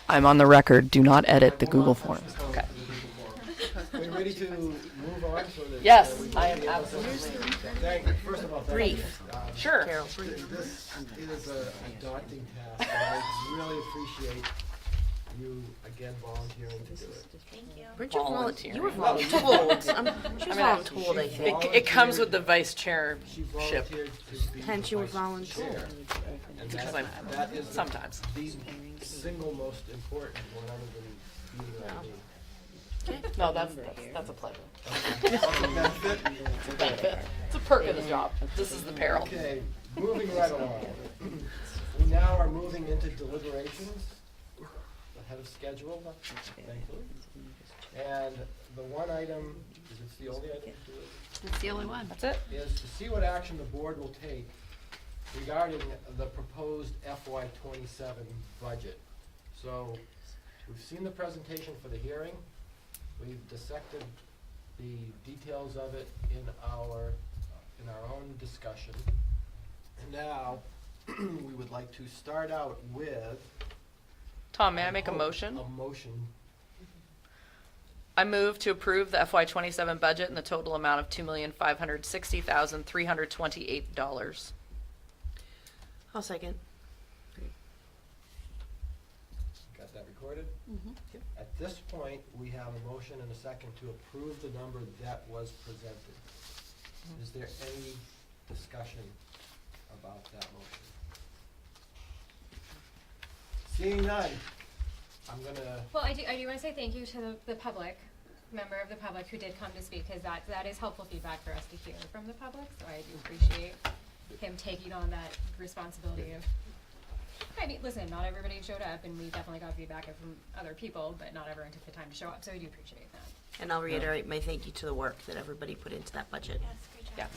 Speaker 3: I'm on the record. Do not edit the
Speaker 9: I will
Speaker 3: Google
Speaker 9: not touch
Speaker 3: Forms.
Speaker 9: the code
Speaker 3: Okay.
Speaker 9: for the Google Forms.
Speaker 2: Are we ready to move on so that?
Speaker 3: Yes,
Speaker 2: we can
Speaker 3: I am
Speaker 2: be able to-
Speaker 3: absolutely.
Speaker 2: First of all, thank you.
Speaker 14: Brief.
Speaker 3: Sure.
Speaker 14: Carol,
Speaker 2: This is a daunting task, and I really appreciate you again volunteering to do it.
Speaker 4: Thank you.
Speaker 14: weren't you
Speaker 3: Volunteering.
Speaker 14: You were voluntold. She was voluntold, I
Speaker 2: She
Speaker 14: think.
Speaker 3: It comes with the vice chairship.
Speaker 2: She volunteered to be
Speaker 14: Hence you were
Speaker 2: vice
Speaker 14: volunteered.
Speaker 2: chair, and
Speaker 3: Because
Speaker 2: that-
Speaker 3: I'm-
Speaker 2: that is
Speaker 3: sometimes.
Speaker 2: the single most important one other than being on me.
Speaker 3: No, that's a pleasure.
Speaker 2: That's it?
Speaker 3: It's a benefit. It's a perk of the job. This is the peril.
Speaker 2: Okay, moving right along. We now are moving into deliberations, ahead of schedule, thankfully. And the one item, is it's the only item to it,
Speaker 5: That's the only one.
Speaker 3: That's it.
Speaker 2: is to see what action the board will take regarding the proposed FY '27 budget. So, we've seen the presentation for the hearing, we've dissected the details of it in our own discussion. And now, we would like to start out with.
Speaker 3: Tom, may I make a motion?
Speaker 2: A motion.
Speaker 3: I move to approve the FY27 budget in the total amount of $2,560,328.
Speaker 14: I'll second.
Speaker 2: Got that recorded? At this point, we have a motion and a second to approve the number that was presented. Is there any discussion about that motion? Seeing none, I'm gonna,
Speaker 6: Well, I do want to say thank you to the public, member of the public who did come to speak, because that is helpful feedback for us to hear from the public, so I do appreciate him taking on that responsibility of, I mean, listen, not everybody showed up, and we definitely got feedback from other people, but not everyone took the time to show up, so I do appreciate that.
Speaker 14: And I'll reiterate my thank you to the work that everybody put into that budget.
Speaker 4: Yes, great job.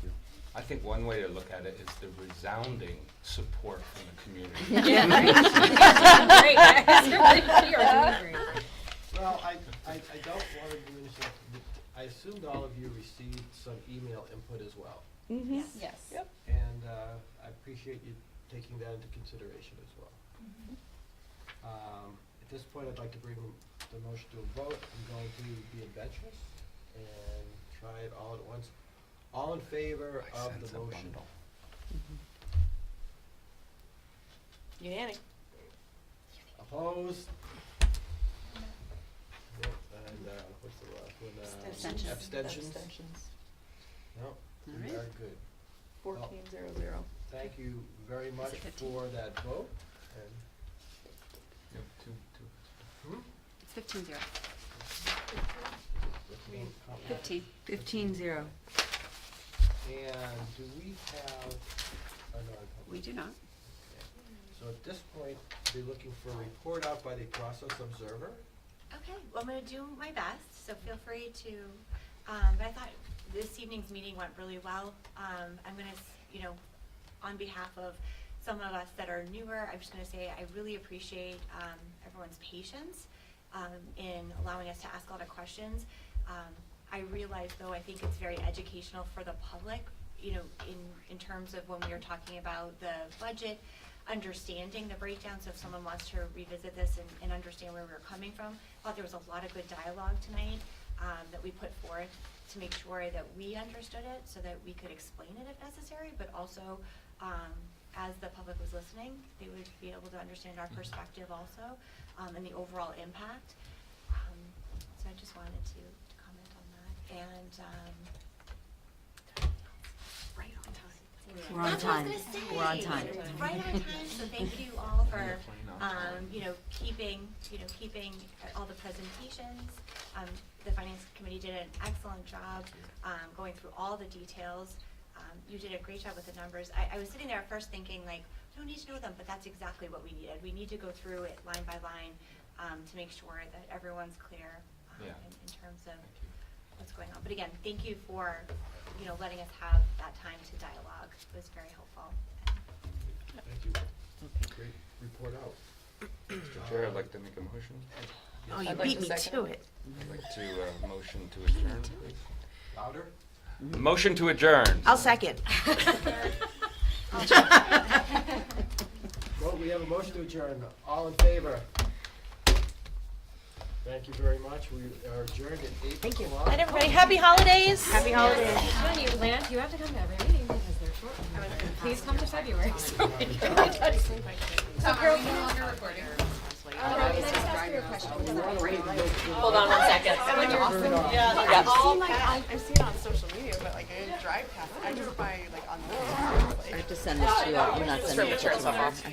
Speaker 3: Yeah.
Speaker 8: I think one way to look at it is the resounding support from the community.
Speaker 6: Yeah, right. Great, guys. You are doing great.
Speaker 2: well, I don't want to diminish that. I assumed all of you received some email input as well.
Speaker 4: Yes.
Speaker 6: Yes.
Speaker 3: Yep.
Speaker 2: And I appreciate you taking that into consideration as well. At this point, I'd like to bring the motion to a vote. I'm going to be adventurous and try it all at once. All in favor of the motion?
Speaker 3: Unanimous.
Speaker 2: Opposed? Nope, and what's the last one? Abstentions? No, we
Speaker 5: Alright.
Speaker 2: are good.
Speaker 3: 1400.
Speaker 2: Thank you very much
Speaker 5: 15?
Speaker 2: for that vote. And
Speaker 8: Yep, two.
Speaker 5: It's 15-0.
Speaker 2: with me,
Speaker 1: 15-0.
Speaker 2: and do we have a non-public?
Speaker 5: We do not.
Speaker 2: So at this point, we're looking for a report out by the process observer.
Speaker 4: Okay, well, I'm gonna do my best, so feel free to, but I thought this evening's meeting went really well. I'm gonna, on behalf of some of us that are newer, I'm just gonna say I really appreciate, everyone's patience, in allowing us to ask a lot of questions. I realize, though, I think it's very educational for the public, in terms of when we were talking about the budget, understanding the breakdown, so if someone wants to revisit this and understand where we were coming from. I thought there was a lot of good dialogue tonight that we put forth to make sure that we understood it so that we could explain it if necessary, but also as the public was listening, they would be able to understand our perspective also and the overall impact. So I just wanted to comment on that. And right on time.
Speaker 1: We're on
Speaker 4: That's what I
Speaker 1: time.
Speaker 4: was gonna say.
Speaker 1: We're on time.
Speaker 4: Right on time, so thank you all for, keeping all the presentations. The finance committee did an excellent job, going through all the details. You did a great job with the numbers. I was sitting there at first thinking like, we don't need to know them, but that's exactly what we needed. We need to go through it line by line, to make sure that everyone's clear, in terms of what's going on. But again, thank you for, letting us have that time to dialogue. It was very helpful.
Speaker 2: Thank you. Great report out.
Speaker 8: Mr. Chair, I'd like to make a motion.
Speaker 14: Oh, you
Speaker 12: I'd like
Speaker 14: beat
Speaker 12: to
Speaker 14: me
Speaker 12: second
Speaker 14: to
Speaker 12: it.
Speaker 14: it.
Speaker 8: I'd like to, motion to adjourn, please.
Speaker 2: Louder?
Speaker 8: Motion to adjourn.
Speaker 14: I'll second.
Speaker 2: Well, we have a motion to adjourn. All in favor? Thank you very much. We are adjourned at 8
Speaker 14: Thank you.
Speaker 2: o'clock.
Speaker 14: Night, everybody. Happy holidays. Happy holidays.
Speaker 6: When you land, you have to come to every meeting because they're short. Please come to February. So we can
Speaker 10: Are we no longer recording?
Speaker 6: can I just ask you a question?
Speaker 3: Hold on 1 second.
Speaker 15: I've seen it on social media, but like I didn't drive past it. I just buy like on the
Speaker 1: I have to send this to you. We're not sending it to you tomorrow. I have to-